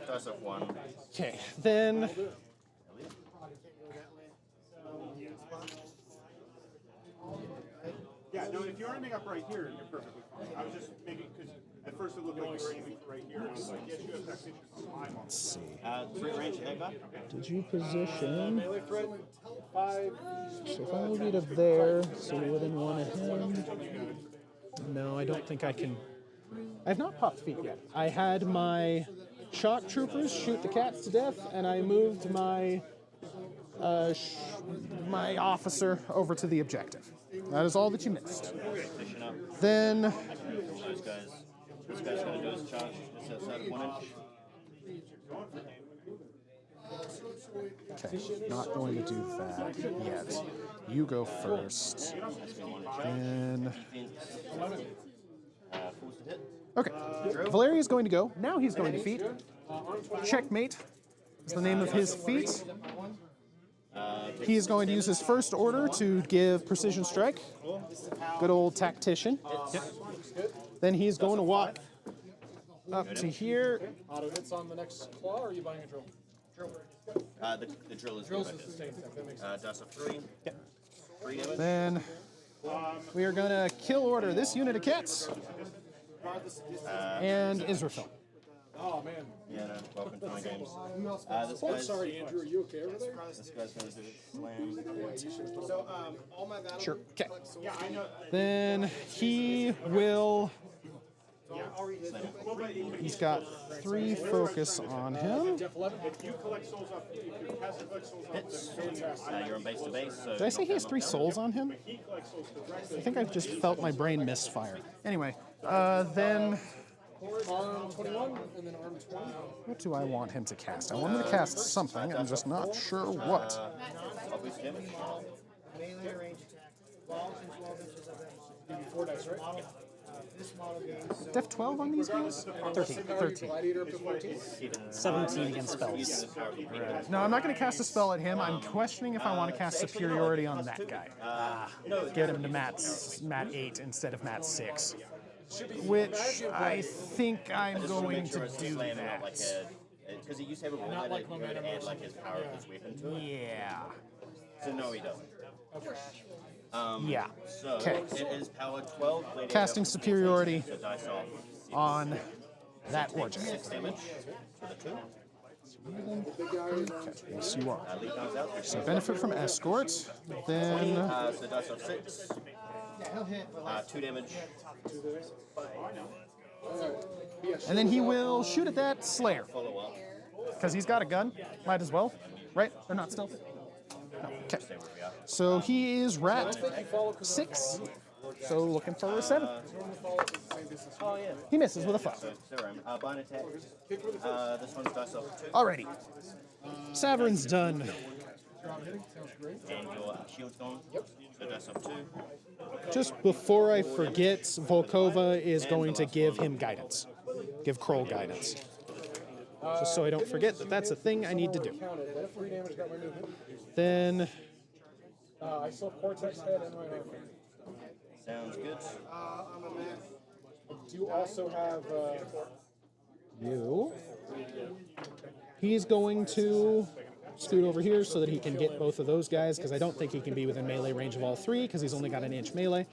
[SPEAKER 6] Dice of 1.
[SPEAKER 2] Okay, then...
[SPEAKER 8] Yeah, no, if you're ending up right here, you're perfectly fine. I was just making, because at at first it looked like you were aiming for right here. It's like, yes, you have tactician.
[SPEAKER 2] Let's see.
[SPEAKER 6] Free range that guy.
[SPEAKER 2] Did you position?
[SPEAKER 5] Melee threat, 5.
[SPEAKER 2] So if I move you to there, so you're within one of him. No, I don't think I can. I have not popped feet yet. I had my shock troopers shoot the cats to death, and I moved my my officer over to the objective. That is all that you missed. Then
[SPEAKER 6] Those guys. This guy's gonna do his charge. It's outside of 1 inch.
[SPEAKER 2] okay, not going to do that yet. You go first. Then
[SPEAKER 6] Forced to hit.
[SPEAKER 2] okay, Valerii is going to go. Now he's going to feat. Checkmate is the name of his feat. He is going to use his first order to give precision strike. Good old tactician. Then he's going to walk up to here.
[SPEAKER 5] Auto hits on the next claw, or are you buying a drill?
[SPEAKER 6] The drill is
[SPEAKER 5] Drill's
[SPEAKER 6] good.
[SPEAKER 5] sustained attack, that makes sense.
[SPEAKER 6] Dice of 3. 3 damage.
[SPEAKER 2] Then we are going to kill order this unit of cats and Scyrafael.
[SPEAKER 5] Oh, man.
[SPEAKER 6] Yeah, no, welcome to my games. This
[SPEAKER 5] Oh,
[SPEAKER 6] guy's,
[SPEAKER 5] sorry, Andrew, are you okay over there?
[SPEAKER 6] this guy's gonna do slam.
[SPEAKER 8] So, all my battle.
[SPEAKER 2] Sure. Okay.
[SPEAKER 8] Yeah, I know.
[SPEAKER 2] Then he will. He's got 3 focus on him.
[SPEAKER 5] Def 11.
[SPEAKER 8] If you collect souls off, if you pass the collect souls off,
[SPEAKER 6] You're on base to base, so.
[SPEAKER 2] Did I say he has 3 souls on him?
[SPEAKER 8] he collects souls directly.
[SPEAKER 2] I think I've just felt my brain misfire. Anyway, then
[SPEAKER 5] Arm 21, and then arm 20.
[SPEAKER 2] what do I want him to cast? I want him to cast something. I'm just not sure what.
[SPEAKER 6] Obvious damage.
[SPEAKER 11] Melee range attack. 12 and 12 inches of
[SPEAKER 5] Give you 4 dice, right?
[SPEAKER 11] this model game. So
[SPEAKER 2] Def 12 on these guys? 13. 13.
[SPEAKER 5] Gladiator up to 14.
[SPEAKER 3] 17 against spells.
[SPEAKER 2] No, I'm not going to cast a spell at him. I'm questioning if I want to cast Superiority on that guy. Get him to mat 8 instead of mat 6. Which I think I'm going to do that.
[SPEAKER 6] Because he used to have a roll that he would add like his power of his weapon to it.
[SPEAKER 2] Yeah.
[SPEAKER 6] So no, he doesn't.
[SPEAKER 2] Yeah.
[SPEAKER 6] So
[SPEAKER 2] Okay.
[SPEAKER 6] it is power 12.
[SPEAKER 2] Casting Superiority
[SPEAKER 6] So dice off.
[SPEAKER 2] on that origin.
[SPEAKER 6] 6 damage for the 2.
[SPEAKER 2] Yes, you are.
[SPEAKER 6] Lead comes out.
[SPEAKER 2] So benefit from escort. Then
[SPEAKER 6] So dice off 6. 2 damage.
[SPEAKER 2] and then he will shoot at that Slayer.
[SPEAKER 6] Follow up.
[SPEAKER 2] Because he's got a gun. Might as well. Right? They're not stealth? No. Okay. So he is rat 6. So looking for a 7.
[SPEAKER 6] Oh yeah.
[SPEAKER 2] He misses with a 5.
[SPEAKER 6] So buy an attack. This one's dice off 2.
[SPEAKER 2] Alrighty. Savaryn's done.
[SPEAKER 6] And your shield's gone. Yep. So dice off 2.
[SPEAKER 2] Just before I forget, Volkova is going to give him guidance. Give Kroll guidance. Just so I don't forget that that's a thing I need to do.
[SPEAKER 5] Counted. That 3 damage got my movement.
[SPEAKER 2] Then
[SPEAKER 5] I still have Cortex head and my arm.
[SPEAKER 6] Sounds good.
[SPEAKER 5] Do you also have
[SPEAKER 2] you. He's going to scoot over here so that he can get both of those guys, because I don't think he can be within melee range of all 3, because he's only got an inch melee.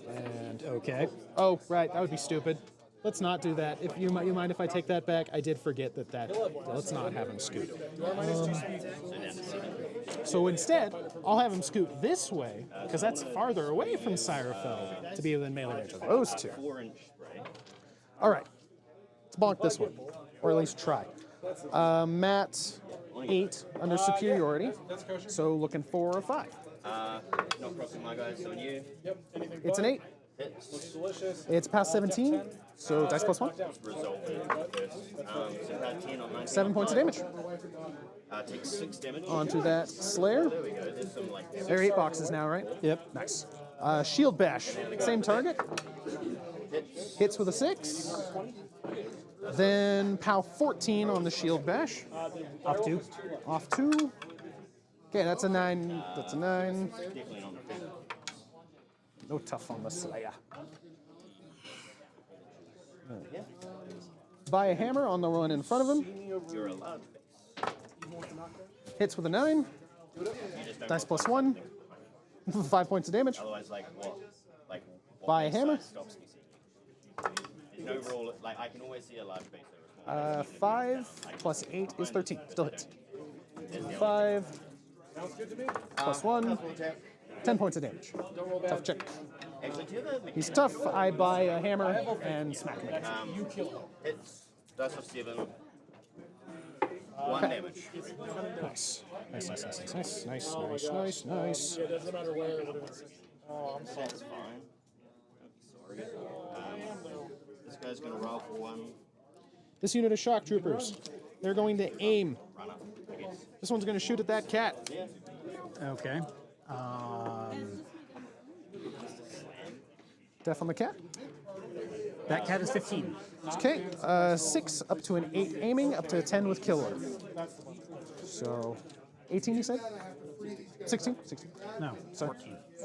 [SPEAKER 2] And okay. Oh, right, that would be stupid. Let's not do that. If you mind if I take that back? I did forget that. Let's not have him scoot. So instead, I'll have him scoot this way, because that's farther away from Scyrafael to be within melee range of those 2.
[SPEAKER 6] 4-inch spray.
[SPEAKER 2] All right, let's bonk this one, or at least try. Mat 8 under Superiority, so looking for a 5.
[SPEAKER 6] Not crossing my guys, so you.
[SPEAKER 2] It's an 8.
[SPEAKER 6] Hits.
[SPEAKER 2] It's past 17, so dice plus 1.
[SPEAKER 6] Resolve. So about 10 on 19.
[SPEAKER 2] 7 points of damage.
[SPEAKER 6] Takes 6 damage.
[SPEAKER 2] Onto that Slayer.
[SPEAKER 6] There we go. There's some like.
[SPEAKER 2] There are 8 boxes now, right? Yep. Nice. Shield Bash, same target. Hits with a 6. Then POW 14 on the Shield Bash. Off 2. Off 2. Okay, that's a 9. That's a 9.
[SPEAKER 6] Definitely on the field.
[SPEAKER 2] No tough on the Slayer. Buy a hammer on the one in front of him.
[SPEAKER 6] You're a large base.
[SPEAKER 2] Hits with a 9. Dice plus 1. 5 points of damage.
[SPEAKER 6] Otherwise, like what? Like what
[SPEAKER 2] Buy a
[SPEAKER 6] base
[SPEAKER 2] hammer.
[SPEAKER 6] size stops me seeing you? overall, like I can always see a large base over a small base.
[SPEAKER 2] 5 plus 8 is 13. Still hits. 5 plus 1. 10 points of damage. Tough check.
[SPEAKER 6] Actually, do you have a
[SPEAKER 2] He's tough. I buy a hammer and smack him again.
[SPEAKER 6] It's dice of 7. 1 damage.
[SPEAKER 2] Nice. Nice.
[SPEAKER 5] Yeah, it doesn't matter where it is. Oh, I'm sorry.
[SPEAKER 6] That's fine. Sorry. This guy's gonna roll for 1.
[SPEAKER 2] This unit of shock troopers, they're going to aim.
[SPEAKER 6] Run up, I guess.
[SPEAKER 2] This one's going to shoot at that cat.
[SPEAKER 3] Okay.
[SPEAKER 2] Death on the cat.
[SPEAKER 3] That cat is 15.
[SPEAKER 2] Okay, 6 up to an 8 aiming, up to a 10 with kill order. So, 18 you said? 16? 16.
[SPEAKER 3] No,
[SPEAKER 2] Sorry.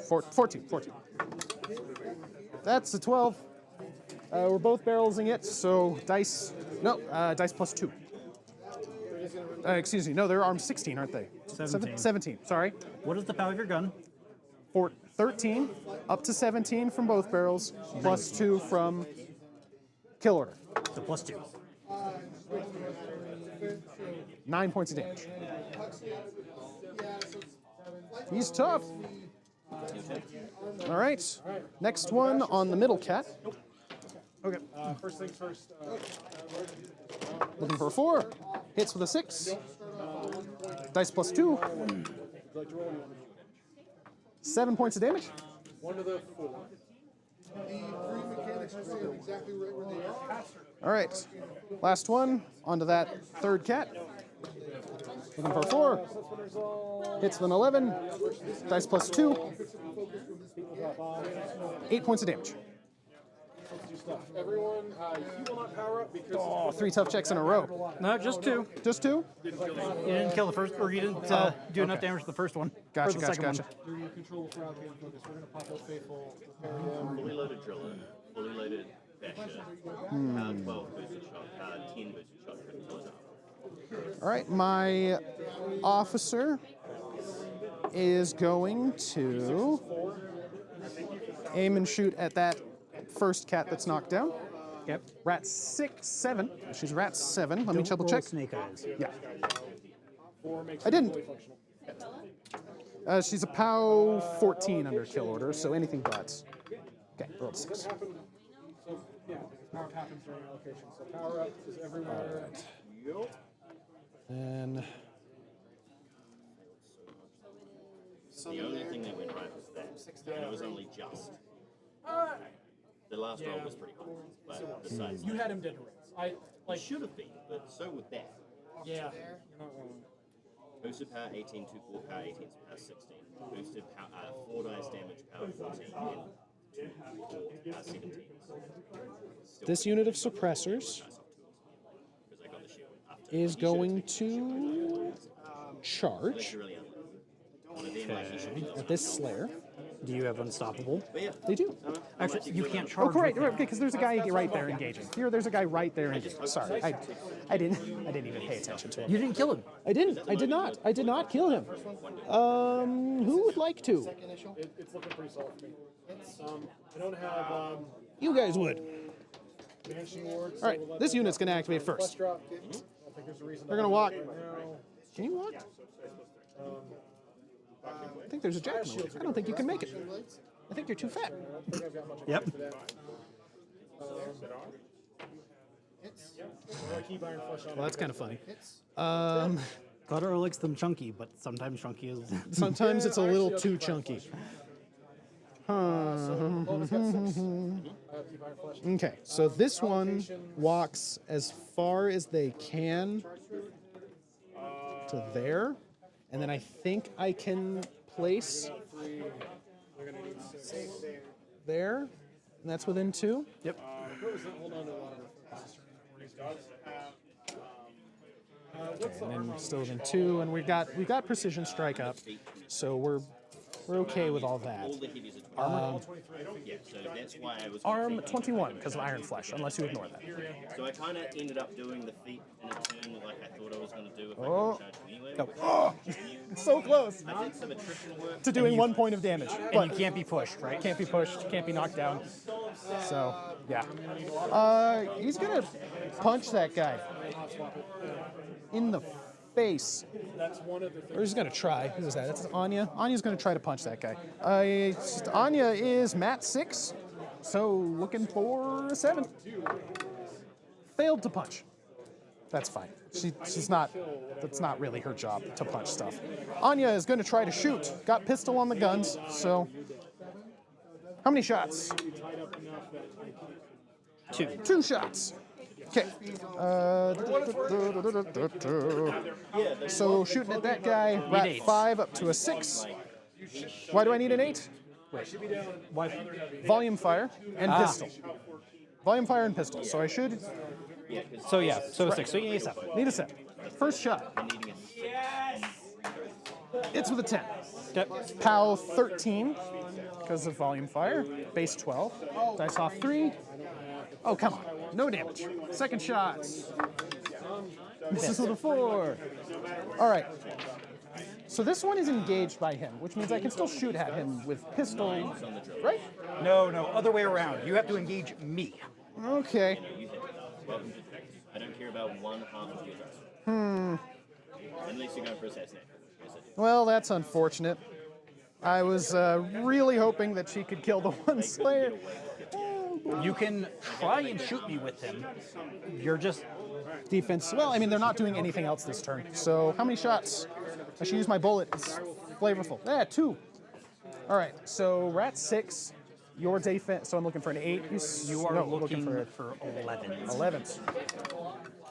[SPEAKER 3] 14.
[SPEAKER 2] 14. That's a 12. We're both barrelsing it, so dice. No, dice plus 2. Excuse me, no, they're armed 16, aren't they?
[SPEAKER 3] 17.
[SPEAKER 2] 17, sorry.
[SPEAKER 3] What is the power of your gun?
[SPEAKER 2] 13, up to 17 from both barrels, plus 2 from kill order.
[SPEAKER 3] The plus 2.
[SPEAKER 2] 9 points of damage. He's tough. All right, next one on the middle cat. Okay.
[SPEAKER 5] First things first.
[SPEAKER 2] Looking for a 4. Hits with a 6. Dice plus 2. 7 points of damage.
[SPEAKER 5] 1 to the 4.
[SPEAKER 2] All right. Last one. Onto that third cat. Looking for a 4. Hits with an 11. Dice plus 2. 8 points of damage.
[SPEAKER 5] Everyone, you will not power up because.
[SPEAKER 2] Oh, 3 tough checks in a row.
[SPEAKER 3] No, just 2.
[SPEAKER 2] Just 2?
[SPEAKER 3] You didn't kill the first, or you didn't do enough damage to the first one.
[SPEAKER 2] Gotcha,
[SPEAKER 3] or the second
[SPEAKER 2] gotcha.
[SPEAKER 3] one.
[SPEAKER 5] You're control for allocating focus. We're going to pop up faithful. Prepare him.
[SPEAKER 6] Fully loaded driller, fully loaded basher, 12 boosted shot, 10 boosted shot.
[SPEAKER 2] All right, my officer is going to aim and shoot at that first cat that's knocked down.
[SPEAKER 3] Yep.
[SPEAKER 2] Rat 7. She's rat 7. Let me
[SPEAKER 3] Don't
[SPEAKER 2] double
[SPEAKER 3] roll
[SPEAKER 2] check.
[SPEAKER 3] Snake eyes.
[SPEAKER 2] Yeah.
[SPEAKER 5] 4 makes
[SPEAKER 2] I didn't.
[SPEAKER 5] fully functional.
[SPEAKER 2] She's a POW 14 under kill order, so anything but. Okay, rolled 6.
[SPEAKER 5] So, yeah, because power happens during allocation. So power up is everywhere.
[SPEAKER 2] And
[SPEAKER 6] The only thing that went right was that, and it was only just. The last roll was pretty hard, but besides
[SPEAKER 5] You
[SPEAKER 6] that,
[SPEAKER 5] had him dead to rights.
[SPEAKER 6] it should have been, but so would that.
[SPEAKER 5] Yeah. You're not wrong.
[SPEAKER 6] Boosted power 18, 2 core power 18, power 16. Boosted power 4 dice damage, power 14, and 2 core power 17.
[SPEAKER 2] this unit of suppressors
[SPEAKER 6] Because I got the shield after.
[SPEAKER 2] is going to charge
[SPEAKER 6] Really unlucky. One of them actually should be
[SPEAKER 2] at this Slayer.
[SPEAKER 3] Do you have Unstoppable?
[SPEAKER 6] But yeah,
[SPEAKER 2] They do.
[SPEAKER 3] Actually, you can't
[SPEAKER 2] Oh,
[SPEAKER 3] charge.
[SPEAKER 2] correct,
[SPEAKER 3] with
[SPEAKER 2] right,
[SPEAKER 3] them.
[SPEAKER 2] because there's a guy right there engaging. There's a guy right there engaging. Sorry, I didn't even pay attention to him.
[SPEAKER 3] You didn't kill him.
[SPEAKER 2] I did not kill him. Who would like to?
[SPEAKER 5] It's looking pretty solid for me. I don't have
[SPEAKER 2] You guys would.
[SPEAKER 5] mansion wards.
[SPEAKER 2] All right, this unit's going to activate
[SPEAKER 5] Flesh
[SPEAKER 2] first.
[SPEAKER 5] drop. I don't think there's a reason.
[SPEAKER 2] They're going to walk.
[SPEAKER 5] Right now.
[SPEAKER 2] Can you walk? I think there's a jack in the way. I don't think you can make it. I think you're too fat.
[SPEAKER 5] I don't think I've got much
[SPEAKER 3] Yep.
[SPEAKER 5] for that. I keep iron flesh on.
[SPEAKER 2] Well, that's kind of funny.
[SPEAKER 3] Khador likes them chunky, but sometimes chunky is.
[SPEAKER 2] Sometimes it's a little too chunky.
[SPEAKER 5] Keep iron flesh.
[SPEAKER 2] Okay, so this one walks as far as they can to there, and then I think I can place there, and that's within 2.
[SPEAKER 3] Yep.
[SPEAKER 5] Hold on to a lot of
[SPEAKER 2] And then still within 2, and we've got precision strike up, so we're okay with all that.
[SPEAKER 6] all the heavies are 20. Yeah, so that's why I was.
[SPEAKER 2] Arm 21 because of iron flesh, unless you ignore that.
[SPEAKER 6] So I kind of ended up doing the feat in a turn like I thought I was going to do if I
[SPEAKER 2] Oh.
[SPEAKER 6] could charge anyway.
[SPEAKER 2] No. Oh, so close
[SPEAKER 6] I did some attrition work.
[SPEAKER 2] to doing 1 point of damage,
[SPEAKER 3] And
[SPEAKER 2] but
[SPEAKER 3] you can't be pushed, right?
[SPEAKER 2] can't be pushed, can't be knocked down. So, yeah. He's going to punch that guy in the face. Or he's going to try. Who is that? That's Anya. Anya's going to try to punch that guy. Anya is Mat 6, so looking for a 7. Failed to punch. That's fine. She's not, that's not really her job to punch stuff. Anya is going to try to shoot. Got pistol on the guns, so. How many shots?
[SPEAKER 3] 2.
[SPEAKER 2] 2 shots. Okay. So shooting at that guy, rat 5 up to a 6. Why do I need an 8? Volume fire and pistol. Volume fire and pistol. So I should.
[SPEAKER 3] So yeah, so 6. So you need a 7.
[SPEAKER 2] Need a 7. First shot. It's with a 10.
[SPEAKER 3] Yep.
[SPEAKER 2] POW 13 because of volume fire. Base 12. Dice off 3. Oh, come on. No damage. Second shot. This is with a 4. All right. So this one is engaged by him, which means I can still shoot at him with pistol, right?
[SPEAKER 3] No, other way around. You have to engage me.
[SPEAKER 2] Okay.
[SPEAKER 6] I don't care about one half of your address. Unless you're going for assassination.
[SPEAKER 2] Well, that's unfortunate. I was really hoping that she could kill the one Slayer.
[SPEAKER 3] You can try and shoot me with him. You're just...
[SPEAKER 2] Defense. Well, I mean, they're not doing anything else this turn. So how many shots? I should use my bullet. It's flavorful. Yeah, 2. All right, so rat 6. Your defense. So I'm looking for an 8.
[SPEAKER 3] You are looking for 11.
[SPEAKER 2] 11.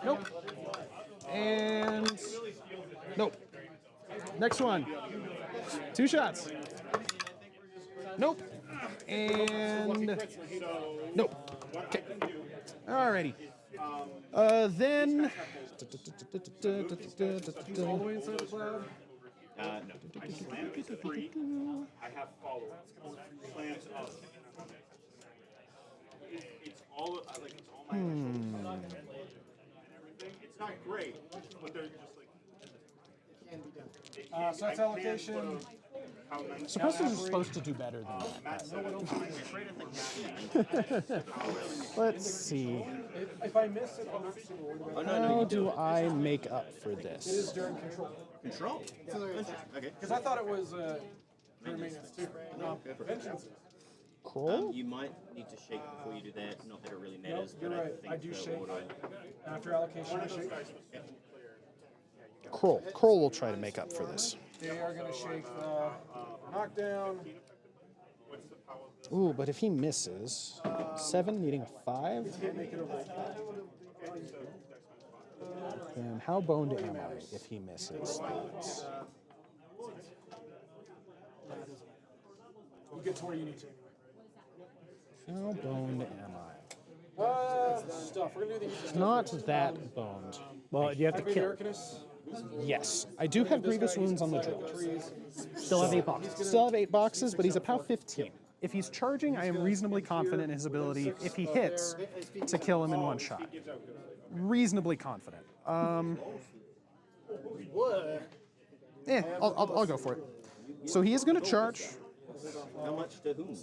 [SPEAKER 2] Nope. And nope. Next one. 2 shots. Nope. And nope. Okay. Alrighty. Then.
[SPEAKER 5] All the way inside the cloud.
[SPEAKER 6] No.
[SPEAKER 8] I slant is 3. I have follow-ups. Slants up. It's all like it's all my and everything. It's not great, but they're just like it can be done.
[SPEAKER 5] So that's allocation.
[SPEAKER 2] Suppressors are supposed to do better than that. Let's see.
[SPEAKER 5] If I miss it, I'm not super worried about it.
[SPEAKER 2] How do I make up for this?
[SPEAKER 5] It is during control.
[SPEAKER 6] Control? Okay.
[SPEAKER 5] Because I thought it was during maintenance too. No, vengeance.
[SPEAKER 2] Kroll?
[SPEAKER 6] You might need to shake before you do that. Not that it really
[SPEAKER 5] Nope,
[SPEAKER 6] matters.
[SPEAKER 5] you're
[SPEAKER 6] but
[SPEAKER 5] right.
[SPEAKER 6] think
[SPEAKER 5] I do
[SPEAKER 6] the
[SPEAKER 5] shake.
[SPEAKER 6] auto-
[SPEAKER 5] After allocation, I shake.
[SPEAKER 2] Kroll. Kroll will try to make up for this.
[SPEAKER 5] They are going to shake knockdown.
[SPEAKER 2] Ooh, but if he misses, 7 needing a 5. Then how boned am I if he misses?
[SPEAKER 5] You get to where you need to.
[SPEAKER 2] How boned am
[SPEAKER 5] Stuff. We're going to do the easy
[SPEAKER 2] I? Not that boned. Well, you have to kill.
[SPEAKER 5] Arcanist.
[SPEAKER 2] Yes, I do have grievous wounds on the drill.
[SPEAKER 3] Still have 8 boxes.
[SPEAKER 2] Still have 8 boxes, but he's a POW 15. If he's charging, I am reasonably confident in his ability, if he hits, to kill him in one shot. Reasonably confident. I'll go for it. So he is going to charge.
[SPEAKER 6] How much to whom?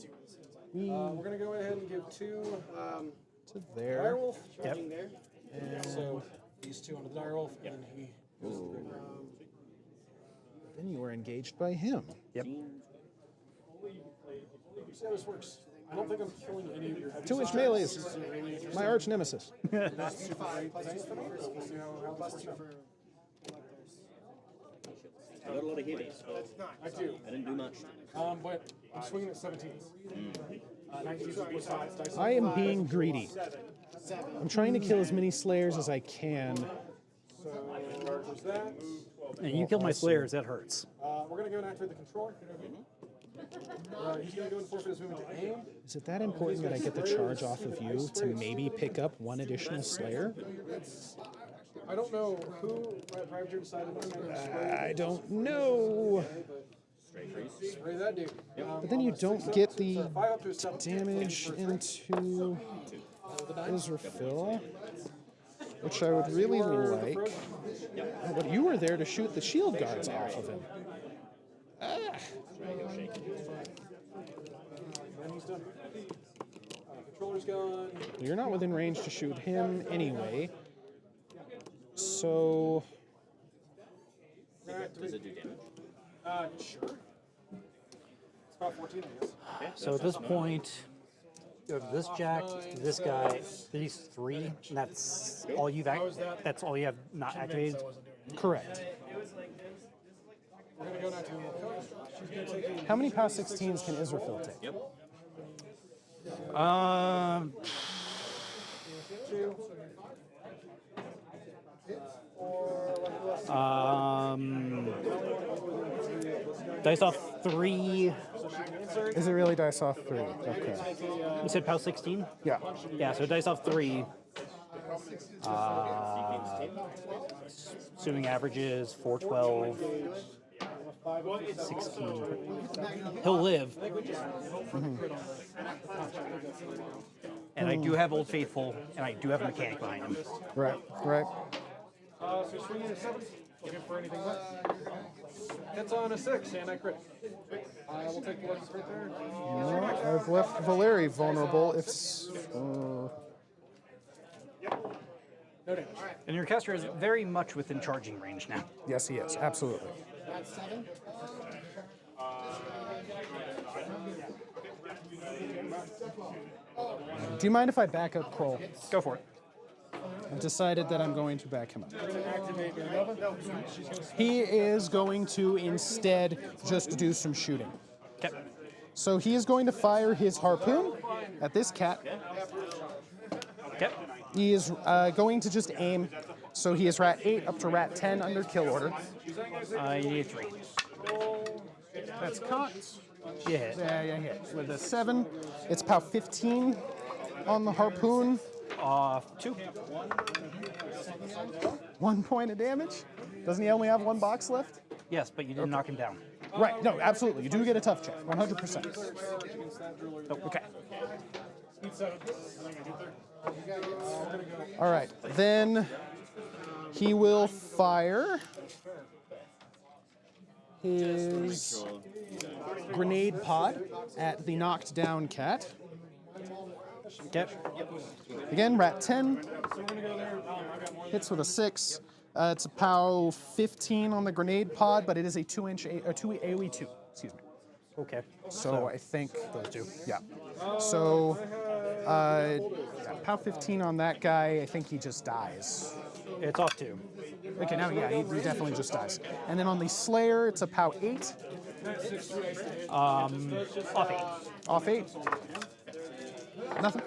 [SPEAKER 5] We're going to go ahead and give 2
[SPEAKER 2] To there.
[SPEAKER 5] direwolf charging there. And so these 2 onto the direwolf, and he.
[SPEAKER 2] Then you were engaged by him.
[SPEAKER 3] Yep.
[SPEAKER 5] See how this works. I don't think I'm killing any of your heavy
[SPEAKER 2] 2-inch
[SPEAKER 5] shots.
[SPEAKER 2] melees.
[SPEAKER 5] This is really interesting.
[SPEAKER 2] My arch nemesis.
[SPEAKER 5] That's super great dice for me. We'll see how this works out.
[SPEAKER 6] I got a lot of heavies.
[SPEAKER 5] I do.
[SPEAKER 6] I didn't do much.
[SPEAKER 5] But I'm swinging at 17s. 19s with sides, dice.
[SPEAKER 2] I am being greedy. I'm trying to kill as many Slayers as I can.
[SPEAKER 5] So there's that.
[SPEAKER 3] And you killed my Slayers, that hurts.
[SPEAKER 5] We're going to go and activate the control. He's going to go and forfeit his movement to aim.
[SPEAKER 2] Is it that important that I get the charge off of you to maybe pick up 1 additional Slayer?
[SPEAKER 5] I don't know who Privateer decided to spray.
[SPEAKER 2] I don't know.
[SPEAKER 5] Spray that dude.
[SPEAKER 2] But then you don't get the
[SPEAKER 5] 5 up to a 7.
[SPEAKER 2] damage into Scyrafael, which I would really like. Oh, but you were there to shoot the shield guards off of him.
[SPEAKER 5] And he's done. Controller's gone.
[SPEAKER 2] You're not within range to shoot him anyway. So
[SPEAKER 6] Does it do damage?
[SPEAKER 5] Sure. It's about 14, I guess.
[SPEAKER 6] Okay,
[SPEAKER 3] So at this point, you have this jack, this guy, these three, and that's all you've that's all you have not activated.
[SPEAKER 2] correct.
[SPEAKER 5] We're going to go now to she's going to take
[SPEAKER 2] How many POW 16s can Israfil take?
[SPEAKER 6] Yep.
[SPEAKER 3] Dice off 3.
[SPEAKER 2] Is it really dice off 3? Okay.
[SPEAKER 3] You said POW 16?
[SPEAKER 2] Yeah.
[SPEAKER 3] Yeah, so dice off 3. Assuming averages 412, 16. He'll live. And I do have Old Faithful, and I do have a mechanic behind him.
[SPEAKER 2] Right, right.
[SPEAKER 5] so swinging a 7. Looking for anything but. Hits on a 6, and I crit. I will take the weapons right there.
[SPEAKER 2] No, I've left Valerii vulnerable. If
[SPEAKER 5] No damage.
[SPEAKER 3] And your caster is very much within charging range now.
[SPEAKER 2] yes, he is absolutely. Do you mind if I back up Kroll?
[SPEAKER 3] Go for it.
[SPEAKER 2] I've decided that I'm going to back him up. He is going to instead just do some shooting.
[SPEAKER 3] Okay.
[SPEAKER 2] So he is going to fire his harpoon at this cat.
[SPEAKER 3] Okay.
[SPEAKER 2] He is going to just aim. So he is rat 8 up to rat 10 under kill order.
[SPEAKER 3] You need 3.
[SPEAKER 2] That's cocked.
[SPEAKER 3] You hit.
[SPEAKER 2] Yeah, hit. With a 7, it's POW 15 on the harpoon.
[SPEAKER 3] 2.
[SPEAKER 2] 1 point of damage. Doesn't he only have 1 box left?
[SPEAKER 3] Yes, but you didn't knock him down.
[SPEAKER 2] Right, no, absolutely. You do get a tough check, 100%.
[SPEAKER 3] Oh, okay.
[SPEAKER 2] All right, then he will fire his grenade pod at the knocked down cat.
[SPEAKER 3] Okay.
[SPEAKER 2] Again, rat 10. Hits with a 6. It's a POW 15 on the grenade pod, but it is a 2-inch, a 2 AoE 2. Excuse me.
[SPEAKER 3] Okay.
[SPEAKER 2] So I think
[SPEAKER 3] those 2.
[SPEAKER 2] Yeah. So, POW 15 on that guy. I think he just dies.
[SPEAKER 3] It's off 2.
[SPEAKER 2] Okay, now yeah, he definitely just dies. And then on the Slayer, it's a POW 8.
[SPEAKER 3] Off 8.
[SPEAKER 2] Off 8. Nothing.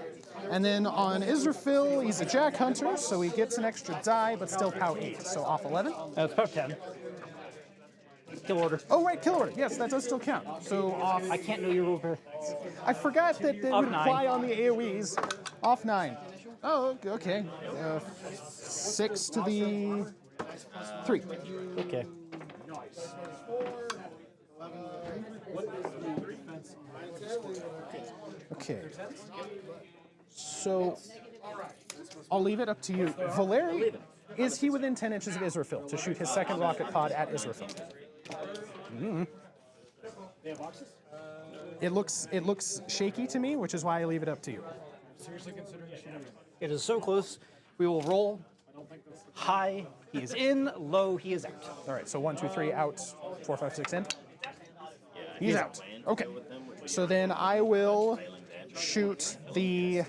[SPEAKER 2] And then on Israfil, he's a Jack Hunter, so he gets an extra die, but still POW 8. So off 11.
[SPEAKER 3] It's POW 10. Kill order.
[SPEAKER 2] Oh, right, kill order. Yes, that does still count. So off.
[SPEAKER 3] I can't know your rule.
[SPEAKER 2] I forgot that it
[SPEAKER 3] Off
[SPEAKER 2] would
[SPEAKER 3] 9.
[SPEAKER 2] apply on the AoEs. Off 9. Oh, okay. 6 to the 3.
[SPEAKER 3] Okay.
[SPEAKER 2] Okay. So I'll leave it up to you. Valerii, is he within 10 inches of Israfil to shoot his second rocket pod at Israfil? It looks shaky to me, which is why I leave it up to you.
[SPEAKER 5] Seriously considering shooting.
[SPEAKER 3] It is so close. We will roll. High, he is in. Low, he is out.
[SPEAKER 2] All right, so 1, 2, 3 out, 4, 5, 6 in. He's out. Okay. So then I will shoot the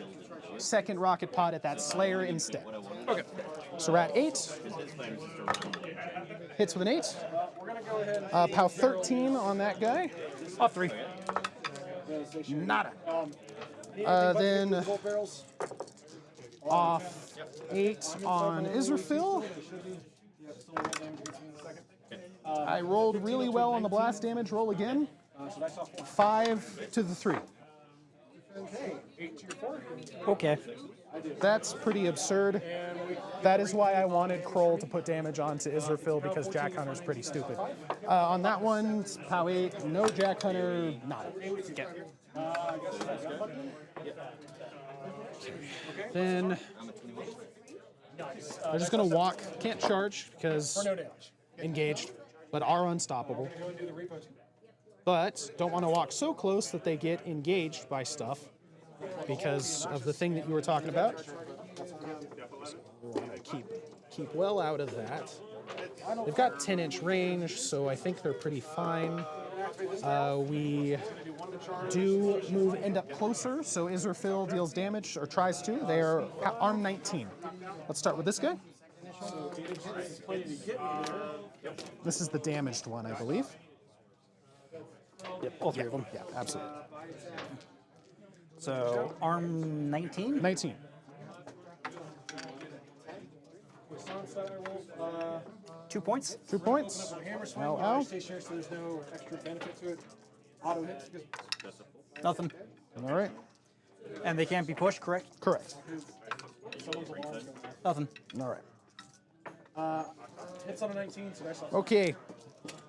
[SPEAKER 2] second rocket pod at that Slayer instead. Okay. So rat 8 hits with an 8. POW 13 on that guy.
[SPEAKER 3] Off 3.
[SPEAKER 2] Nada. Then off 8 on Israfil. I rolled really well on the blast damage. Roll again. 5 to the 3.
[SPEAKER 3] Okay.
[SPEAKER 2] That's pretty absurd. That is why I wanted Kroll to put damage onto Israfil, because Jack Hunter's pretty stupid. On that one, it's POW 8, no Jack Hunter, nada. Then they're just gonna walk, can't charge because engaged, but are unstoppable. But don't want to walk so close that they get engaged by stuff. because of the thing that you were talking about. So we want to keep well out of that. They've got 10-inch range, so I think they're pretty fine. We do end up closer, so Scyrafael deals damage, or tries to. They are arm 19. Let's start with this guy. This is the damaged one, I believe.
[SPEAKER 3] Yep, all three of them.
[SPEAKER 2] Yeah, absolutely.
[SPEAKER 3] So, arm 19?
[SPEAKER 2] 19.
[SPEAKER 3] Uh, 2 points.
[SPEAKER 2] 2 points.
[SPEAKER 5] Hammer swing,
[SPEAKER 2] Ow.
[SPEAKER 5] stationary, so there's no extra benefit to it. Auto hits.
[SPEAKER 3] Nothing.
[SPEAKER 2] All right.
[SPEAKER 3] And they can't be pushed, correct?
[SPEAKER 2] Correct.
[SPEAKER 3] Nothing.
[SPEAKER 2] All right.
[SPEAKER 5] Hits on a 19, so that's
[SPEAKER 2] Okay.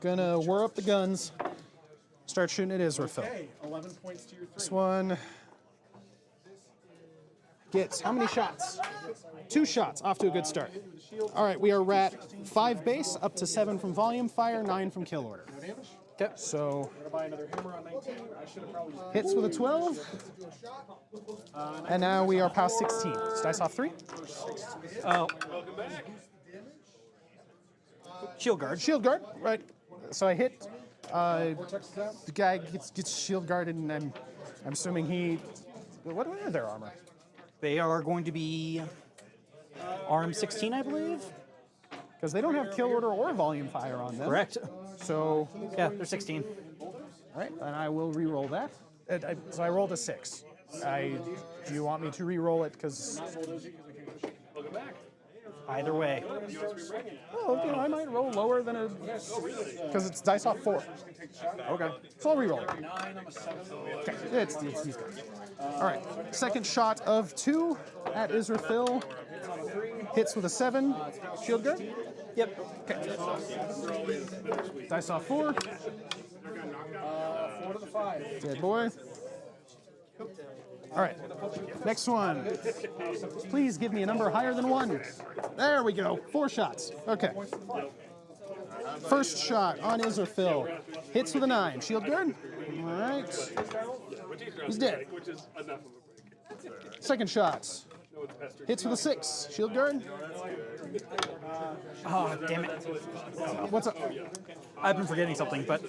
[SPEAKER 2] Gonna whir up the guns. Start shooting at Scyrafael.
[SPEAKER 5] okay. 11 points to your 3.
[SPEAKER 2] This one gets how many shots? 2 shots. Off to a good start. All right, we are at 5 base, up to 7 from volume fire, 9 from kill order.
[SPEAKER 5] No damage.
[SPEAKER 2] Okay, so
[SPEAKER 5] I'm gonna buy another hammer on 19. I should have probably used
[SPEAKER 2] hits with a 12, and now we are past 16. So dice off 3.
[SPEAKER 3] Oh. Shield guard.
[SPEAKER 2] Shield guard, right? So I hit. The guy gets shield guarded, and I'm assuming he. What are their armor?
[SPEAKER 3] They are going to be arm 16, I believe.
[SPEAKER 2] Because they don't have kill order or volume fire on them.
[SPEAKER 3] Correct.
[SPEAKER 2] So
[SPEAKER 3] Yeah, they're 16.
[SPEAKER 2] all right, and I will re-roll that. So I rolled a 6. Do you want me to re-roll it? Because
[SPEAKER 3] Either way.
[SPEAKER 2] I might roll lower than a. Because it's dice off 4. Okay. So I'll re-roll it. Okay, it's these guys. All right, second shot of 2 at Scyrafael. Hits with a 7. Shield guard.
[SPEAKER 3] Yep.
[SPEAKER 2] Okay. Dice off 4.
[SPEAKER 5] 4 to the 5.
[SPEAKER 2] Dead boy. All right, next one. Please give me a number higher than 1. There we go. 4 shots. Okay. First shot on Scyrafael. Hits with a 9. Shield guard. All right. He's dead. Second shot. Hits with a 6. Shield guard.
[SPEAKER 3] Oh, damn it.
[SPEAKER 2] What's up?
[SPEAKER 3] I've been forgetting something, but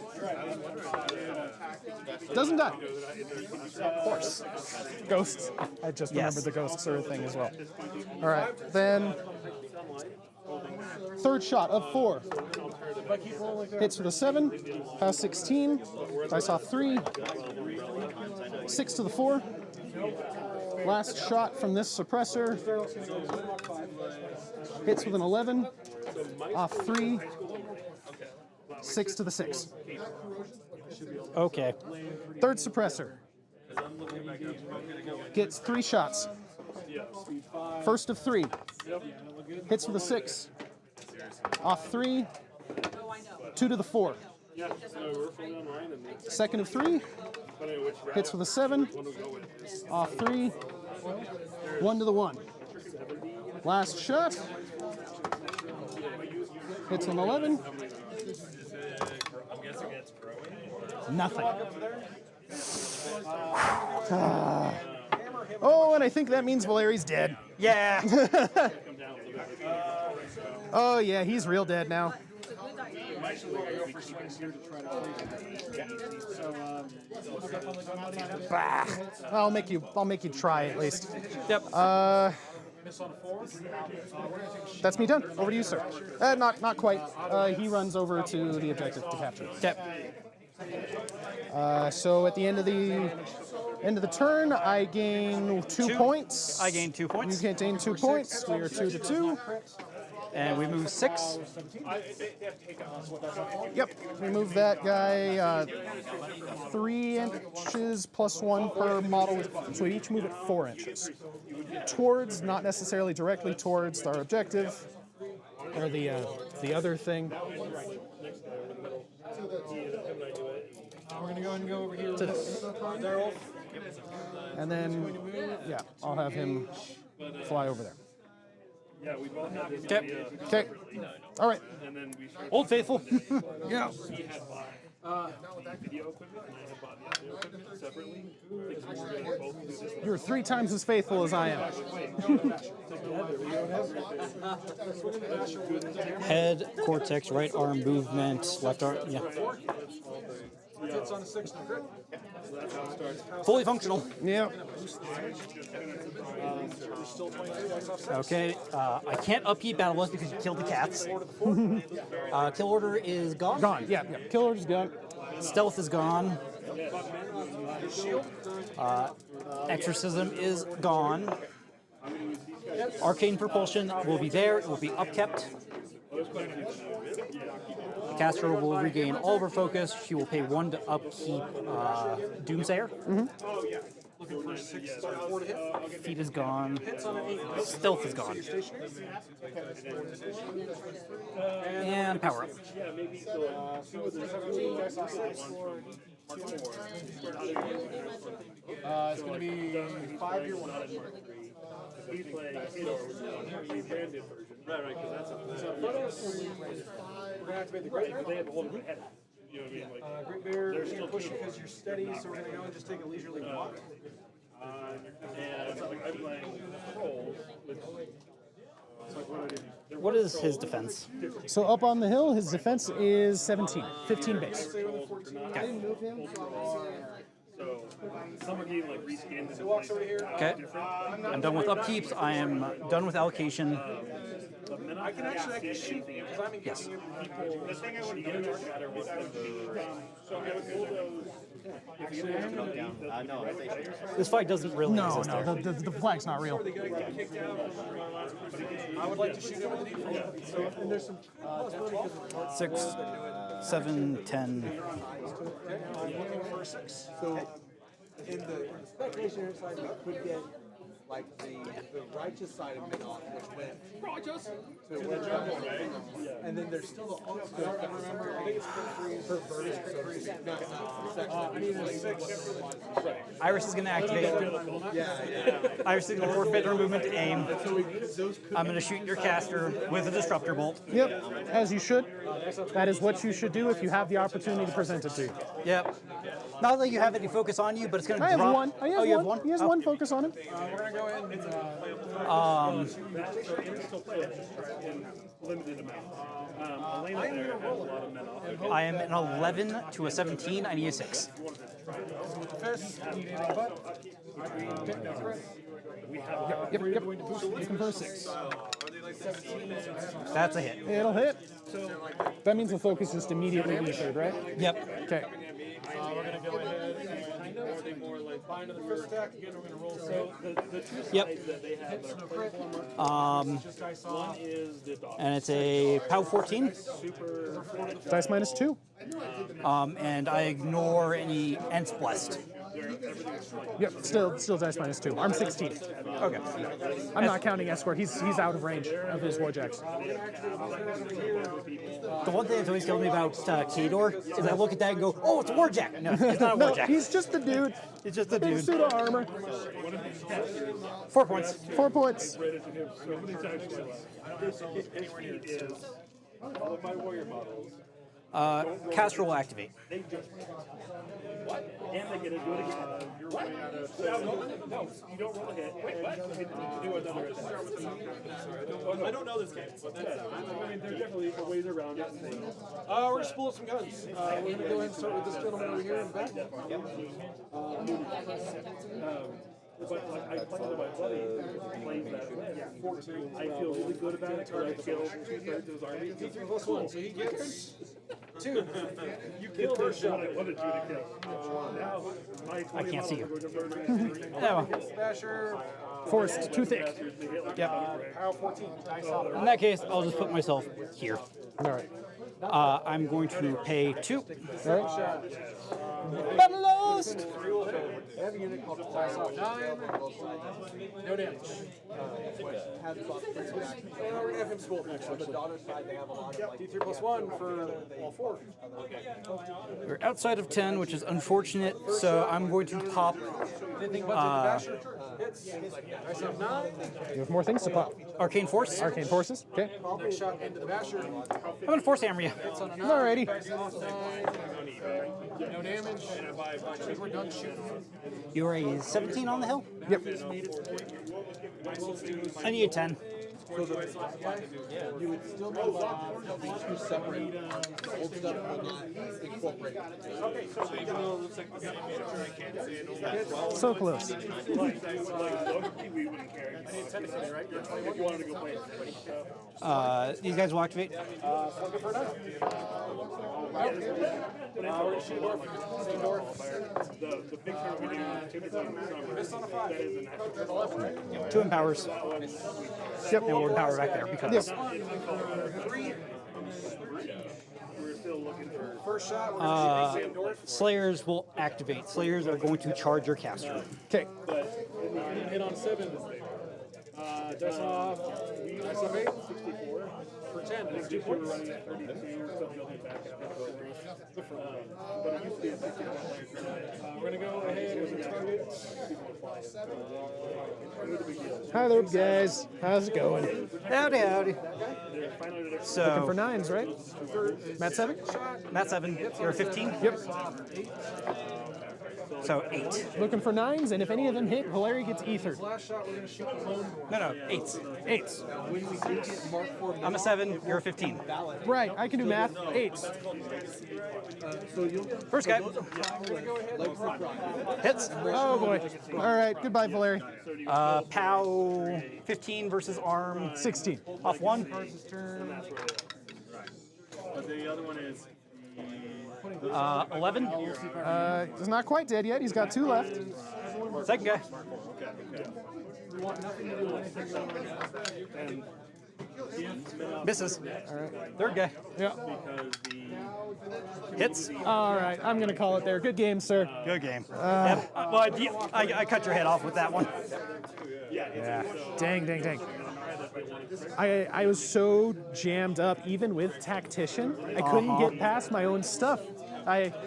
[SPEAKER 2] Doesn't die. Of course. Ghosts. I just remembered the ghosts are a thing as well. All right, then third shot of 4. Hits with a 7. Past 16. Dice off 3. 6 to the 4. Last shot from this suppressor. Hits with an 11. Off 3. 6 to the 6.
[SPEAKER 3] okay.
[SPEAKER 2] Third suppressor. Gets 3 shots. First of 3. Hits with a 6. Off 3. 2 to the 4. Second of 3. Hits with a 7. Off 3. 1 to the 1. Last shot. Hits an 11. Nothing. Oh, and I think that means Valerii's dead.
[SPEAKER 3] Yeah.
[SPEAKER 2] Oh, yeah, he's real dead now. Bah. I'll make you try at least.
[SPEAKER 3] Yep.
[SPEAKER 2] That's me done. Over to you, sir. Not quite. He runs over to the objective to capture it.
[SPEAKER 3] Yep.
[SPEAKER 2] So at the end of the turn, I gain 2 points.
[SPEAKER 3] I gain 2 points.
[SPEAKER 2] You gain 2 points. We are 2 to 2.
[SPEAKER 3] And we move 6.
[SPEAKER 2] Yep. We move that guy 3 inches plus 1 per model, so we each move it 4 inches. Towards, not necessarily directly towards our objective, or the other thing.
[SPEAKER 5] We're gonna go ahead and go over here
[SPEAKER 2] To this. And then, yeah, I'll have him fly over there.
[SPEAKER 8] Yeah, we both have his
[SPEAKER 3] Okay.
[SPEAKER 2] Okay. All right.
[SPEAKER 8] and then we
[SPEAKER 3] Old Faithful.
[SPEAKER 2] Yeah.
[SPEAKER 8] Video equipment, and I had bought the audio equipment separately. Thinking we were going to both do this.
[SPEAKER 2] You're 3 times as faithful as I am.
[SPEAKER 3] Head, cortex, right arm movement, left arm. Yeah.
[SPEAKER 5] Hits on a 6 and a crit.
[SPEAKER 3] Fully functional.
[SPEAKER 2] Yeah.
[SPEAKER 3] Okay. I can't upkeep Battle Bus because you killed the cats. Kill order is gone.
[SPEAKER 2] Gone. Yeah. Kill order's gone.
[SPEAKER 3] Stealth is gone. Exorcism is gone. Arcane propulsion will be there. It will be upkept. Caster will regain all of her focus. She will pay 1 to upkeep Doomsayer.
[SPEAKER 5] Looking for 6 4 to hit.
[SPEAKER 3] Feet is gone.
[SPEAKER 5] Hits on an 8.
[SPEAKER 3] Stealth is gone. And power up.
[SPEAKER 8] Yeah, maybe so.
[SPEAKER 5] 17 dice on 6 for 2 more. It's going to be 5 year 1.
[SPEAKER 8] He's playing the branded version. Right, because that's a
[SPEAKER 5] We're going to activate the Great Bear.
[SPEAKER 8] they have a whole different head. You know what I mean? Like,
[SPEAKER 5] Great Bear, you're going to push it because you're steady, so we're going to go and just take a leisurely walk.
[SPEAKER 8] and like, I'm playing Trolls, which
[SPEAKER 3] What is his defense?
[SPEAKER 2] So up on the hill, his defense is 17. 15 base.
[SPEAKER 8] so some of you like rescanned it.
[SPEAKER 5] Walks over here.
[SPEAKER 3] Okay. I'm done with upkeeps. I am done with allocation.
[SPEAKER 5] I can actually shoot because I'm engaging people.
[SPEAKER 8] The thing I would do is shatter was so I would bulldoze.
[SPEAKER 3] This fight doesn't really
[SPEAKER 2] No,
[SPEAKER 3] exist
[SPEAKER 2] no,
[SPEAKER 3] there.
[SPEAKER 2] the flag's not real.
[SPEAKER 5] I would like to shoot him with the default. So, and there's some
[SPEAKER 3] 6, 7, 10.
[SPEAKER 5] for 6.
[SPEAKER 12] So, in the speculation side, we could get like the righteous side of Minoff, which went righteous to where jungle, and then there's still the also
[SPEAKER 5] I think it's freeze. I need a 6.
[SPEAKER 3] Iris is going to activate. Iris is going to forfeit her movement to aim. I'm going to shoot your caster with a disruptor bolt.
[SPEAKER 2] Yep, as you should. That is what you should do if you have the opportunity to present it to you.
[SPEAKER 3] Yep. Not that you have any focus on you, but it's going to
[SPEAKER 2] I have
[SPEAKER 3] drop.
[SPEAKER 2] one.
[SPEAKER 3] Oh, you have one?
[SPEAKER 2] He has
[SPEAKER 3] Oh.
[SPEAKER 2] one focus on him.
[SPEAKER 5] We're going to go ahead and
[SPEAKER 8] Limited amount. Elena there has a lot of men off.
[SPEAKER 3] I am an 11 to a 17. I need a 6.
[SPEAKER 5] fist. Need anything but.
[SPEAKER 2] Yep. Looking for a 6.
[SPEAKER 3] That's a hit.
[SPEAKER 2] It'll hit. That means the focus just immediately metered, right?
[SPEAKER 3] Yep.
[SPEAKER 2] Okay.
[SPEAKER 5] We're going to go ahead and more like bind to the first attack. Again, we're going to roll. So
[SPEAKER 8] The two
[SPEAKER 3] Yep.
[SPEAKER 8] sides that they have that are playable
[SPEAKER 5] just dice off.
[SPEAKER 8] one is the dog.
[SPEAKER 3] And it's a POW 14.
[SPEAKER 8] Super
[SPEAKER 2] Dice -2.
[SPEAKER 3] And I ignore any Ents Blessed.
[SPEAKER 2] Yep. Still dice -2. Arm 16.
[SPEAKER 3] Okay.
[SPEAKER 2] I'm not counting escort. He's out of range of his warjacks.
[SPEAKER 3] The one thing that's always killed me about Khador is I look at that and go, oh, it's a Warjack. No, it's not a
[SPEAKER 2] No,
[SPEAKER 3] Warjack.
[SPEAKER 2] he's just a dude.
[SPEAKER 3] It's just a
[SPEAKER 2] In
[SPEAKER 3] dude.
[SPEAKER 2] pseudo armor.
[SPEAKER 3] 4 points.
[SPEAKER 2] 4 points.
[SPEAKER 8] all of my warrior models.
[SPEAKER 3] Caster will activate.
[SPEAKER 8] They just what? And they get to do it again. You're running out of no, you don't roll a hit. Wait, what? Do another attack. I don't know this game, but that's, I mean, there are definitely ways around it.
[SPEAKER 5] We're going to spool up some guns. We're going to go ahead and start with this gentleman over here in the back.
[SPEAKER 8] But like I played with my buddy plays that way. 14. I feel really good about it because I killed 2/3 of his army.
[SPEAKER 5] Cool. So he gets 2.
[SPEAKER 8] You killed first shot. I wanted you to kill. Now my
[SPEAKER 3] I can't see you.
[SPEAKER 8] Yeah.
[SPEAKER 5] Basher.
[SPEAKER 2] Forced. Too thick.
[SPEAKER 3] Yep.
[SPEAKER 5] Power 14. Dice off.
[SPEAKER 3] In that case, I'll just put myself here.
[SPEAKER 2] All right.
[SPEAKER 3] I'm going to pay 2.
[SPEAKER 2] All right.
[SPEAKER 3] Battle lost!
[SPEAKER 12] they have a unit called
[SPEAKER 5] Dice off 9. No damage.
[SPEAKER 12] has about 3 back.
[SPEAKER 5] We're going to have him spool next.
[SPEAKER 12] On the daughter side, they have a lot of like
[SPEAKER 5] D3 plus 1 for all 4.
[SPEAKER 3] We're outside of 10, which is unfortunate, so I'm going to pop.
[SPEAKER 5] Anything but the Basher hits. Dice off 9.
[SPEAKER 2] You have more things to pop.
[SPEAKER 3] Arcane Force.
[SPEAKER 2] Arcane Forces. Okay.
[SPEAKER 5] Next shot into the basher.
[SPEAKER 3] I'm going to Force Hammer you.
[SPEAKER 2] Alrighty.
[SPEAKER 5] No damage. We're done shooting.
[SPEAKER 3] You're a 17 on the hill?
[SPEAKER 2] Yep.
[SPEAKER 3] I need a 10.
[SPEAKER 12] You would still know that the two separate old stuff will not incorporate.
[SPEAKER 2] So close.
[SPEAKER 3] These guys will activate.
[SPEAKER 8] The big turn we do typically in the summer, that is an actual
[SPEAKER 3] 2 empowers.
[SPEAKER 2] Yep.
[SPEAKER 3] And we'll empower back there because.
[SPEAKER 8] we're still looking for
[SPEAKER 5] First shot, we're going to north.
[SPEAKER 3] Slayers will activate. Slayers are going to charge your caster.
[SPEAKER 2] Okay.
[SPEAKER 5] Hit on 7. Dice off. Dice off 8. 64. For 10. It's 2 points.
[SPEAKER 8] we're running at 32, so he'll hit back at but it used to be a 60
[SPEAKER 5] We're going to go ahead with the target.
[SPEAKER 2] Hi there, guys. How's it going?
[SPEAKER 3] Howdy, howdy.
[SPEAKER 2] Looking for
[SPEAKER 3] So,
[SPEAKER 2] 9s, right? Matt 7?
[SPEAKER 3] Matt 7, you're a 15?
[SPEAKER 2] Yep.
[SPEAKER 3] So 8.
[SPEAKER 2] Looking for 9s, and if any of them hit, Valerii gets ethered.
[SPEAKER 5] Last shot, we're going to shoot the lone.
[SPEAKER 3] No, 8s.
[SPEAKER 2] 8s.
[SPEAKER 12] When we do get Mark 4
[SPEAKER 3] I'm a 7, you're a 15.
[SPEAKER 2] Right, I can do math. 8s.
[SPEAKER 12] so you'll
[SPEAKER 3] First guy. Hits.
[SPEAKER 2] Oh boy. All right, goodbye, Valerii.
[SPEAKER 3] POW 15 versus arm
[SPEAKER 2] 16.
[SPEAKER 3] off 1.
[SPEAKER 8] But the other one is
[SPEAKER 3] 11.
[SPEAKER 2] He's not quite dead yet. He's got 2 left.
[SPEAKER 3] Second guy. Misses. Third guy.
[SPEAKER 2] Yeah.
[SPEAKER 3] Hits.
[SPEAKER 2] All right, I'm going to call it there. Good game, sir.
[SPEAKER 3] Good game. Yep. Well, I cut your head off with that one.
[SPEAKER 2] Yeah. Dang. I was so jammed up, even with Tactician, I couldn't get past my own stuff.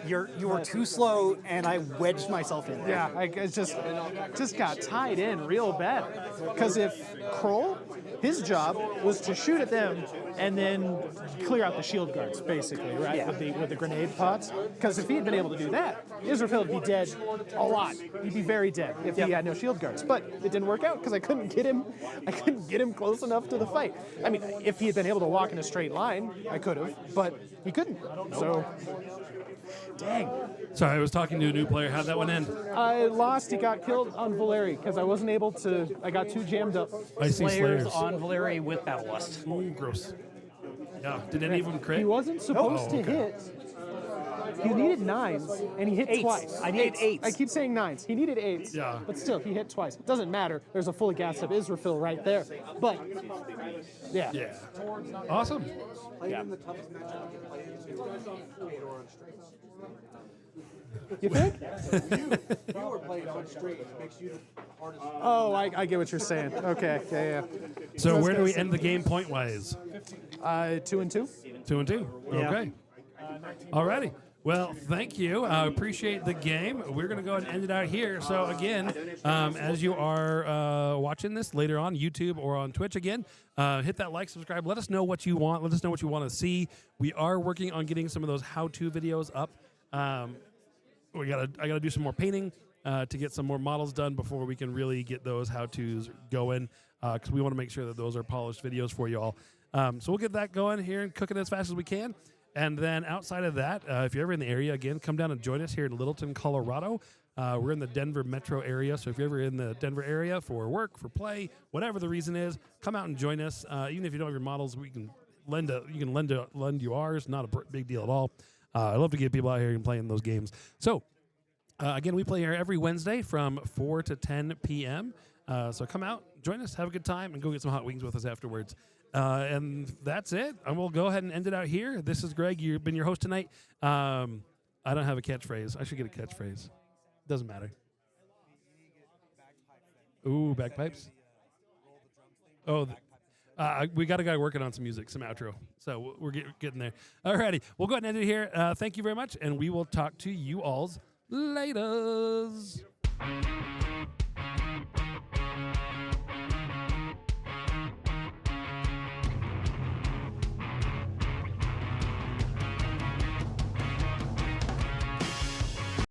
[SPEAKER 3] You were too slow, and I wedged myself in there.
[SPEAKER 2] Yeah, I just got tied in real bad. Because if Kroll, his job was to shoot at them and then clear out the shield guards, basically, right?
[SPEAKER 3] Yeah.
[SPEAKER 2] With the grenade pods. Because if he had been able to do that, Scyrafael would be dead a lot. He'd be very dead if he had no shield guards. But it didn't work out because I couldn't get him close enough to the fight. I mean, if he had been able to walk in a straight line, I could have, but he couldn't. So, dang.
[SPEAKER 1] Sorry, I was talking to a new player. How'd that one end?
[SPEAKER 2] I lost. He got killed on Valerii because I wasn't able to. I got too jammed up.
[SPEAKER 1] I see
[SPEAKER 3] Slayers
[SPEAKER 1] Slayers.
[SPEAKER 3] on Valerii with Battle Lust.
[SPEAKER 1] Ooh, gross. Yeah, did any of them crit?
[SPEAKER 2] He wasn't supposed to hit. He needed 9s, and he hit
[SPEAKER 3] 8s.
[SPEAKER 2] twice.
[SPEAKER 3] I needed 8s.
[SPEAKER 2] I keep saying 9s. He needed 8s.
[SPEAKER 1] Yeah.
[SPEAKER 2] But still, he hit twice. It doesn't matter. There's a fully gassed up Scyrafael right there. But, yeah.
[SPEAKER 1] Yeah. Awesome.
[SPEAKER 2] Yeah.
[SPEAKER 12] the toughest matchup you can play into Khador on straight.
[SPEAKER 2] You think?
[SPEAKER 12] You were playing on straight, it makes you the hardest.
[SPEAKER 2] Oh, I get what you're saying. Okay. Yeah.
[SPEAKER 1] So
[SPEAKER 2] Those
[SPEAKER 1] where do we
[SPEAKER 2] guys-
[SPEAKER 1] end the game point-wise?
[SPEAKER 2] 2 and 2.
[SPEAKER 1] 2 and 2.
[SPEAKER 3] Yeah.
[SPEAKER 1] Okay. Alrighty. Well, thank you. I appreciate the game. We're going to go ahead and end it out here. So, again, as you are watching this later on YouTube or on Twitch again, hit that like, subscribe. Let us know what you want. Let us know what you want to see. We are working on getting some of those how-to videos up. I gotta do some more painting to get some more models done before we can really get those how-tos going because we want to make sure that those are polished videos for you all. So we'll get that going here and cooking as fast as we can. And then outside of that, if you're ever in the area, again, come down and join us here in Littleton, Colorado. We're in the Denver metro area, so if you're ever in the Denver area for work, for play, whatever the reason is, come out and join us. Even if you don't have your models, we can lend you ours. Not a big deal at all. I love to get people out here and playing those games. So again, we play here every Wednesday from 4 to 10 p.m. So come out, join us, have a good time, and go get some hot wings with us afterwards. And that's it. And we'll go ahead and end it out here. This is Greg. You've been your host tonight. I don't have a catchphrase. I should get a catchphrase. Doesn't matter. Ooh, bagpipes. Oh, we got a guy working on some music, some outro. So we're getting there. Alrighty. We'll go ahead and end it here. Thank you very much, and we will talk to you alls laters.